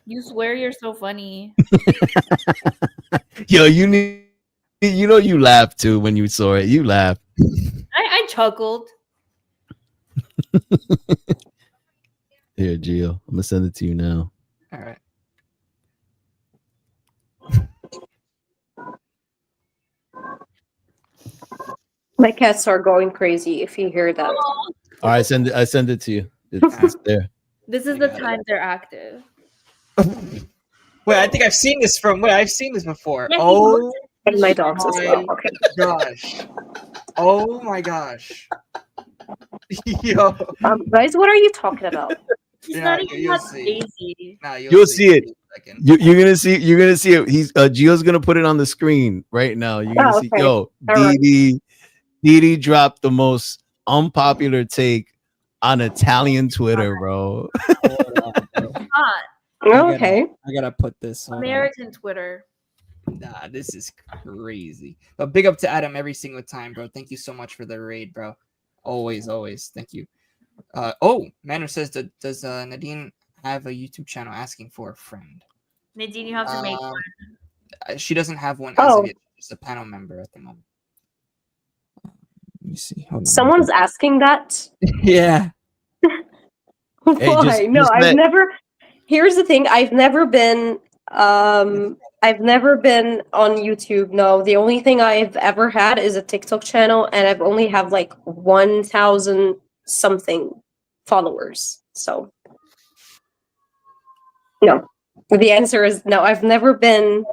You swear you're so funny. Yo, you laughed too when you saw it. You laughed. I chuckled. Here, Gio. I'm gonna send it to you now. All right. My cats are going crazy if you hear that. All right, I send it to you. It's there. This is the time they're active. Wait, I think I've seen this I've seen this before. Yeah, Oh And my dogs as well. my Okay. gosh. Oh my gosh. Yo. Guys, what are you talking about? He's Yeah, not even you'll that see. Daisy. Nah, You'll see it. in a second. You're gonna see. You're gonna see it. He's Gio's gonna put it on the screen right now. You're gonna see. okay. Yo, All right. Didi dropped the most unpopular take on Italian Twitter, bro. Hold on, bro. Not Okay. I gotta put this on. American Twitter. Nah, this is crazy. But big up to Adam every single time, bro. Thank you so much for the raid, bro. Always. Thank you. Manor says that does Nadine have a YouTube channel asking for a friend? Nadine, you have to make one. She doesn't have one as Oh. of yet. She's a panel member at the moment. Let me see. Hold on. Someone's asking that. Yeah. Why? No, just I've let- never. Here's the thing. I've never been on YouTube. No, the only thing I've ever had is a TikTok channel, and I've only have like 1,000 something followers. So no. The answer is no. I've never been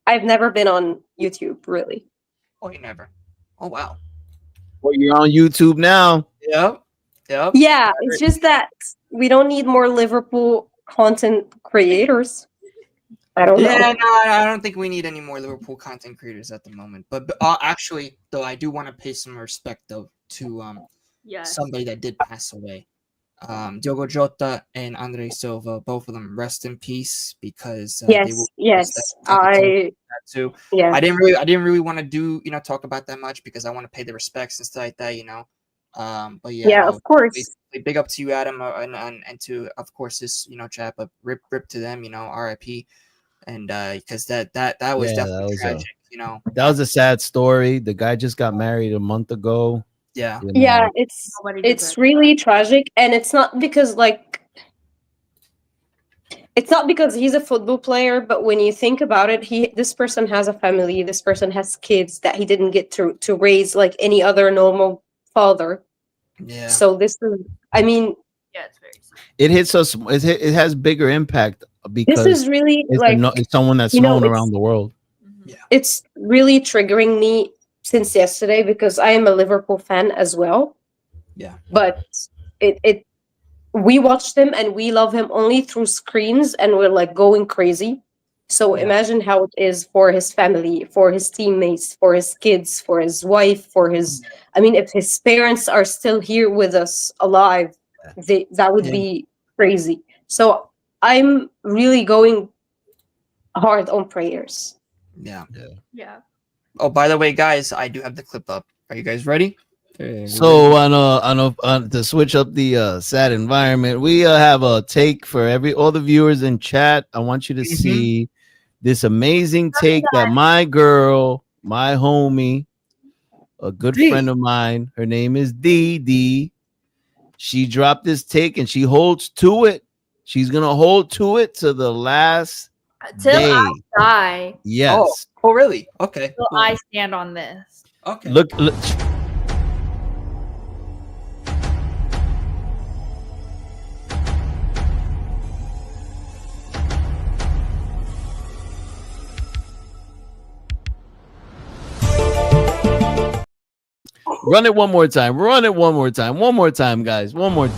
on YouTube, really. Oh, you never. Oh, wow. Well, you're on YouTube now. Yep. Yeah, it's just that we don't need more Liverpool content creators. I don't know. Yeah, no, I don't think we need any more Liverpool content creators at the moment. But actually, though, I do want to pay some respect though to Yes. somebody that did pass away. Diogo Jota and Andre Silva, both of them, rest in peace because Yes. I too. yeah. I didn't really want to talk about that much because I want to pay the respects and stuff like that, But Yeah, of course. big up to you, Adam, and to of course this chat, but rip to them, RIP, and because that was definitely tragic, That was a sad story. The guy just got married a month ago. Yeah. Yeah, Nobody it's deserves really tragic, and it's not because he's a football player, but when you think about it, this person has a family, this person has kids that he didn't get to raise like any other normal father. Yeah. So this is, I mean, Yeah, it's very sad. It hits us. It has bigger impact because this is really it's someone that's known around the world. Yeah. It's really triggering me since yesterday because I am a Liverpool fan as well. Yeah. But we watch him and we love him only through screens and we're like going crazy. So imagine how it is for his family, for his teammates, for his kids, for his wife, if his parents are still here with us alive, that would be crazy. So I'm really going hard on prayers. Yeah. Yeah. Oh, by the way, guys, I do have the clip up. Are you guys ready? So on to switch up the sad environment, we have a take for all the viewers in chat. I want you to see this amazing take that my girl, my homie, a good D. friend of mine, her name is Dee. She dropped this take and she holds to it. She's gonna hold to it to the last Till day. I die. Yes. Oh, really? Okay. Till Cool. I stand on this. Okay. Look. Run it one more time. Run it one more time. One more time, guys. One more.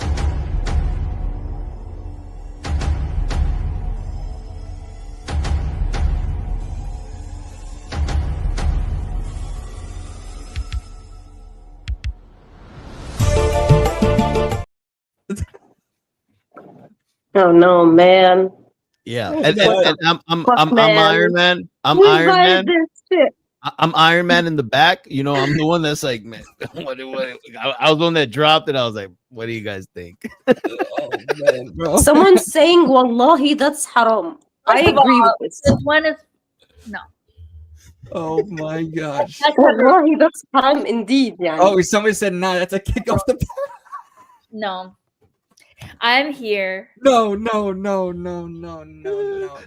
Oh no, man. Yeah, Oh, and God. I'm man. Iron Man. I'm Who Iron invited Man. this shit? I'm Iron Man in the back. You know, I'm the one that's like, man, I was on that dropped, and I was like, what do you guys think? Oh, man, bro. Someone's saying, Wallahi, that's haram. I First of agree all, with this. Since when is no? Oh my gosh. Wallahi, that's haram indeed. Yani. Oh, somebody said nah. That's a kick off the. No. I'm here. No.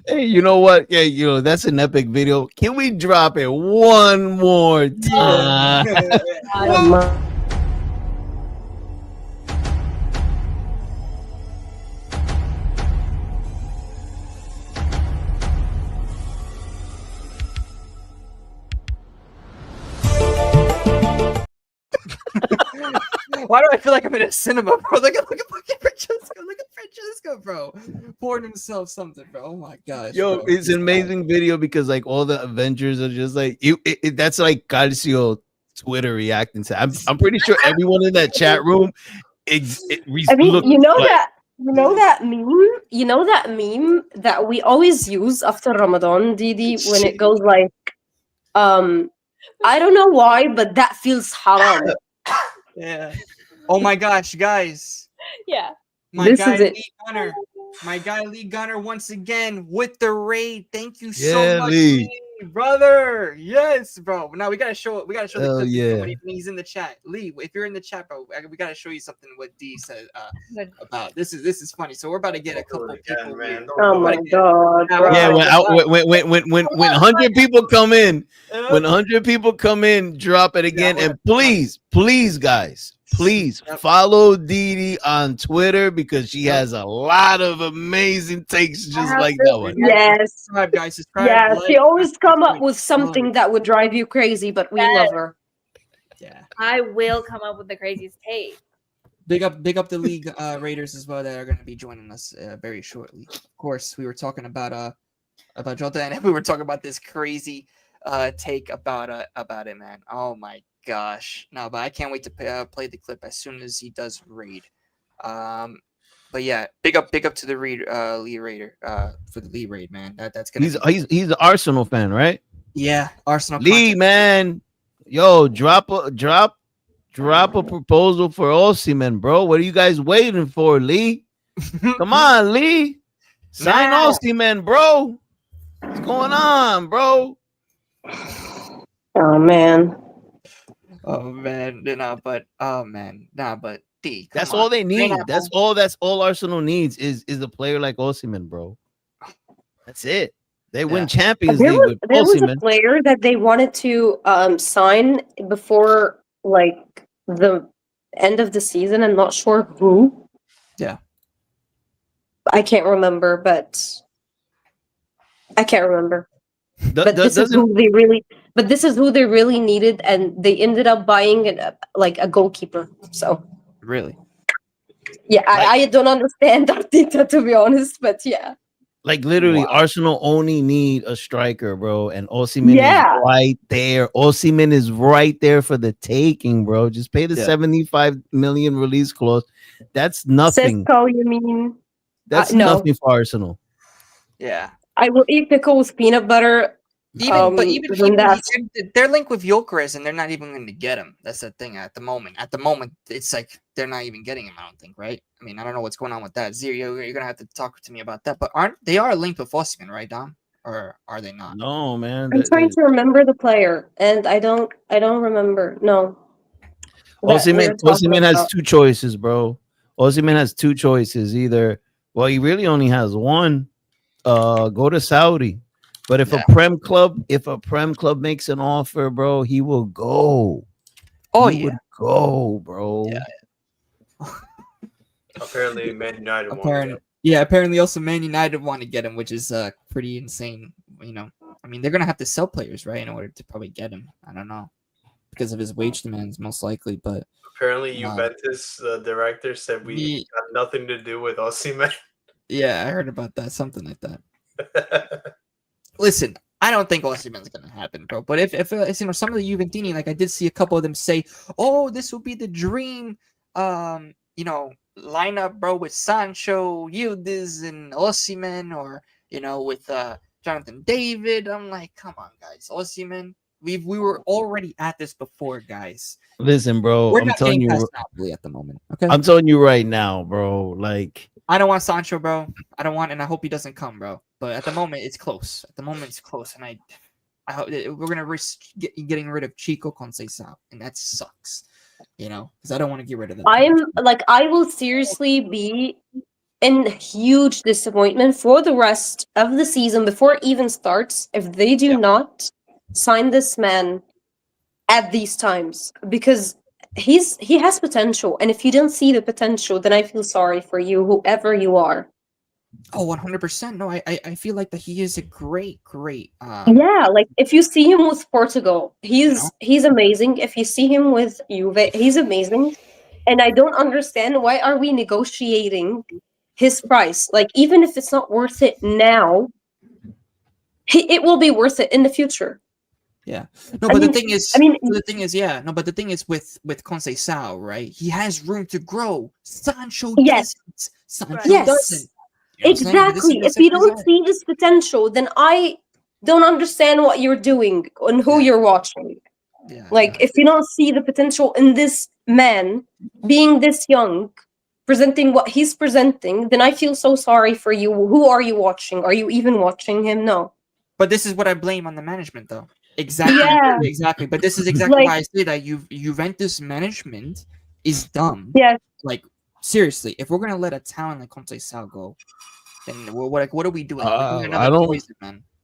Hey, you know what? Yeah, you know, that's an epic video. Can we drop it one more time? Oh, my- Why do I feel like I'm in a cinema, bro? Look at Francesco. Look at Francesco, bro. Pouring himself something, bro. Oh my gosh. Yo, bro. it's an amazing video because like all the Avengers are just like that's like Calcio Twitter reacting to. I'm pretty sure everyone in that chat room. I mean, you know that meme that we always use after Ramadan, Didi, when it goes like, I don't know why, but that feels haram. Yeah. Oh my gosh, guys. Yeah. My This guy is it. Lee Gunner. My guy Lee Gunner once again with the raid. Thank you so Yeah, much, Lee. Lee, brother. Yes, bro. Now we gotta show the Hell clip yeah. when he's in the chat. Lee, if you're in the chat, bro, we gotta show you something what D said about this is funny. So we're about to get a couple people, man. Oh my god. Yeah, bro. Yeah, when 100 people come in, when 100 people come in, drop it again. And please, guys, please follow Didi on Twitter because she has a lot of amazing takes just like that one. Yes. Subscribe, guys. Subscribe. Yeah, like, she always come up comment. with something that would drive you crazy, but we love her. Yeah. I will come up with the craziest take. Big up the league raiders as well that are going to be joining us very shortly. Of course, we were talking about Jota, and we were talking about this crazy take about it, man. Oh my gosh, no, but I can't wait to play the clip as soon as he does raid. But yeah, big up to the Lee Raider for the Lee raid, man. That's gonna. He's an Arsenal fan, right? Yeah, Arsenal. Lee, content. man, yo, drop a proposal for Osimhen, bro. What are you guys waiting for, Lee? Come on, Lee. Sign Osimhen, bro. What's going on, bro? Oh man. Oh man, but D. That's all they need. That's all Arsenal needs is a player like Osimhen, bro. That's it. They win Champions There League with was a Osimhen. player that they wanted to sign before like the end of the season. I'm not sure who. Yeah. I can't remember, but I can't remember. But this is who they really needed, and they ended up buying a goalkeeper. So really, yeah, I don't understand Arteta, to be honest, but yeah. Like literally, Arsenal only need a striker, bro, and Osimhen is right there. Osimhen is right there for the taking, bro. Just pay the 75 million release clause. That's nothing. Cisco, you mean? That's no. nothing for Arsenal. Yeah, I will eat pickle with peanut butter. Even they're linked with Gyökeres, and they're not even going to get him. That's the thing at the moment. At the moment, it's like they're not even getting him. I don't think, right? I mean, I don't know what's going on with that. Zero, you're going to have to talk to me about that. But they are linked with Osimhen, right, Dom? or are they not? No, man. I'm trying to remember the player, and I don't remember. No. That we're talking Osimhen has about. two choices, bro. Osimhen has two choices. Either, well, he really only has one. Go to Saudi. But if a Prem club makes an offer, bro, he will go. Oh, he would go, bro. Yeah. Apparently, Man United want to apparently also Man United want to get him, which is pretty insane. You know, I mean, they're gonna have to sell players, right, in order to probably get him. I don't know, because of his wage demands, most likely. But apparently, Juventus director said we got nothing to do with Osimhen. Yeah, I heard about that. Something like that. Listen, I don't think Osimhen's gonna happen, bro. But if you know, some of the Juventini, like I did see a couple of them say, "Oh, this will be the dream." You know, lineup, bro, with Sancho, Yildiz, and Osimhen, or you know, with Jonathan David. I'm like, come on, guys, Osimhen. We were already at this before, guys. Listen, bro, We're I'm not telling getting you past Napoli at the moment. Okay, I'm telling you right now, bro. Like, I don't want Sancho, bro. I don't want, and I hope he doesn't come, bro. But at the moment, it's close. At the moment, it's close, and I hope we're gonna risk getting rid of Chico Conceição, and that sucks. You know, because I don't want to get rid of that. I will seriously be in huge disappointment for the rest of the season before it even starts if they do not sign this man at these times, because he has potential, and if you don't see the potential, then I feel sorry for you, whoever you are. Oh, 100%. No, I feel like that he is a great. Yeah, like if you see him with Portugal, he's amazing. If you see him with Juve, he's amazing. And I don't understand, why are we negotiating his price? Like, even if it's not worth it now, it will be worth it in the future. Yeah. No, but the thing is with Conceição, right? He has room to grow. Sancho doesn't. Sancho doesn't. You know exactly. If you don't see this potential, then I don't understand what you're doing and who you're watching. Yeah. Like, if you don't see the potential in this man being this young, presenting what he's presenting, then I feel so sorry for you. Who are you watching? Are you even watching him? No. But this is what I blame on the management, though. Exactly. Yeah. Exactly. But this is exactly why I say that Juventus management is dumb. Yeah. Like, seriously, if we're gonna let a talent like Conceição go, then what are we doing?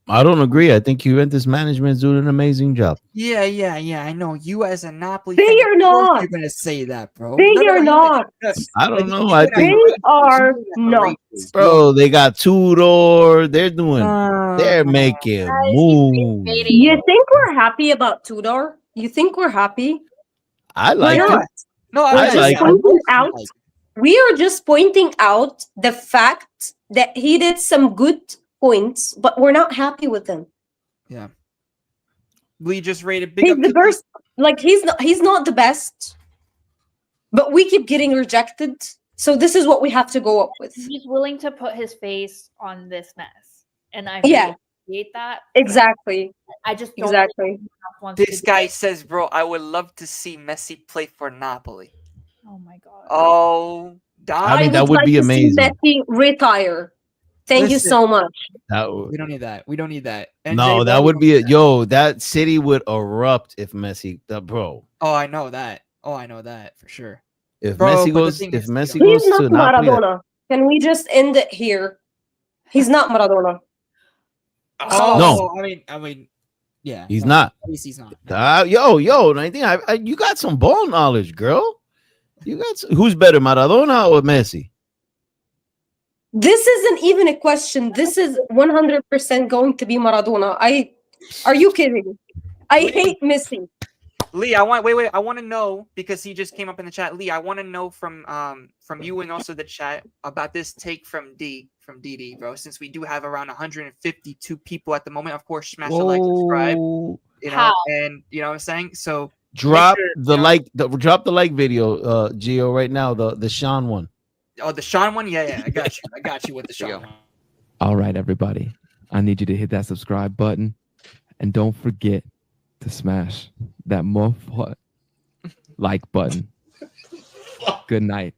I don't agree. I think Juventus management is doing an amazing job. Yeah. I know you as a Napoli. They are not. You're gonna say that, bro. They are not. I don't know. I think they are not. Bro, they got Tudor. They're doing. They're making moves. You think we're happy about Tudor? You think we're happy? I like it. No, I like it. We are just pointing out the fact that he did some good points, but we're not happy with him. Yeah. We just rated big. He's the first, like he's not the best, but we keep getting rejected. So this is what we have to go up with. He's willing to put his face on this mess, and I appreciate that. Exactly. I just don't This guy says, "Bro, I would love to see Messi play for Napoli." Oh my god. Oh, I mean, that would be amazing. Messi retire. Thank you so much. We don't need that. We don't need that. No, that would be that city would erupt if Messi, bro. Oh, I know that. For sure. If Messi goes to Maradona. Can we just end it here? He's not Maradona. Oh no. I mean, yeah. He's not. At least he's not. Yo, I think you got some ball knowledge, girl. You got who's better, Maradona or Messi? This isn't even a question. This is 100% going to be Maradona. Are you kidding? I hate Messi. Lee, I want to know, because he just came up in the chat. Lee, I want to know from you and also the chat about this take from DD, bro. Since we do have around 152 people at the moment, of course, smash the like, subscribe, and you know what I'm saying. So drop the like video, Gio, right now. The Sean one. Oh, the Sean one? Yeah. I got you with the Sean one. All right, everybody. I need you to hit that subscribe button, and don't forget to smash that like button. Good night.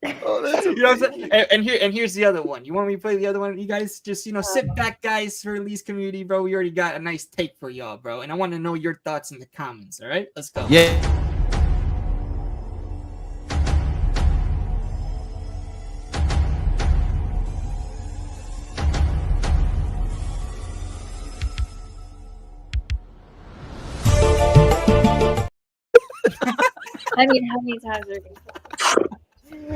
Oh, that's You know what I'm saying? And here's the other one. You want me to play the other one? You guys just sit back, guys, for Lee's community, bro. We already got a nice take for y'all, bro. And I want to know your thoughts in the comments. All right, let's go. Yeah. I mean, how many times are they?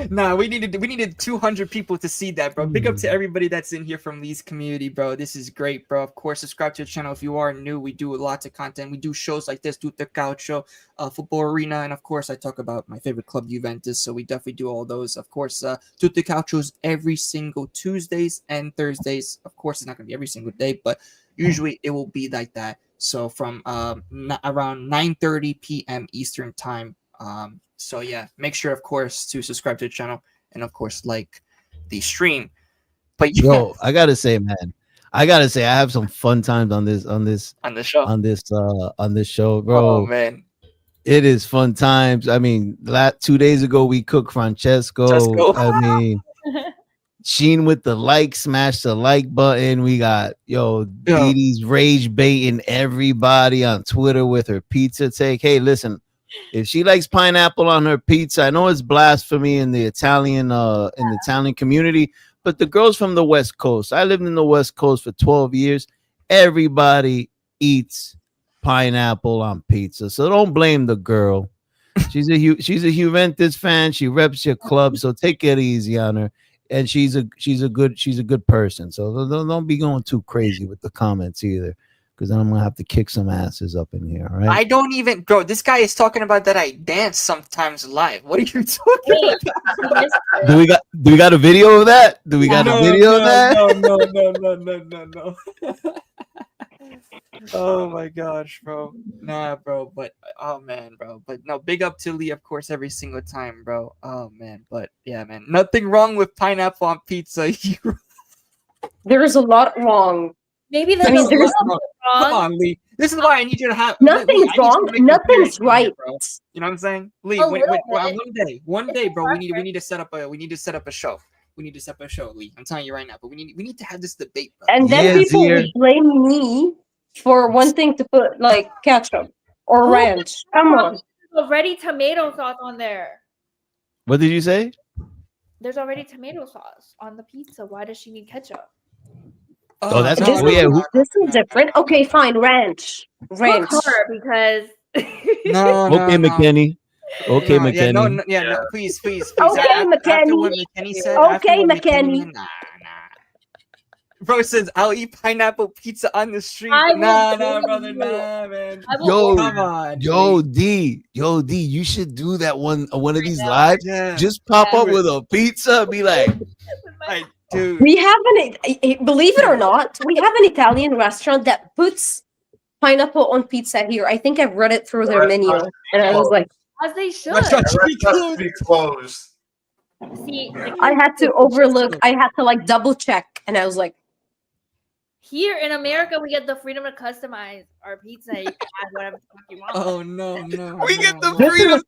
Nah, we needed 200 people to see that, bro. Big up to everybody that's in here from Lee's community, bro. This is great, bro. Of course, subscribe to the channel if you are new. We do lots of content. We do shows like this, Tutto, Calcio, Football Arena, and of course, I talk about my favorite club, Juventus. So we definitely do all those. Of course, Tutto Calcios every single Tuesdays and Thursdays. Of course, it's not gonna be every single day, but usually it will be like that. So from around 9:30 p.m. Eastern time. So yeah, make sure, of course, to subscribe to the channel and of course like the stream. But yeah, Yo, I gotta say, man, I have some fun times on this show, bro. Oh man, it is fun times. I mean, 2 days ago we cooked Francesco. I mean, Sheen with the like, smash the like button. We got Didi's rage baiting everybody on Twitter with her pizza take. Hey, listen. If she likes pineapple on her pizza, I know it's blasphemy in the Italian community, but the girls from the West Coast, I lived in the West Coast for 12 years. Everybody eats pineapple on pizza, so don't blame the girl. She's a Juventus fan. She reps your club, so take it easy on her. And she's a good person. So don't be going too crazy with the comments either. Because then I'm gonna have to kick some asses up in here, all right? I don't even, bro. This guy is talking about that I dance sometimes live. What are you talking about? Do we got a video of that? Do we got a video of that? No. Oh my gosh, bro. Nah, bro. But oh man, bro. But no, big up to Lee, of course, every single time, bro. Oh man, but yeah, man. Nothing wrong with pineapple on pizza. There is a lot wrong. Maybe there's there's wrong. Come on, Lee. This is why I need you to have nothing's wrong. Nothing's right. Bro. You know what I'm saying, Lee? One day, bro. We need to set up a show. We need to set up a show, Lee. I'm telling you right now. But we need to have this debate, bro. And then people will blame me for wanting to put like ketchup or ranch. Come on. Already tomato sauce on there. What did you say? There's already tomato sauce on the pizza. Why does she need ketchup? Oh, that's this is different. Okay, fine. Ranch. Because okay, McKenny. Okay, McKenny. No, please. Okay, McKenny. Okay, McKenny. Nah. Bro says I'll eat pineapple pizza on the street. Nah, brother, nah, man. Come on, D, you should do that one of these lives. Yeah. Just pop up with a pizza, be like, dude. We have believe it or not, we have an Italian restaurant that puts pineapple on pizza here. I think I've read it through their menu, and I was like, as they should. Be closed. See, I had to overlook. I had to like double check, and I was like. Here in America, we get the freedom to customize our pizza. You can add whatever you want. Oh no! We get the freedom.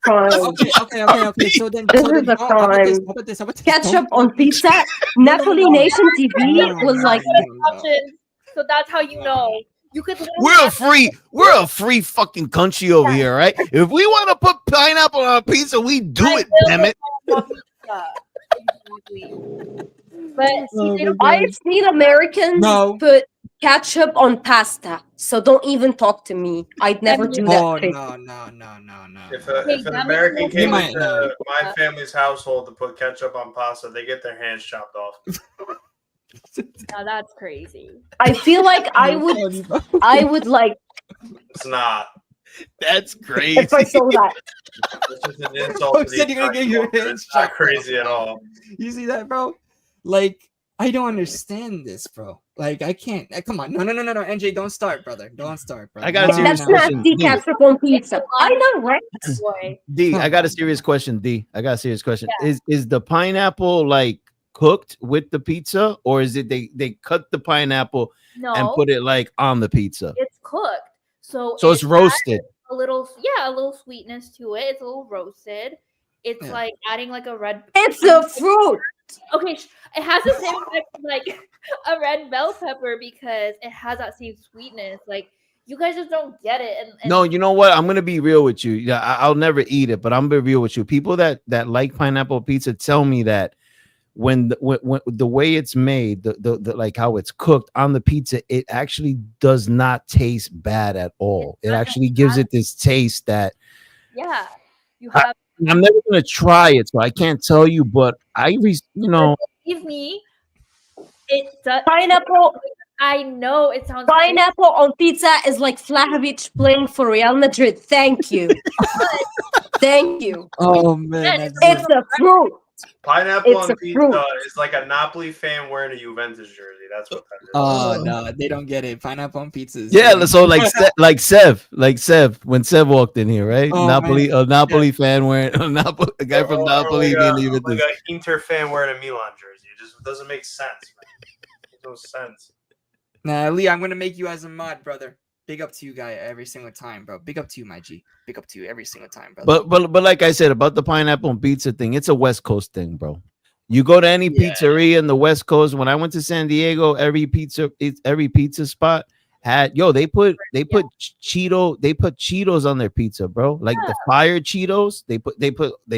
Okay. So then, this is a crime. Ketchup on pizza. Napoli Nation TV was like. So that's how you know. You could. We're a free fucking country over here, right? If we want to put pineapple on a pizza, we do it. Damn it. But I've seen Americans put ketchup on pasta, so don't even talk to me. I'd never do that. Oh no! If an American came into my family's household to put ketchup on pasta, they get their hands chopped off. Now that's crazy. I feel like I would like. It's not. That's crazy. If I saw that. It's just an insult. You're gonna get your hands chopped. Not crazy at all. You see that, bro? Like, I don't understand this, bro. Like, I can't. Come on. No. NJ, don't start, brother. Don't start, brother. I got a serious question. That's not ketchup on pizza. I know, right? D, I got a serious question. Yeah. Is the pineapple like cooked with the pizza, or is it they cut the pineapple and put it like on the pizza? It's cooked. So it's roasted. A little sweetness to it. It's a little roasted. it's like adding like a red. It's a fruit. Okay, it has the same effect as like a red bell pepper because it has that same sweetness. Like you guys just don't get it. And No, you know what? I'm gonna be real with you. Yeah, I'll never eat it, but I'm gonna be real with you. People that like pineapple pizza tell me that when the way it's made, the like how it's cooked on the pizza, it actually does not taste bad at all. It actually gives it this taste that you have. I'm never gonna try it, so I can't tell you. But you know, Believe me, it does. Pineapple. I know it sounds. Pineapple on pizza is like Vlahovic playing for Real Madrid. Thank you. Thank you. Oh man, It's a fruit. Pineapple on pizza is like a Napoli fan wearing a Juventus jersey. That's what that is. Oh no, they don't get it. Pineapple on pizzas. yeah. So like Sev, when Sev walked in here, right? Oh, Napoli, a Napoli fan wearing a guy from Napoli. Like a Inter fan wearing a Milan jersey. It just doesn't make sense. Man. It makes no sense. Nah, Lee, I'm gonna make you as a mod, brother. Big up to you, guy, every single time, bro. Big up to you, my G. Big up to you every single time, brother. But like I said about the pineapple and pizza thing, it's a West Coast thing, bro. You go to any pizzeria in the West Coast. When I went to San Diego, every pizza spot had they put Cheetos on their pizza, bro. Like the fire Cheetos, they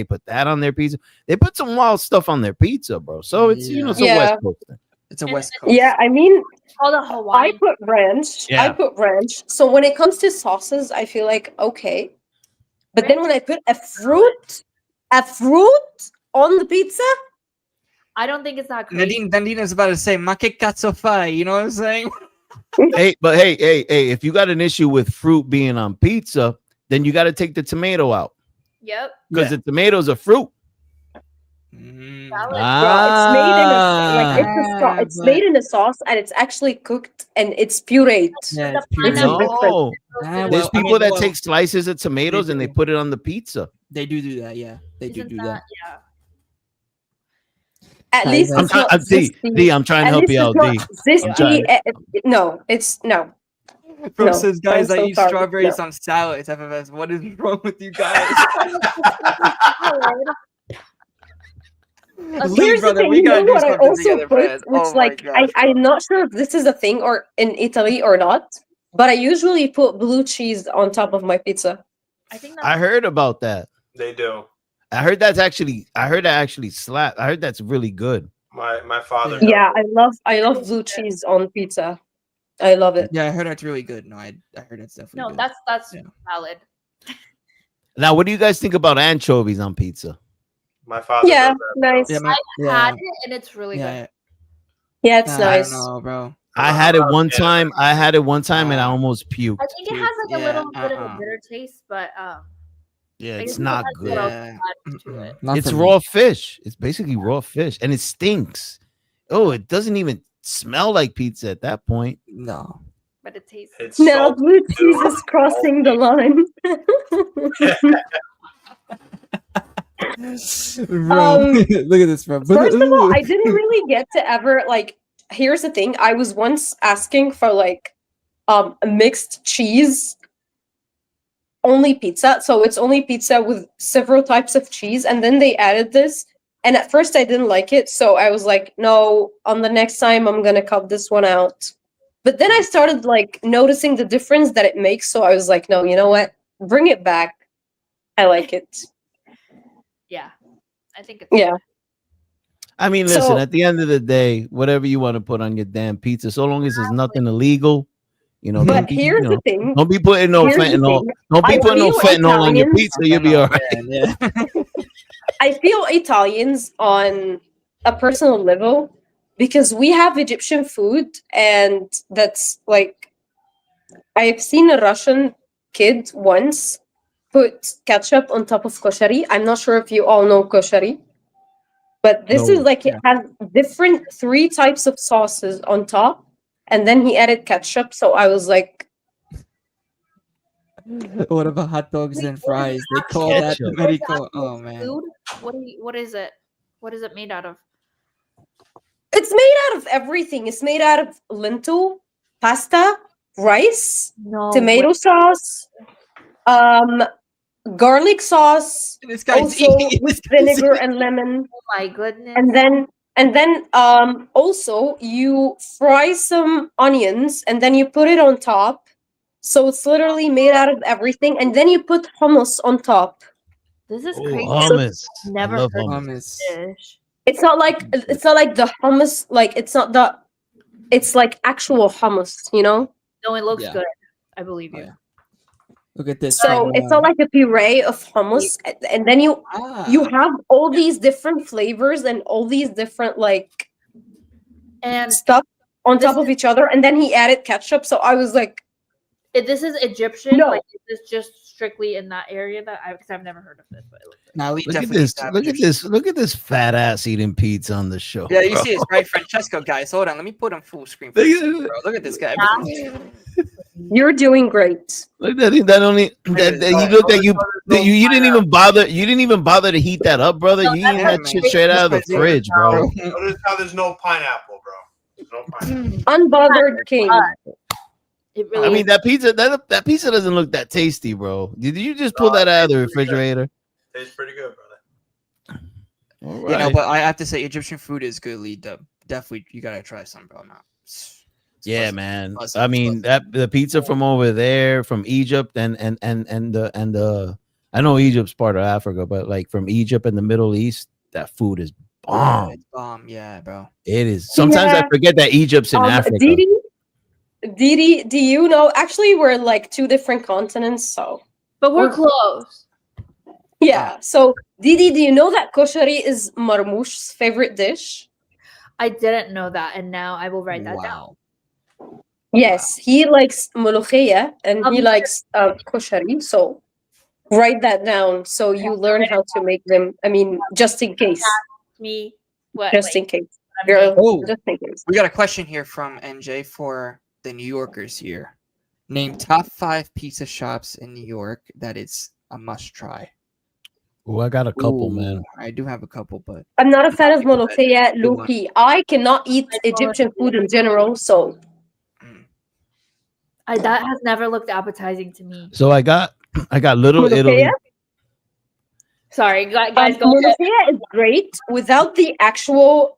put that on their pizza. They put some wild stuff on their pizza, bro. So it's it's a West Coast thing. It's a West Coast. Yeah, I mean, all the Hawaii. I put ranch. Yeah. I put ranch. So when it comes to sauces, I feel like okay. But then when I put a fruit on the pizza, I don't think it's that crazy. Nadine is about to say, "Ma che cazzo fai?" You know what I'm saying? hey, if you got an issue with fruit being on pizza, then you got to take the tomato out. Yep. Because the tomato's a fruit. It's made in a sauce and it's actually cooked and it's pureed. Yeah, There's people that take slices of tomatoes and they put it on the pizza. They do that, yeah. They do that. Yeah. At least I'm trying to help you out, D. No, it's no. Bro says guys, I eat strawberries on salads. FFS. What is wrong with you guys? Here's the thing, you know what I also put, which I'm not sure if this is a thing or in Italy or not, but I usually put blue cheese on top of my pizza. I heard about that. They do. I heard that actually slap. I heard that's really good. My father. Yeah, I love blue cheese on pizza. I love it. Yeah, I heard that's really good. No, I heard that's definitely good. That's valid. Now, what do you guys think about anchovies on pizza? My father. Yeah, nice. I had it and it's really good. Yeah, it's nice. I don't know, bro. I had it one time. And I almost puked. I think it has like a little bit of a bitter taste, but yeah, it's not good. It's raw fish. It's basically raw fish, and it stinks. Oh, it doesn't even smell like pizza at that point. No, but it tastes. No, blue cheese is crossing the line. Look at this, bro. First of all, I didn't really get to ever here's the thing. I was once asking for a mixed cheese only pizza. So it's only pizza with several types of cheese. And then they added this. And at first I didn't like it. So I was like, no, on the next time I'm going to cut this one out. But then I started noticing the difference that it makes. So I was like, no, you know what? Bring it back. I like it. Yeah. I think it's good. I mean, listen, at the end of the day, whatever you want to put on your damn pizza, so long as there's nothing illegal, But here's the thing. Don't be putting no fentanyl. Don't be putting no fentanyl on your pizza. You'll be all right. Yeah. I feel Italians on a personal level because we have Egyptian food, and that's I've seen a Russian kid once put ketchup on top of koshari. I'm not sure if you all know koshari. But this is it has different 3 types of sauces on top, and then he added ketchup. So I was like, "What about hot dogs and fries? They call that Mexico." Oh man, what is it? What is it made out of? It's made out of everything. It's made out of lentil, pasta, rice, tomato sauce, garlic sauce, This guy's also eating. with This guy's vinegar eating. and lemon. Oh my goodness. And then also you fry some onions and then you put it on top. So it's literally made out of everything. And then you put hummus on top. This is Oh, crazy. hummus. Never I love heard hummus. of this dish. It's not like the hummus, like it's like actual hummus, you know? No, it looks Yeah. good. I believe you. Oh, yeah. Look at this. So from, it's not like a puree of hummus, and then you have all these different flavors and all these different like And stuff on this top of each other, and then he added ketchup. So I was like, this is Egyptian. No. Like, is this just strictly in that area because I've never heard of this, but it looks Now we Look at definitely this. need to have Look at Egyptian- this. Look at this fat ass eating pizza on the show. Yeah, you bro. see this, right, Francesco, guys? Hold on, let me put him full screen. For Look you, at- bro. Look at this guy. you're doing great. Look at that. That only that you look like you didn't even bother. You didn't even bother to heat that up, brother. You eating Yeah, that man. shit straight out of the fridge, bro. Notice how there's no pineapple, bro. There's no pineapple. Unbothered king. It really. I mean, that pizza doesn't look that tasty, bro. Did you just pull that out of the refrigerator? Tastes pretty good, brother. All You know, right. but I have to say, Egyptian food is good, Lee. Definitely, you gotta try some, bro. Now, Yeah, man. Plus, I mean, the pizza from over there, from Egypt, and the I know Egypt's part of Africa, but like from Egypt and the Middle East, that food is bomb. It's bomb, yeah, bro. It is. Sometimes I Yeah. forget that Egypt's in Africa. Didi, do you know? Actually, we're like two different continents, so but we're close. yeah. So Didi, do you know that koshari is Marmoush's favorite dish? I didn't know that, and now I will write that down. Wow. Yes, he likes molokhia and he Um, likes koshari. So write that down so you learn how to make them. I mean, just in case. Me, what? Just wait, in case. I'm Girl, Oh. just in case. We got a question here from NJ for the New Yorkers here. Name top 5 pizza shops in New York that it's a must try. Oh, I got a couple, Ooh, man. I do have a couple, but I'm not a fan of Good one. molokhia, Good one. Lupi. I cannot eat Egyptian food in general, so that has never looked appetizing to me. So I got Little Molokhia? Italy. Sorry, guys, go ahead. molokhia is great without the actual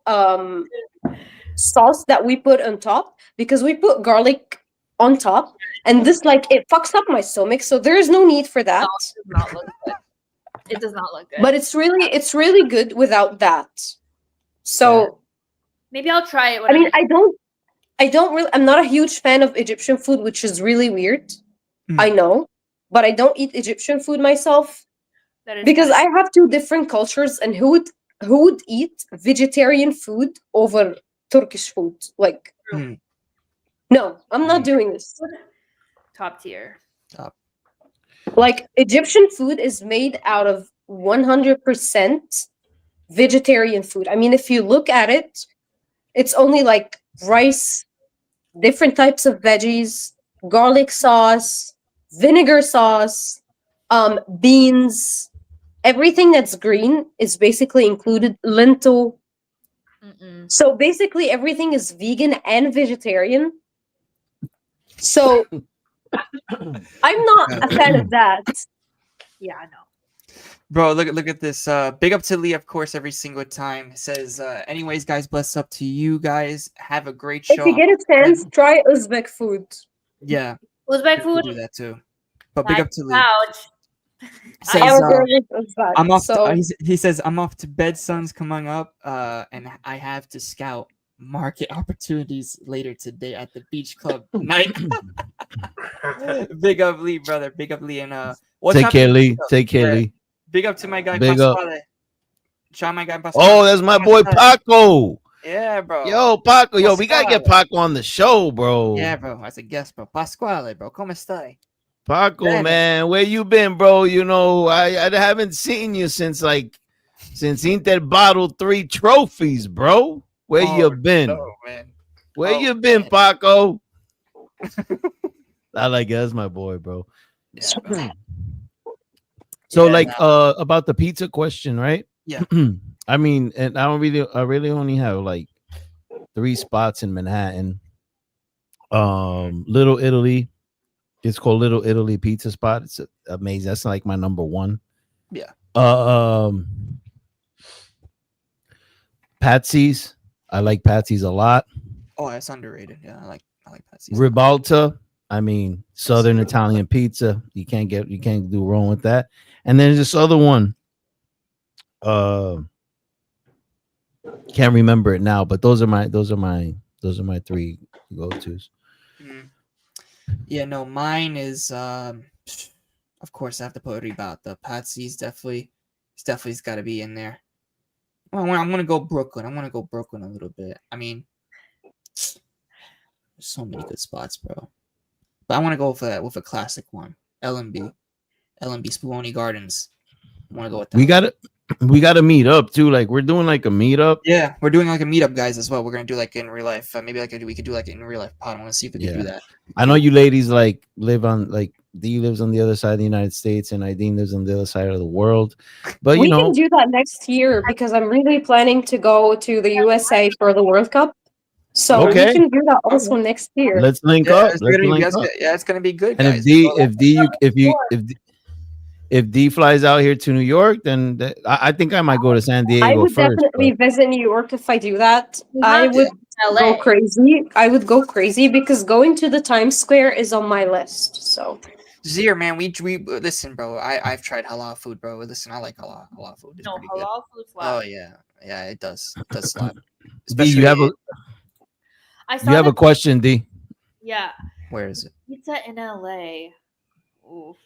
sauce that we put on top, because we put garlic on top, and this like it fucks up my stomach, so there is no need for that. It does not look good. It does not look good. But it's really good without that. So maybe I'll try it. I mean, I'm not a huge fan of Egyptian food, which is really weird. I know, but I don't eat Egyptian food myself because I have two different cultures, and who would eat vegetarian food over Turkish food? Like, no, I'm not doing this. Top tier. Like, Egyptian food is made out of 100% vegetarian food. I mean, if you look at it, it's only like rice, different types of veggies, garlic sauce, vinegar sauce, beans. Everything that's green is basically included. Lentil. So basically everything is vegan and vegetarian. So I'm not a fan of that. Yeah, I know. bro, look at this. Big up to Lee, of course, every single time. It says, anyways, guys, bless up to you guys. Have a great show. If you get a chance, try Uzbek food. Yeah. Uzbek food. Do that too. But big up to Lee. Ouch. Says, I'm off. He says, I'm off to bed. Sun's coming up, and I have to scout market opportunities later today at the beach club night. Big up Lee, brother. Big up Lee, and Take care, Lee. Take care, Lee. Big up to my guy. Big up. Pasquale. Shout my guy. Pasquale. Oh, that's my boy Paco. Yeah, bro. Yo, Paco. Yo, we gotta get Paco on the show, bro. Yeah, bro. As a guest, bro. Pasquale, bro. ¿Cómo está? Paco, Yeah, man, where you been, bro? You know, I haven't seen you since Inter bottled 3 trophies, bro. Where you been? No, man. Where you been, Paco? I like it. That's my boy, bro. Yeah, bro. So, Yeah, like, about the pizza question, right? Yeah. I mean, and I really only have like 3 spots in Manhattan. Little Italy, It's called Little Italy Pizza Spot. It's amazing. That's like my number one. Yeah. Patsy's. I like Patsy's a lot. Oh, it's underrated. Yeah, I like Patsy's. Ribalta. I mean, Southern Italian pizza. You can't do wrong with that. And then this other one. Can't remember it now, but those are my 3 go-tos. Yeah, no, mine is of course I have to put Ribalta. Patsy's definitely got to be in there. I'm gonna go Brooklyn. I'm gonna go Brooklyn a little bit. I mean, there's so many good spots, bro. But I want to go with a classic one. LMB Spumoni Gardens. I want to go with that. We gotta meet up too. Like we're doing like a meetup. Yeah, we're doing like a meetup, guys, as well. We're gonna do like in real life. Maybe we could do like in real life pod. I want to see if we can do that. I know you ladies like live on like Dee lives on the other side of the United States and Ideen lives on the other side of the world. But we can do that next year because I'm really planning to go to the USA for the World Cup. So we can do that also next year. Let's link up. Yeah, it's gonna be good. And guys. if D flies out here to New York, then I think I might go to San Diego. I would definitely visit New York if I do that. I would go crazy. I would go crazy because going to the Times Square is on my list. So Zir, man, we listen, bro. I've tried halal food, bro. Listen, I like halal food. It's pretty good. Halal food slaps. Oh yeah, it does. It does slap. D, you have a question, D. Yeah. Where is it? Pizza in LA. Oof.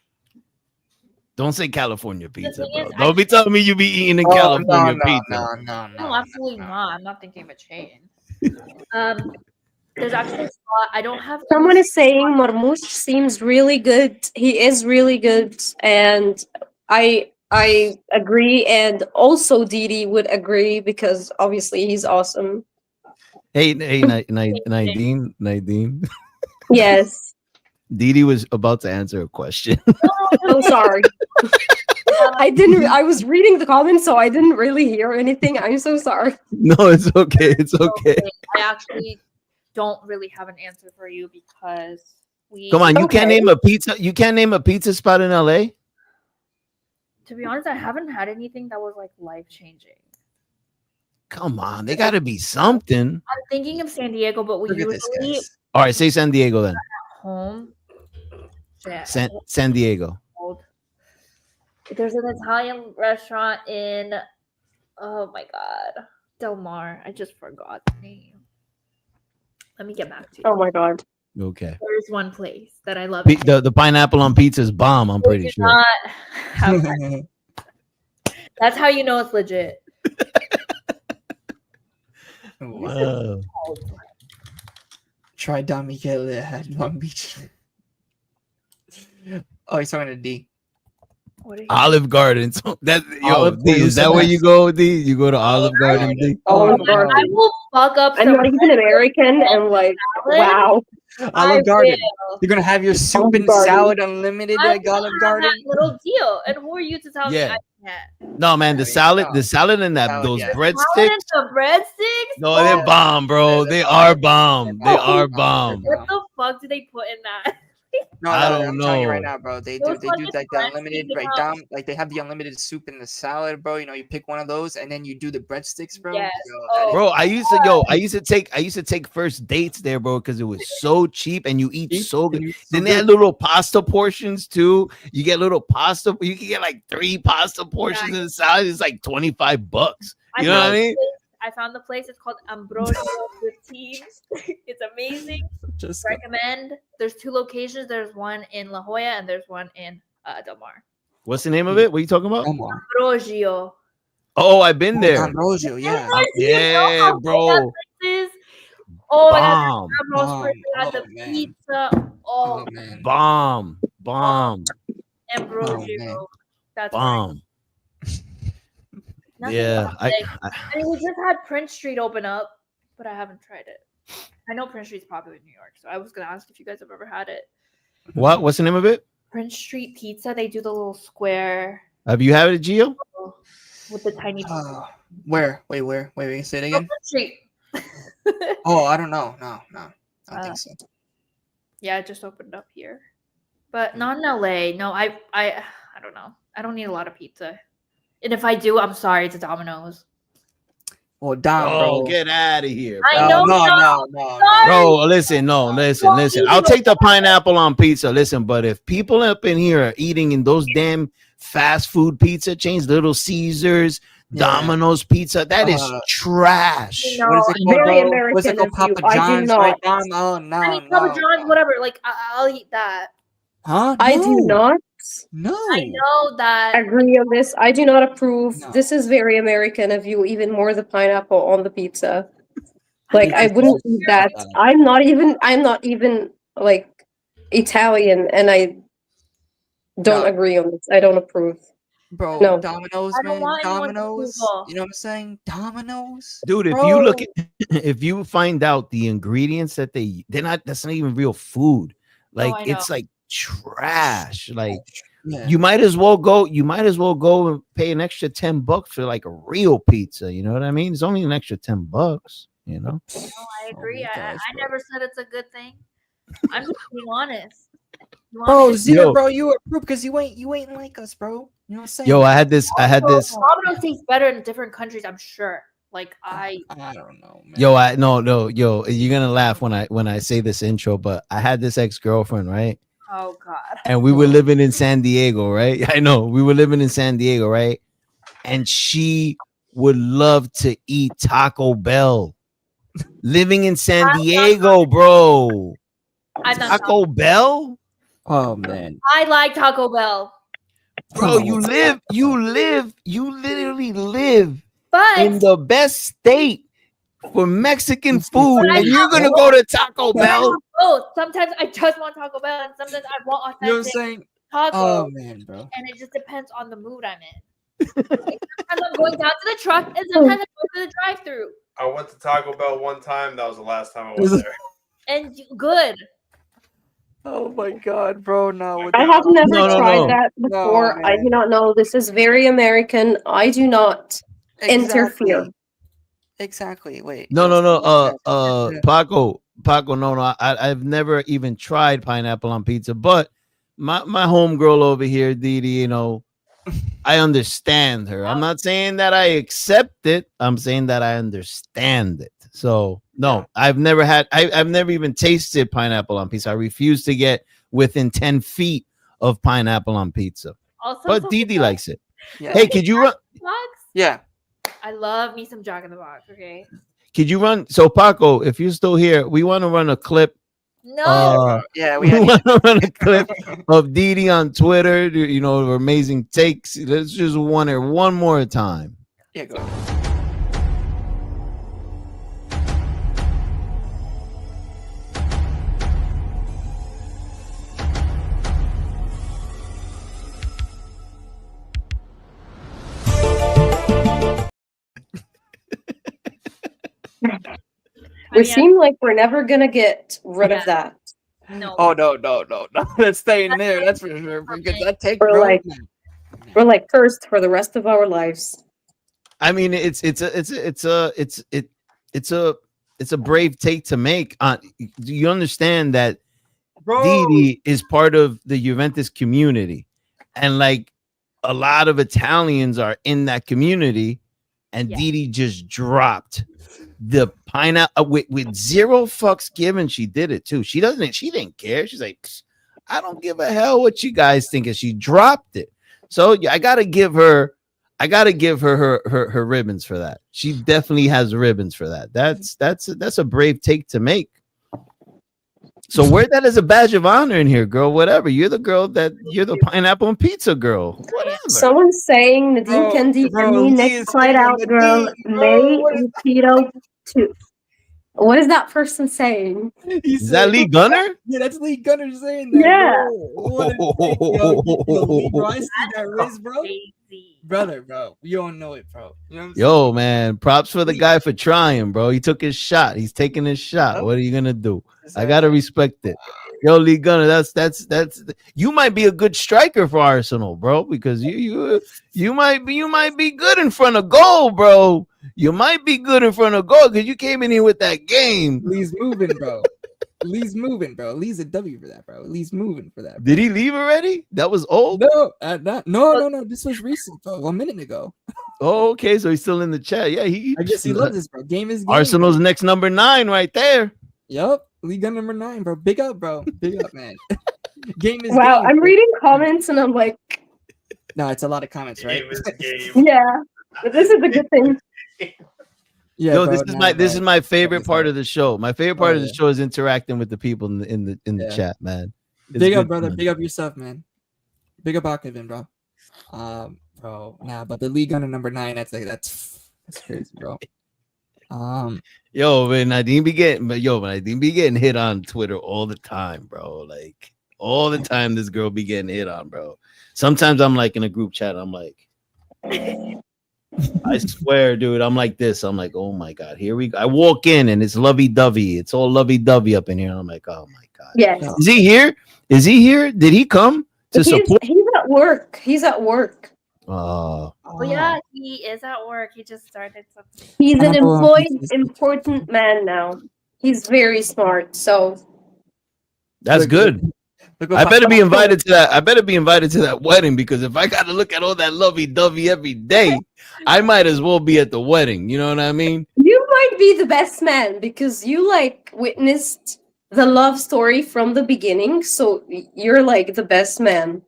Don't say California pizza, bro. Don't be telling me you be eating in California pizza. No, absolutely not. I'm not thinking of a chain. There's actually a spot. I don't have. Someone is saying Marmoush seems really good. He is really good, and I agree, and also Didi would agree because obviously he's awesome. Hey, Nadine. Yes. Didi was about to answer a question. I'm sorry. I was reading the comments, so I didn't really hear anything. I'm so sorry. No, it's okay. It's okay. I actually don't really have an answer for you because Come on, you can't name a pizza. You can't name a pizza spot in LA? To be honest, I haven't had anything that was like life-changing. Come on, they gotta be something. I'm thinking of San Diego, but we usually all right, say San Diego then. Home. San Diego. There's an Italian restaurant in oh my god, Del Mar. I just forgot the name. Let me get back to you. Oh my god. Okay. There's one place that I love. The pineapple on pizza is bomb. I'm pretty sure. That's how you know it's legit. Wow. Try Don Michele at Long Beach. Oh, he's talking to D. Olive Garden. So is that where you go, D? You go to Olive Garden, D? Olive Garden. I will fuck up. I'm not even American, and like, wow. Olive Garden. You're gonna have your soup and salad unlimited at Olive Garden. That little deal. And who are you to tell me I can't? No, man, the salad and those breadsticks. The breadsticks? No, they're bomb, bro. They are bomb. They are bomb. What the fuck do they put in that? No, I don't I'm know. telling you right now, bro. They do like the unlimited breakdown. Like they have the unlimited soup and the salad, bro. You know, you pick one of those and then you do the breadsticks, bro. Yes. Bro, I used to take first dates there, bro, because it was so cheap and you eat so good. Then they had little pasta portions too. You get little pasta. You can get like 3 pasta portions in the salad. It's like $25. You know what I mean? I found the place. It's called Ambrosio 15. It's amazing. Just recommend. There's 2 locations. There's one in La Jolla and there's one in Del Mar. What's the name of it? What are you talking about? Ambrosio. Oh, I've been there. Ambrosio, yeah. Yeah, bro. Oh, bomb. The pizza. Oh, man. Bomb. Ambrosio. That's bomb. Yeah, I mean, we just had Prince Street open up, but I haven't tried it. I know Prince Street's popular in New York, so I was gonna ask if you guys have ever had it. What's the name of it? Prince Street Pizza. They do the little square. Have you had it, Gio? With the tiny. Where? Wait. Say it again. Prince Street. Oh, I don't know. No. I don't think so. Yeah, it just opened up here. But not in LA. No, I don't know. I don't need a lot of pizza. And if I do, I'm sorry, it's Domino's. Well, Dom, Oh, bro. get out of here, I bro. know, No. Bro, listen, listen. I'll take the pineapple on pizza. Listen, but if people up in here are eating in those damn fast food pizza chains, Little Caesars, Domino's Pizza, that is trash. No, What is it Very called, bro? What's it American called? of you. Papa I do John's, right, not. Dom? Oh, no, I mean, Papa John's, whatever. Like, I'll eat that. Huh? I do not No. I know that. agree on this. I do not approve. No. This is very American of you, even more the pineapple on the pizza. Like, I wouldn't eat that. I'm not even like Italian, and I don't agree on this. I don't approve. Bro, No. Domino's, I don't man. want anyone's Domino's. approval. You know what I'm saying? Domino's. Dude, if Bro. you look at, if you find out the ingredients that that's not even real food. Like, I it's know. like trash. Like, Yeah. you might as well go and pay an extra $10 for like a real pizza. You know what I mean? It's only an extra $10, you know? No, I agree. my gosh, I bro. never said it's a good thing. I'm just being honest. You want Bro, me to- Zero, bro, you approve because you ain't like us, bro. You know what I'm saying? Yo, I had this. Domino's tastes better in different countries, I'm sure. Like, I don't know, man. Yo, yo, you're gonna laugh when I say this intro, but I had this ex-girlfriend, right? oh God. And we were living in San Diego, right? I know we were living in San Diego, right? And she would love to eat Taco Bell. Living in San Diego, bro. I've done Taco Bell? Oh man. I like Taco Bell. Bro, you literally live But in the best state for Mexican food, But I and you're have gonna go to Taco Bell. both. Sometimes I just want Taco Bell, and sometimes I want You know what I'm authentic saying? taco. Oh man, bro. And it just depends on the mood I'm in. Like, sometimes I'm going down to the truck, and sometimes I'm going to the drive-through. I went to Taco Bell one time. That was the last time I was there. And good. Oh my god, bro. No. I have never No. tried that before. I do man. not know. This is very American. I do not interfere. Exactly. Wait. No. Yeah. Paco. No. I've never even tried pineapple on pizza, but my homegirl over here, Didi, you know, I understand her. I'm not saying that I accept it. I'm saying that I understand it. So no, I've never even tasted pineapple on pizza. I refuse to get within 10 feet of pineapple on pizza. Also, But Didi likes it. Yeah. Hey, could you run? Box? Yeah. I love me some Jack in the Box. Okay. Could you run? So Paco, if you're still here, we want to run a clip. No. Yeah, We want to run a clip of Didi on Twitter. You know, her amazing takes. Let's just run it one more time. Yeah, go. We seem like we're never gonna get rid of that. No. Oh no. That's staying there. That's for sure. Because that take, We're bro. like cursed for the rest of our lives. I mean, it's a brave take to make. Do you understand that Bro. Didi is part of the Juventus community, and like a lot of Italians are in that community, and Didi just dropped the pineapple with zero fucks given. She did it too. She didn't care. She's like, I don't give a hell what you guys think, and she dropped it. So I gotta give her her ribbons for that. She definitely has ribbons for that. That's a brave take to make. So wear that as a badge of honor in here, girl. Whatever. You're the pineapple and pizza girl. Whatever. Someone's saying Nadine Kendi bro, me he next is flight saying out, girl. Nadine, bro. May Tito too. What is that person saying? Is that Lee Gunner? Yeah, that's Lee Gunner saying that. Yeah. Bro, I see that Riz, bro. Brother, bro. You don't know it, bro. You know what I'm Yo, man, props for the guy for trying, bro. He took his shot. He's taking his shot. What are you gonna do? I gotta respect it. Yo, Lee Gunner, that's you might be a good striker for Arsenal, bro, because you might be good in front of goal, bro. You might be good in front of goal because you came in here with that game. He's moving, bro. Lee's moving, bro. Lee's a W for that, bro. Lee's moving for that. Bro. Did he leave already? That was old. No. This was recent, bro. 1 minute ago. Oh, okay. So he's still in the chat. Yeah, I guess he loves this, bro. Game is game. Arsenal's next number 9 right there. Yup. League gun number 9, bro. Big up, bro. Big up, man. Game is wow, game, I'm bro. reading comments and I'm like, No, it's a lot of comments, right? Game is game. yeah, but this is a good thing. Yeah, Yo, bro, this is my favorite part of the show. My favorite part of the yeah. show is interacting with the people in the chat, man. It's Big up, good, brother. man. Big up yourself, man. Big up Akevin, bro. Bro. Nah, but the league gunner number 9, that's crazy, bro. Yo, man, Nadine be getting hit on Twitter all the time, bro. Like all the time, this girl be getting hit on, bro. Sometimes I'm like in a group chat, I'm like, I swear, dude, I'm like this. I'm like, oh my god, here we go. I walk in and it's lovey-dovey. It's all lovey-dovey up in here. I'm like, oh my god. Yes. Is he here? Is he here? Did he come to support? He's at work. He's at work. Oh yeah, he is at work. He just started something. He's an employed, important man now. He's very smart. So That's good. I better be invited to that. I better be invited to that wedding, because if I got to look at all that lovey-dovey every day, I might as well be at the wedding. You know what I mean? you might be the best man because you like witnessed the love story from the beginning. So you're like the best man.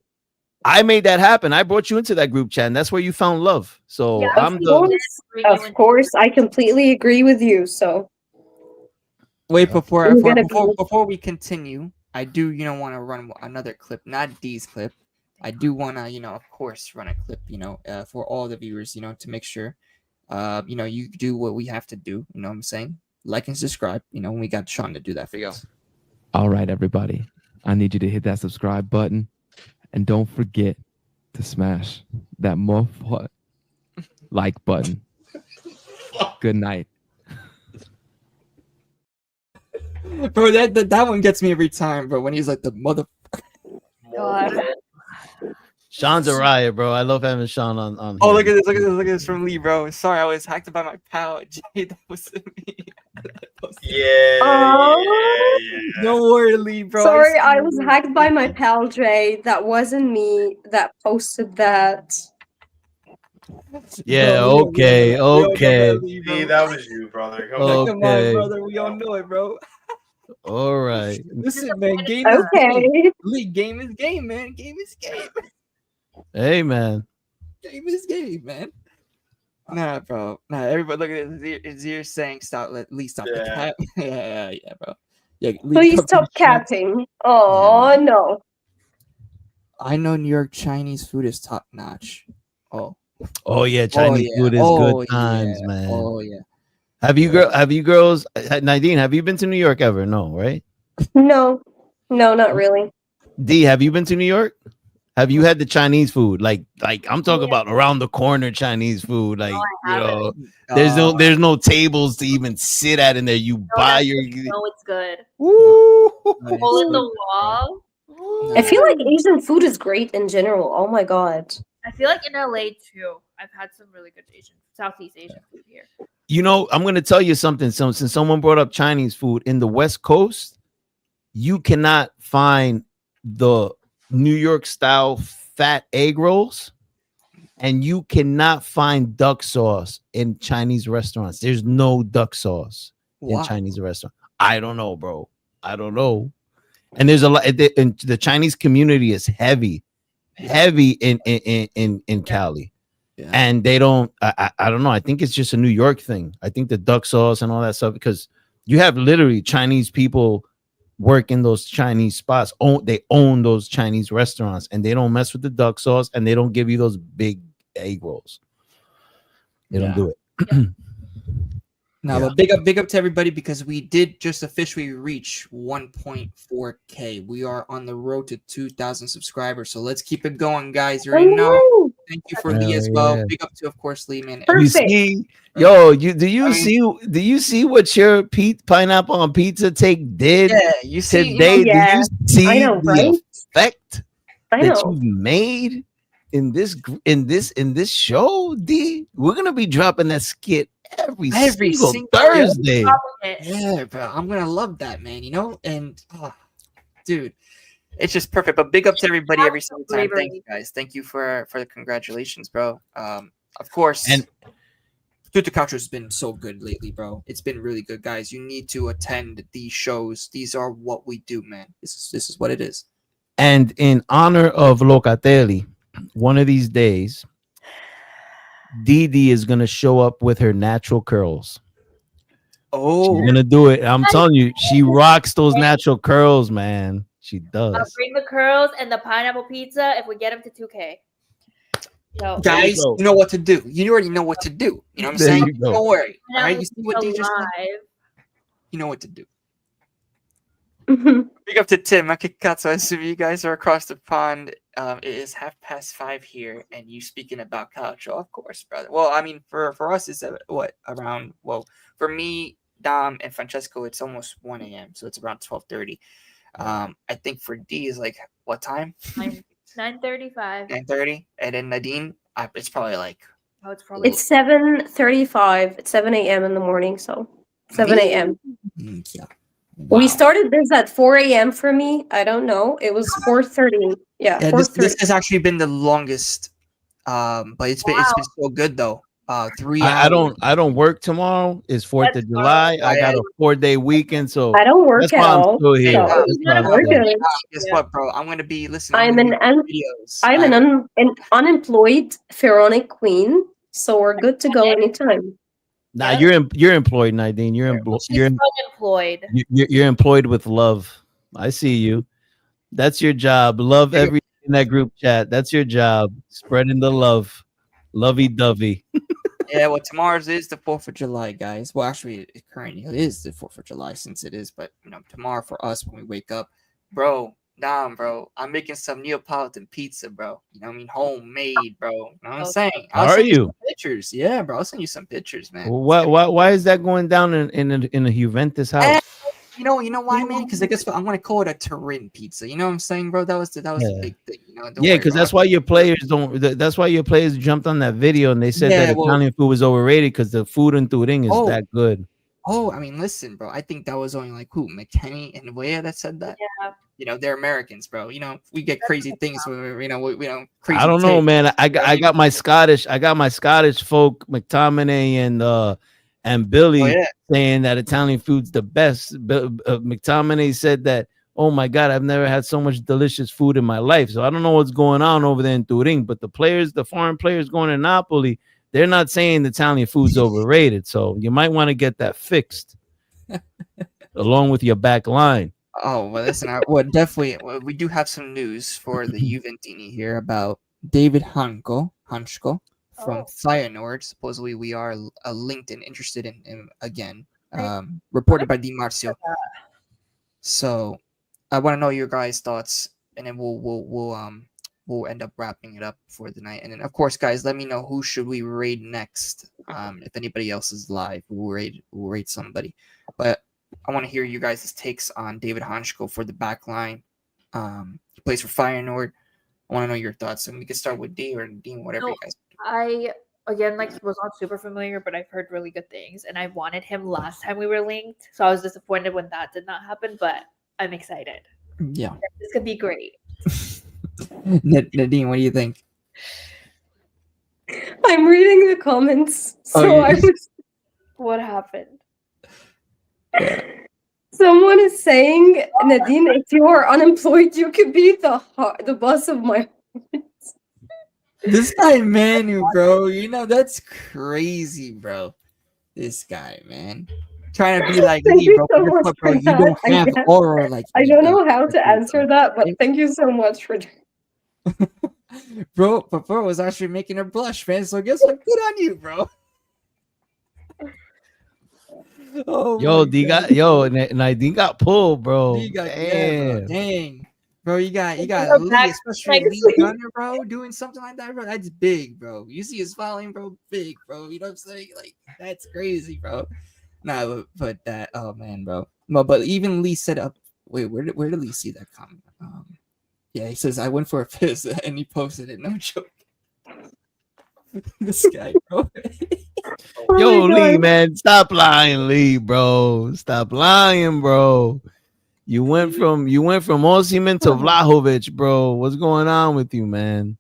I made that happen. I brought you into that group chat, and that's where you found love. So Yeah, I'm the. Of course, I completely agree with you. So Wait, before You're gonna be- we continue, I do, want to run another clip, not D's clip. I do want to, of course, run a clip, for all the viewers, to make sure, you do what we have to do. You know what I'm saying? Like and subscribe. We got Sean to do that for you. All right, everybody. I need you to hit that subscribe button. And don't forget to smash that like button. Good night. Bro, that one gets me every time, bro. When he's like the mother. God. Sean's a riot, bro. I love having Sean on. Oh, here. look at this! Look at this from Lee, bro. Sorry, I was hacked by my pal Jay. That was me. Yeah. Don't worry, Lee, bro. sorry, I was hacked by my pal Dre. That wasn't me that posted that. Yeah. Bro, Okay. we all know Okay. that, Lee, bro. See, that was you, brother. Come Oh. on. Come on, Okay. brother. We all know it, bro. All right. Listen, man. Game is game. Okay. Lee, game is game, man. Game is game. Hey, man. Game is game, man. Nah, bro. Nah, everybody look at this. Zir saying stop. Let Lee stop the Yeah. cap. yeah, bro. Yeah, Lee, Please come stop to the chat. capping. Oh no. I know New York Chinese food is top notch. Oh yeah, Chinese food is good times, man. Oh yeah. Have you girls? Nadine, have you been to New York ever? No, right? No, not really. D, have you been to New York? Have you had the Chinese food? Like I'm talking about around the corner Chinese food. Like there's no tables to even sit at in there. You buy your. No, it's good. Woo! Hole in the wall. I feel like Asian food is great in general. Oh my god. I feel like in LA too. I've had some really good Southeast Asian food here. I'm going to tell you something. So, since someone brought up Chinese food in the West Coast, you cannot find the New York style fat egg rolls, and you cannot find duck sauce in Chinese restaurants. There's no duck sauce in Chinese restaurant. I don't know, bro. I don't know. And there's a lot. And the Chinese community is heavy in Cali. Yeah. And they don't, I don't know. I think it's just a New York thing. I think the duck sauce and all that stuff, because you have literally Chinese people work in those Chinese spots. They own those Chinese restaurants, and they don't mess with the duck sauce, and they don't give you those big egg rolls. They don't do it. But big up to everybody, because we did just officially reach 1.4K. We are on the road to 2,000 subscribers. So let's keep it going, guys. You already know. Thank you for Lee as well. Big up to, of course, Lee, man. You see, do you see what your pineapple on pizza take did? Yeah, you see today. Do you see I know, right? the effect that you've made in this show? D, we're gonna be dropping that skit every Every single single Thursday. Yeah, bro. I'm gonna love that, man. You know, and dude, it's just perfect. But big up to everybody every single time. Thank you guys. Thank you for the congratulations, bro. Of course. And Tutto Calcio has been so good lately, bro. It's been really good, guys. You need to attend these shows. These are what we do, man. This is what it is. And in honor of Locatelli, one of these days, Didi is gonna show up with her natural curls. Oh, she's gonna do it. I'm telling you, she rocks those natural curls, man. She does. I'll bring the curls and the pineapple pizza if we get them to 2K. So, guys, you know what to do. You already know what to do. You know what I'm saying? Don't worry. All right, you see what DJ said? You know what to do. Big up to Tim. Akikatsu. I assume you guys are across the pond. It is 5:30 here, and you speaking about Calcio, of course, brother. Well, I mean, for us, it's around. Well, for me, Dom, and Francesco, it's almost 1 a.m. So it's around 12:30. I think for D is like what time? 9:35. 9:30, and then Nadine, it's probably like. Oh, it's 7:35. It's 7 a.m. in the morning, so 7 a.m. Yeah. Wow. We started this at 4 a.m. for me. I don't know. It was 4:30. Yeah, 4:30. This has actually been the longest. But it's been so good though. 3 hours. I don't work tomorrow. It's 4th of July. I got a 4-day weekend, so I don't work that's at why I'm all. still here. Guess what, bro? I'm gonna be listening. I'm an unemployed pharaonic queen, so we're good to go anytime. Nah, you're employed, Nadine. You're unemployed. You're employed with love. I see you. That's your job. Love everything in that group chat. That's your job. Spreading the love. Lovey-dovey. Yeah, well, tomorrow's is the 4th of July, guys. Well, actually, it currently is the 4th of July since it is, but tomorrow for us when we wake up, bro. Bro, I'm making some Neapolitan pizza, bro. You know what I mean? Homemade, bro. You know what I'm saying? How are you? Pictures, yeah, bro. I'll send you some pictures, man. Why is that going down in a Juventus house? You know why, man? Because I guess I'm gonna call it a Turin pizza. You know what I'm saying, bro? That was the big thing. Because that's why your players don't. That's why your players jumped on that video and they said that Italian food was overrated because the food in Turin is that good. Oh, I mean, listen, bro. I think that was only like who, McKenny and Weah that said that. Yeah. They're Americans, bro. We get crazy things when we crazy. I don't know, man. I got my Scottish folk, McTominay and Billy saying that Italian food's the best. McTominay said that, oh my God, I've never had so much delicious food in my life. So I don't know what's going on over there in Turin, but the foreign players going to Napoli, they're not saying the Italian food's overrated. So you might want to get that fixed along with your back line. Oh, well, listen, definitely, we do have some news for the Juventini here about David Hansko from Feyenoord. Supposedly, we are linked and interested in him again, reported by Di Marzio. So, I want to know your guys' thoughts, and then we'll end up wrapping it up for the night. And then, of course, guys, let me know who should we raid next. If anybody else is live, we'll raid somebody. But I want to hear you guys' takes on David Hansko for the back line. He plays for Feyenoord. I want to know your thoughts. And we can start with D or Dean, whatever you guys do. I, again, was not super familiar, but I've heard really good things. And I wanted him last time we were linked. So I was disappointed when that did not happen, but I'm excited. Yeah. This could be great. Nadine, what do you think? I'm reading the comments. What happened? Someone is saying, Nadine, if you are unemployed, you could be the boss of my heart. This guy, Manu, bro. That's crazy, bro. This guy, man. Trying to be like me, bro. So bro. You don't have aura like I don't know how to answer that, but thank you so much for bro was actually making her blush, man. So guess what? Good on you, bro. Oh, Nadine got pulled, bro. Dang. Bro, you got Lee, especially Lee Gunner, bro, doing something like that, bro. That's big, bro. You see his volume, bro, big, bro. You know what I'm saying? Like, that's crazy, bro. Nah, but that, oh man, bro. No, but even Lee said up. Wait, where did Lee see that comment? Yeah, he says I went for a piss and he posted it. No joke. This guy, bro. Oh Yo, my Lee, God. man, stop lying, Lee, bro. Stop lying, bro. You went from Osimhen to Vlahovic, bro. What's going on with you, man?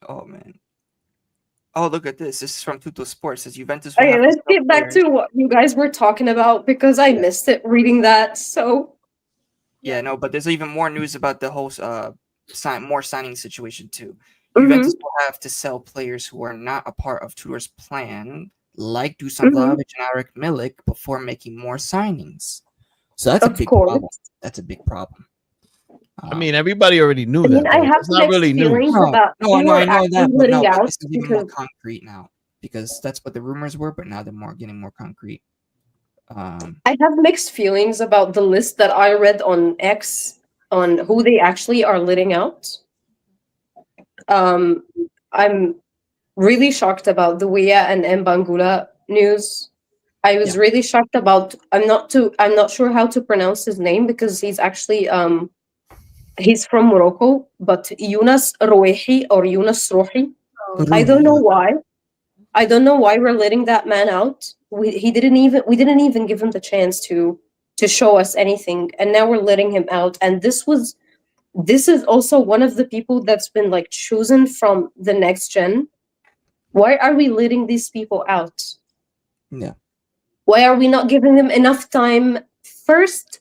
Oh man. Oh, look at this. This is from Tutto Sports. Says Juventus will Okay, have to let's sell get back players. to what you guys were talking about because I missed it reading that. So Yeah, no, but there's even more news about the whole signing situation too. mhm, Juventus will have to sell players who are not a part of Tudor's plan, like Dusan mhm, Vlahovic and Arik Milik, before making more signings. So that's a of big course. problem. That's a big problem. I mean, everybody already knew I mean, that, I though. have That's not mixed really news. feelings no, about no, who no, are I know actually that, but letting no, but out this is even more because concrete now because that's what the rumors were, but now they're getting more concrete. I have mixed feelings about the list that I read on X on who they actually are letting out. I'm really shocked about the Wea and Mbangula news. I was really shocked about I'm not sure how to pronounce his name because he's actually he's from Morocco, but Yunus Rouehi or Yunus Rouhi. I don't know why. I don't know why we're letting that man out. We didn't even give him the chance to show us anything, and now we're letting him out. And this is also one of the people that's been like chosen from the next gen. Why are we letting these people out? Yeah. Why are we not giving them enough time first,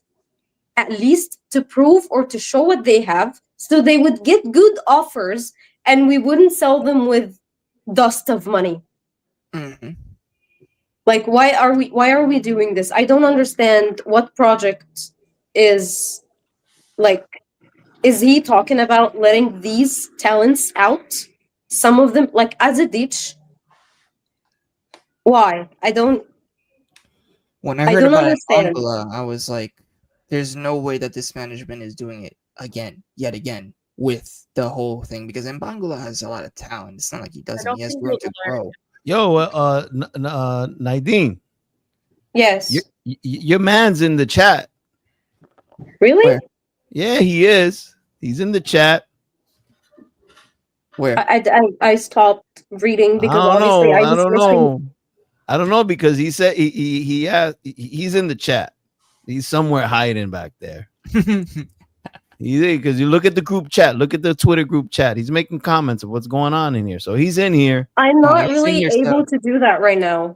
at least to prove or to show what they have, so they would get good offers and we wouldn't sell them with dust of money? Mm-hmm. Like, why are we doing this? I don't understand what project is like. Is he talking about letting these talents out? Some of them, like Azadic. Why? When I I heard don't about understand. Angola, I was like, "There's no way that this management is doing it yet again, with the whole thing because Mbangula has a lot of talent. It's not like he doesn't. He has think room he'll to grow." Yo, Nadine, Yes. your man's in the chat. Really? Where? Yeah, he is. He's in the chat. Where? I stopped reading because I don't obviously know. I I was don't listening. know. I don't know because he said he's in the chat. He's somewhere hiding back there. He's because you look at the group chat, look at the Twitter group chat. He's making comments of what's going on in here. So he's in here. I'm Oh, not he's really senior able stuff. to do that right now.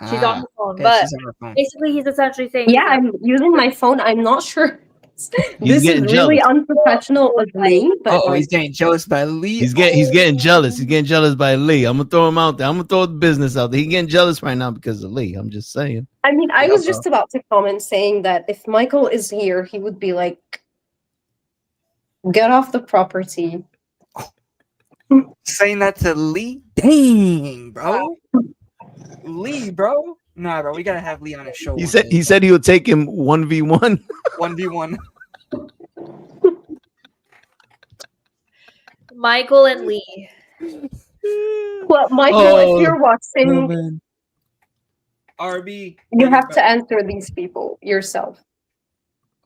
She's on the phone, Yeah, but she's on her phone. basically he's essentially saying Yeah, I'm using my phone. I'm not sure. He's This is getting really jealous. unprofessional of me, but Oh, like, he's getting jealous by Lee. He's getting jealous. He's getting jealous by Lee. I'm gonna throw him out there. I'm gonna throw the business out there. He's getting jealous right now because of Lee. I'm just saying. I mean, I Yeah, was bro. just about to comment saying that if Michael is here, he would be like, get off the property. Saying that to Lee? Dang, bro. Lee, bro. Nah, bro, we gotta have Lee on a show. He said he would take him 1v1. 1v1. Michael and Lee. Well, Michael, if you're watching, man. RB. you have to answer these people yourself.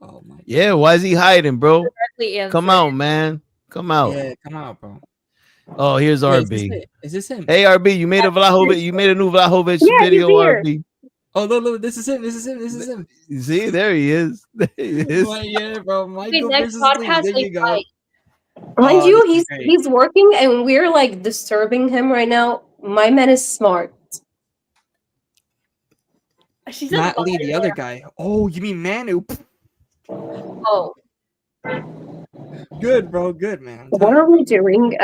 Oh my. Yeah, why is he hiding, bro? Directly answer. Come out, man. Come out. Yeah, come out, bro. Oh, here's Wait, RB. is this him? Hey, RB, you made a Vlahovic. You made a new Vlahovic Yeah, video, he's here. RB. Oh, look, this is him. This is him. You see, there he is. There he is. Well, yeah, bro. Michael next versus podcast, Lee. There you they go. fight. Mind Oh, you, this is great. he's working and we're like disturbing him right now. My man is smart. She's Not a Lee, the other guy. Oh, you mean Manu? Oh, Good, bro. Good, man. What are we doing?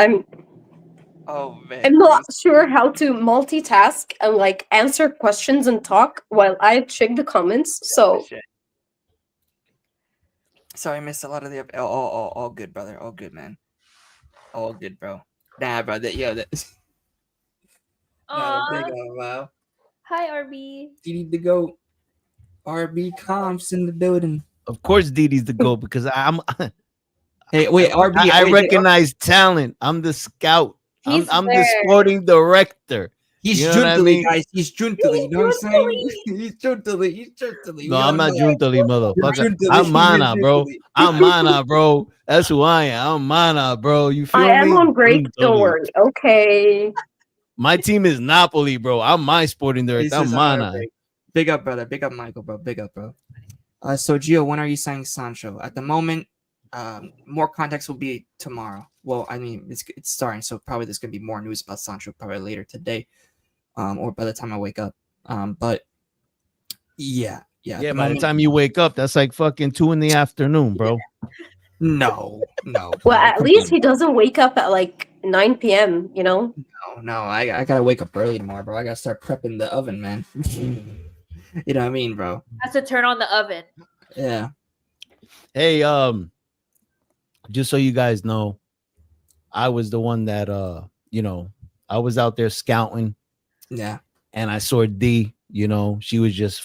Oh man. I'm not sure how to multitask and like answer questions and talk while I check the comments. So Sorry, I missed a lot of the all good, brother. All good, man. All good, bro. Nah, bro. That Aw. big wow. Hi, RB. You need to go. RB comps in the building. Of course, Didi's the GOAT because I'm. Hey, wait, RB. I wait, recognize talent. I'm the scout. He's I'm the there. sporting director. He's You know what I Juntali, mean? guys. He's Juntali. You know what I'm saying? He's Juntali. He's Juntali. No, I'm not Juntali, motherfucker. Juntali. I'm Mana, You're bro. Juntali. I'm Mana, bro. That's who I am. I'm Mana, bro. You feel I me? am on break. Don't Juntali. worry. Okay. My team is Napoli, bro. I'm my sporting He director. says, I'm mana. big up, brother. Big up, Michael, bro. Big up, bro. So Gio, when are you signing Sancho? At the moment, more context will be tomorrow. Well, I mean, it's starting, so probably there's gonna be more news about Sancho probably later today, or by the time I wake up. But yeah. Yeah, by the time you wake up, that's like fucking 2 p.m, bro. No. Well, at least he doesn't wake up at like 9 p.m., you know? No, I gotta wake up early tomorrow, bro. I gotta start prepping the oven, man. You know what I mean, bro? Has to turn on the oven. Yeah. Hey, just so you guys know, I was the one that I was out there scouting. Yeah. And I saw D, she was just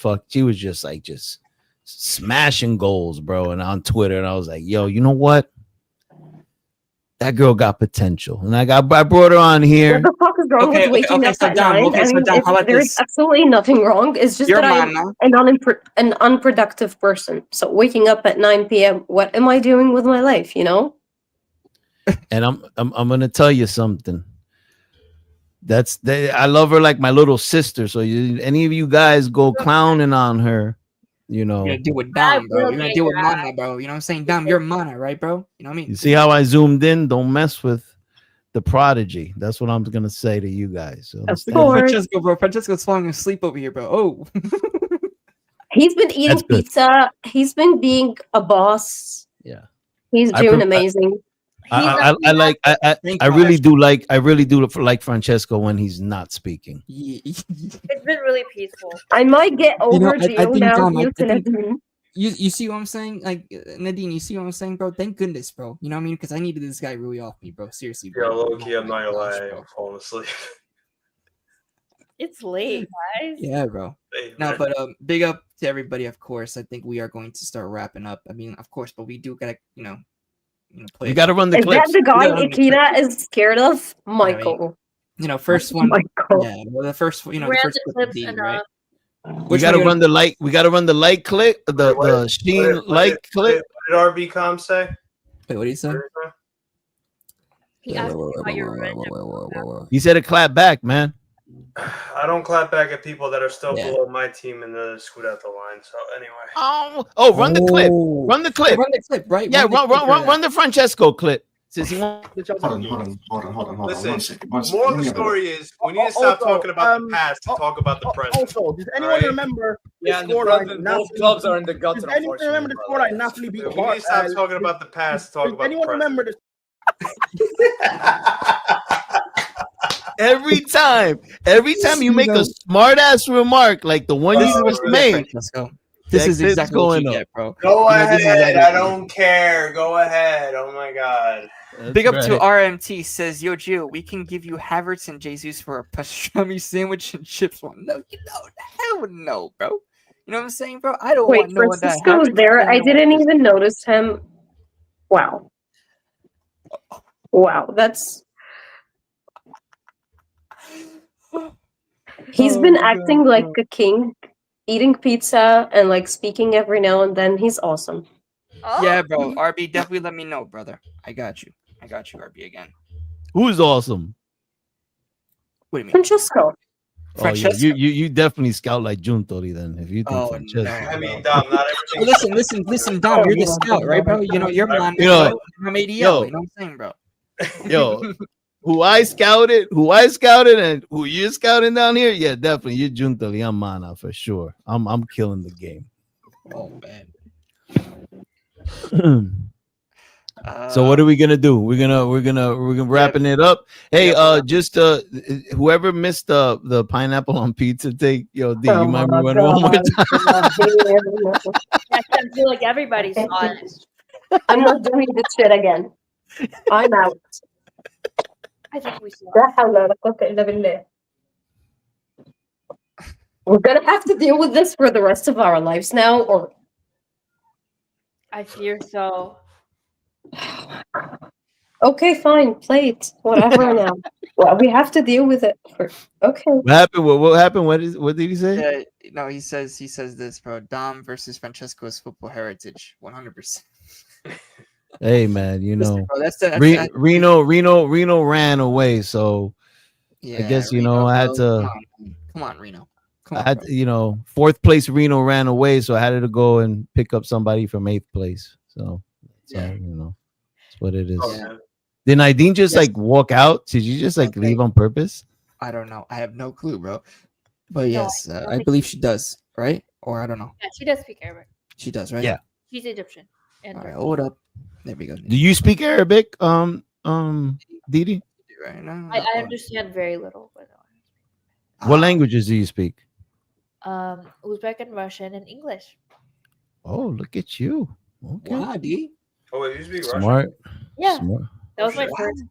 smashing goals, bro. And on Twitter, and I was like, yo, you know what? That girl got potential. And I brought her on here. What the fuck is wrong with waking up at 9? There's absolutely nothing wrong. It's just that I'm an unproductive person. So waking up at 9 p.m., what am I doing with my life, And I'm gonna tell you something. I love her like my little sister. So any of you guys go clowning on her, You're gonna deal with Dom, bro. You're gonna deal with Mana, bro. You know what I'm saying? Dom, you're Mana, right, bro? You know what I mean? You see how I zoomed in? Don't mess with the prodigy. That's what I'm gonna say to you guys. Francesco's falling asleep over here, bro. Oh. He's been eating pizza. He's been being a boss. Yeah. He's doing amazing. I really do like Francesco when he's not speaking. It's been really peaceful. I might get over Gio now. You see what I'm saying? Like, Nadine, you see what I'm saying, bro? Thank goodness, bro. You know what I mean? Because I needed this guy really off me, bro. Seriously, bro. Yeah, low-key, I'm not gonna lie. I'm falling asleep. It's late, guys. Yeah, bro. No, but big up to everybody, of course. I think we are going to start wrapping up. I mean, of course, but we do gotta, play. You gotta run the clips. Is that the guy Akira is scared of? Michael. First one. Michael. Yeah, well, the first, the first clip, right? We gotta run the light. We gotta run the light clip. The Sheen light clip. What did RB.com say? Wait, what did he say? He asked me about your He said a clap back, man. I don't clap back at people that are still below my team in the Scudetto line. So anyway. Run the clip. Run the clip. Run the clip, right? Yeah, run the Francesco clip. Since he wants. Hold on. Listen, more of the story is we need to stop talking about the past to talk about the present. Also, does anyone remember the scoreline? Both clubs are in the gutter. Does anyone remember the scoreline Napoli beat We need to stop talking about the past to talk about the present. Anyone remember this? Every time you make a smart ass remark like the one you just made, this is exactly what you get, bro. Go ahead. I don't care. Go ahead. Oh my god. Big up to RMT says, Yo, Gio, we can give you Havertz and Jesus for a pastrami sandwich and chips. Well, no, hell no, bro. You know what I'm saying, bro? I don't want no one that. Francisco's there. I didn't even notice him. Wow, that's. He's been acting like a king, eating pizza and like speaking every now and then. He's awesome. Yeah, bro. RB, definitely let me know, brother. I got you, RB again. Who's awesome? What do you mean? Francesco. Francesco? Yeah, you definitely scout like Juntori then. If you think Francesco. No. I mean, Dom, not everything. Listen, Dom, you're the scout, right, bro? You're man. I'm ADL. You know what I'm saying, bro? Yo. Who I scouted, and who you're scouting down here, yeah, definitely. You're Juntali. I'm Mana for sure. I'm killing the game. Oh man. So what are we gonna do? We're gonna wrapping it up. Hey, just whoever missed the pineapple on pizza take, yo, D, you might run one more time. I feel like everybody's on it. I'm not doing this shit again. I'm out. I think we should. We're gonna have to deal with this for the rest of our lives now, or I fear so. Okay, fine, play it. Whatever now. Well, we have to deal with it. Okay. What happened? What happened? What did he say? No, he says this, bro. Dom versus Francesco's football heritage, 100%. Hey man, Listen, bro, that's Reno ran away, so Yeah, I guess, Reno, I had bro. to. Come on, Reno. Come I on, had, bro. fourth place Reno ran away, so I had to go and pick up somebody from eighth place. So, Yeah. that's what it is. Okay. Did Nadine just Yes. like walk out? Did you just like leave on purpose? I don't know. I have no clue, bro. But No, yes, I don't I think believe she does, right? Or I don't know. Yeah, she does speak Arabic. She does, right? Yeah. She's Egyptian. And All right, hold up. There we go. Do you speak Arabic, Didi? Right now. I understand very little, but What languages do you speak? Uzbek and Russian and English. Oh, look at you. Okay. Wow, D. Oh, wait, you speak Russian? Smart. Yeah, Smart. that was my shit. first.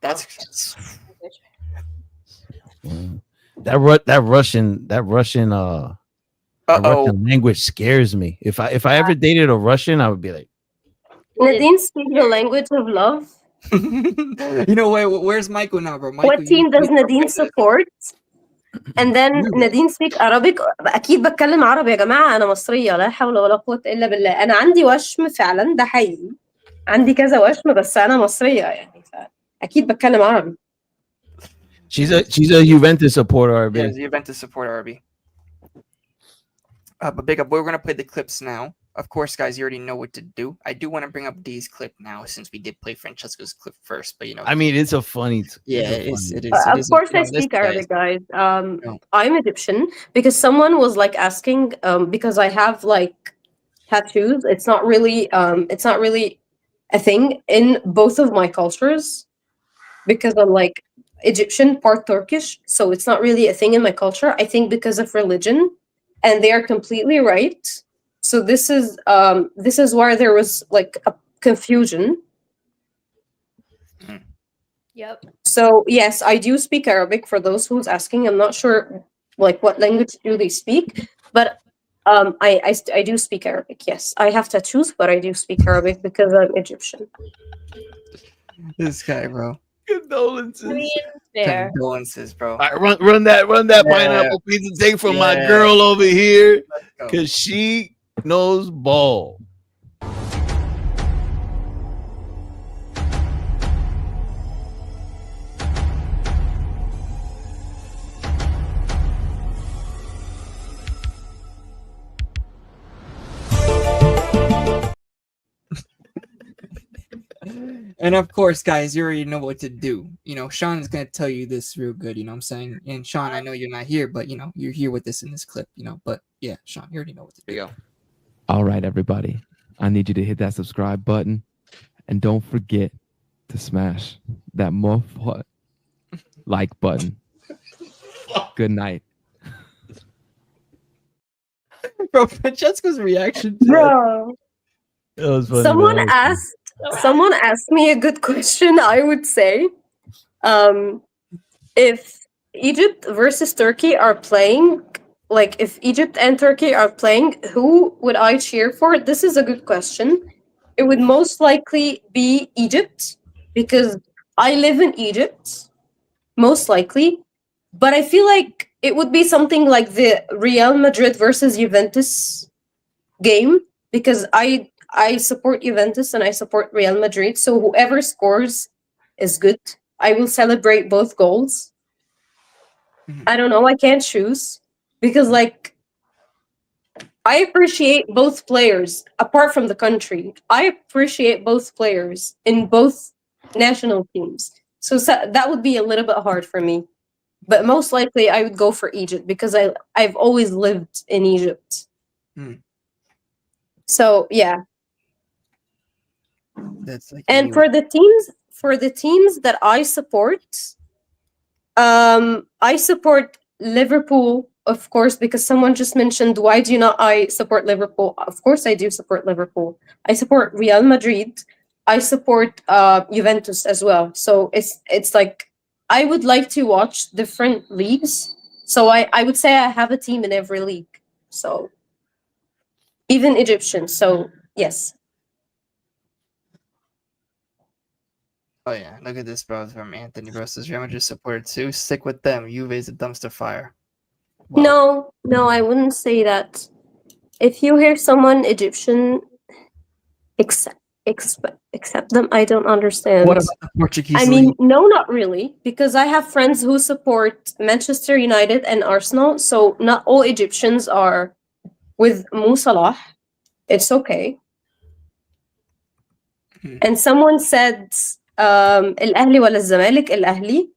That's Mm. That Russian that Russian language scares me. If I ever dated a Russian, I would be like, Nadine speaks the language of love. Wait, where's Michael now, bro? Michael, What team does Nadine support? And then Nadine speak Arabic. اكيد بتكلم عربي يا جماعه، انا مصريه لا حول ولا قوه الا بالله. انا عندي وشم فعلا، ده حقيقي. عندي كذا وشم بس انا مصريه يعني، فاكيد بتكلم عربي. she's a Juventus supporter, RB. Yeah, Juventus supporter, RB. But big up, we're gonna play the clips now. Of course, guys, you already know what to do. I do want to bring up D's clip now, since we did play Francesco's clip first. But I mean, it's a funny. it is. Of course, I speak Arabic, guys. I'm Egyptian because someone was like asking. Because I have like tattoos. It's not really a thing in both of my cultures because I'm like Egyptian, part Turkish, so it's not really a thing in my culture. I think because of religion, and they are completely right. So this is where there was like a confusion. Yep. So yes, I do speak Arabic for those who's asking. I'm not sure like what language do they speak, but I do speak Arabic. Yes, I have tattoos, but I do speak Arabic because I'm Egyptian. This guy, bro. Condolences. I mean, fair. Condolences, bro. All right, run that pineapple pizza take from my girl over here, because she knows ball. And of course, guys, you already know what to do. Sean is gonna tell you this real good. You know what I'm saying? And Sean, I know you're not here, but you're here with us in this clip. But yeah, Sean, you already know what to do. All right, everybody. I need you to hit that subscribe button, and don't forget to smash that like button. Good night. Bro, Francesco's reaction to Bro. That was funny. Someone asked me a good question. I would say, if Egypt versus Turkey are playing, like if Egypt and Turkey are playing, who would I cheer for? This is a good question. It would most likely be Egypt because I live in Egypt, most likely. But I feel like it would be something like the Real Madrid versus Juventus game because I support Juventus and I support Real Madrid. So whoever scores is good. I will celebrate both goals. I don't know. I can't choose because like I appreciate both players apart from the country. I appreciate both players in both national teams. So that would be a little bit hard for me. But most likely I would go for Egypt because I've always lived in Egypt. So yeah. That's like and for the teams that I support, I support Liverpool, of course, because someone just mentioned why do you not I support Liverpool? Of course I do support Liverpool. I support Real Madrid. I support Juventus as well. So it's like I would like to watch different leagues. So I would say I have a team in every league. So even Egyptian. So yes. Oh yeah, look at this, bro. From Anthony, bro. Says Real Madrid supporter too. Stick with them. Juve is a dumpster fire. Wow. No, I wouldn't say that. If you hear someone Egyptian, accept. Accept them? I don't understand. What about the Portuguese I mean, league? no, not really, because I have friends who support Manchester United and Arsenal, so not all Egyptians are with Mo Salah. It's okay. And someone said, الأهلي ولا الزمالك الأهلي.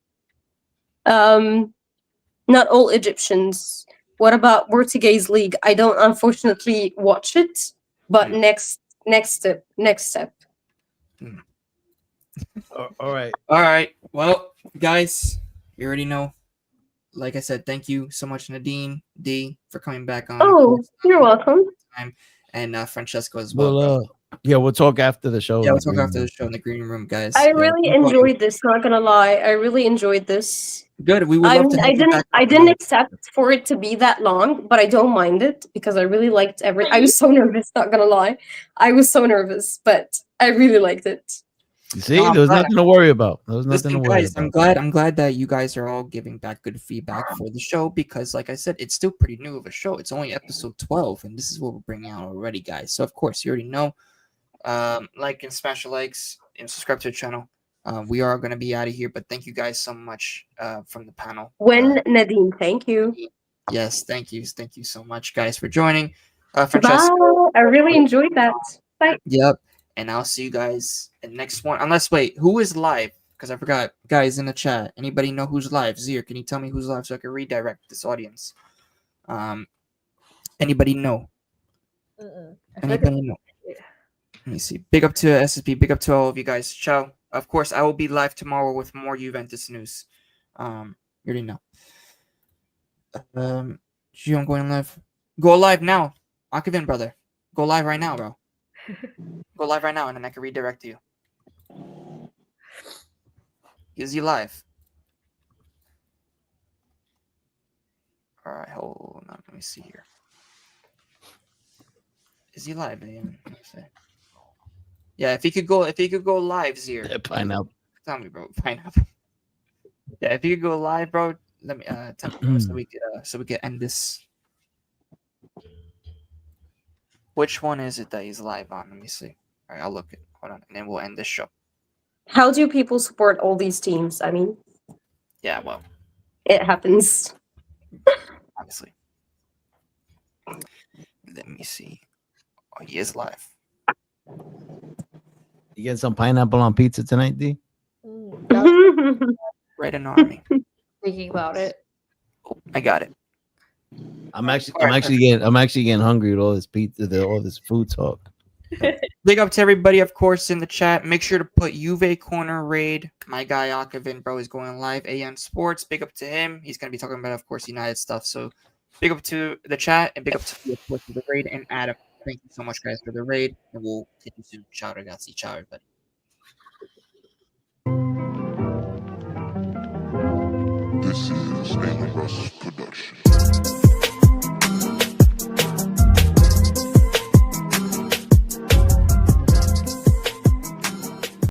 Not all Egyptians. What about Portuguese league? I don't unfortunately watch it, but next step. All right. All right. Well, guys, you already know. Like I said, thank you so much, Nadine D, for coming back on. Oh, you're welcome. And Francesco as well. Well, yeah, we'll talk after the show. Yeah, we'll talk after the show in the green room, guys. I Yeah, really enjoyed this. Not gonna lie, I really enjoyed this. Good. We would love to. I didn't accept for it to be that long, but I don't mind it because I really liked everything. I was so nervous. Not gonna lie, I was so nervous, but I really liked it. You see, there was nothing to worry about. There was nothing to worry guys, about. I'm glad that you guys are all giving back good feedback for the show because, like I said, it's still pretty new of a show. It's only episode 12, and this is what we're bringing out already, guys. So, of course, you already know. Like and smash the likes and subscribe to the channel. We are going to be out of here, but thank you guys so much from the panel. Nadine, thank you. Yes, thank you so much, guys, for joining. Francesco, bye. I really enjoyed that. Bye. Yep. And I'll see you guys in the next one. Unless, wait, who is live? Because I forgot. Guys in the chat. Anybody know who's live? Zier, can you tell me who's live so I can redirect this audience? Anybody know? Anybody know? Let me see. Big up to SSP. Big up to all of you guys. Ciao. Of course, I will be live tomorrow with more Juventus news. You already know. Gion going live. Go live now. Akavin, brother. Go live right now, bro. Go live right now, and then I can redirect you. Is he live? All right, hold on. Let me see here. Is he live? Yeah, if he could go live, Zier. Yeah, pineapple. Tell me, bro. Pineapple. Yeah, if you could go live, bro. Let me tell me so we can end this. Which one is it that he's live on? Let me see. All right, I'll look it. Hold on, and then we'll end this show. How do people support all these teams? I mean, yeah, well, it happens. Obviously. Let me see. Oh, he is live. You get some pineapple on pizza tonight, D? Right in the army. Thinking about it. Oh, I got it. I'm actually getting hungry with all this pizza, all this food talk. Big up to everybody, of course, in the chat. Make sure to put Juve Corner Raid. My guy Akavin, bro, is going live. AN Sports. Big up to him. He's going to be talking about, of course, United stuff. So big up to the chat and big up to you, of course, for the raid. And Adam, thank you so much, guys, for the raid. And we'll continue soon. Ciao, ragazzi. Ciao, everybody. This is a Russ production.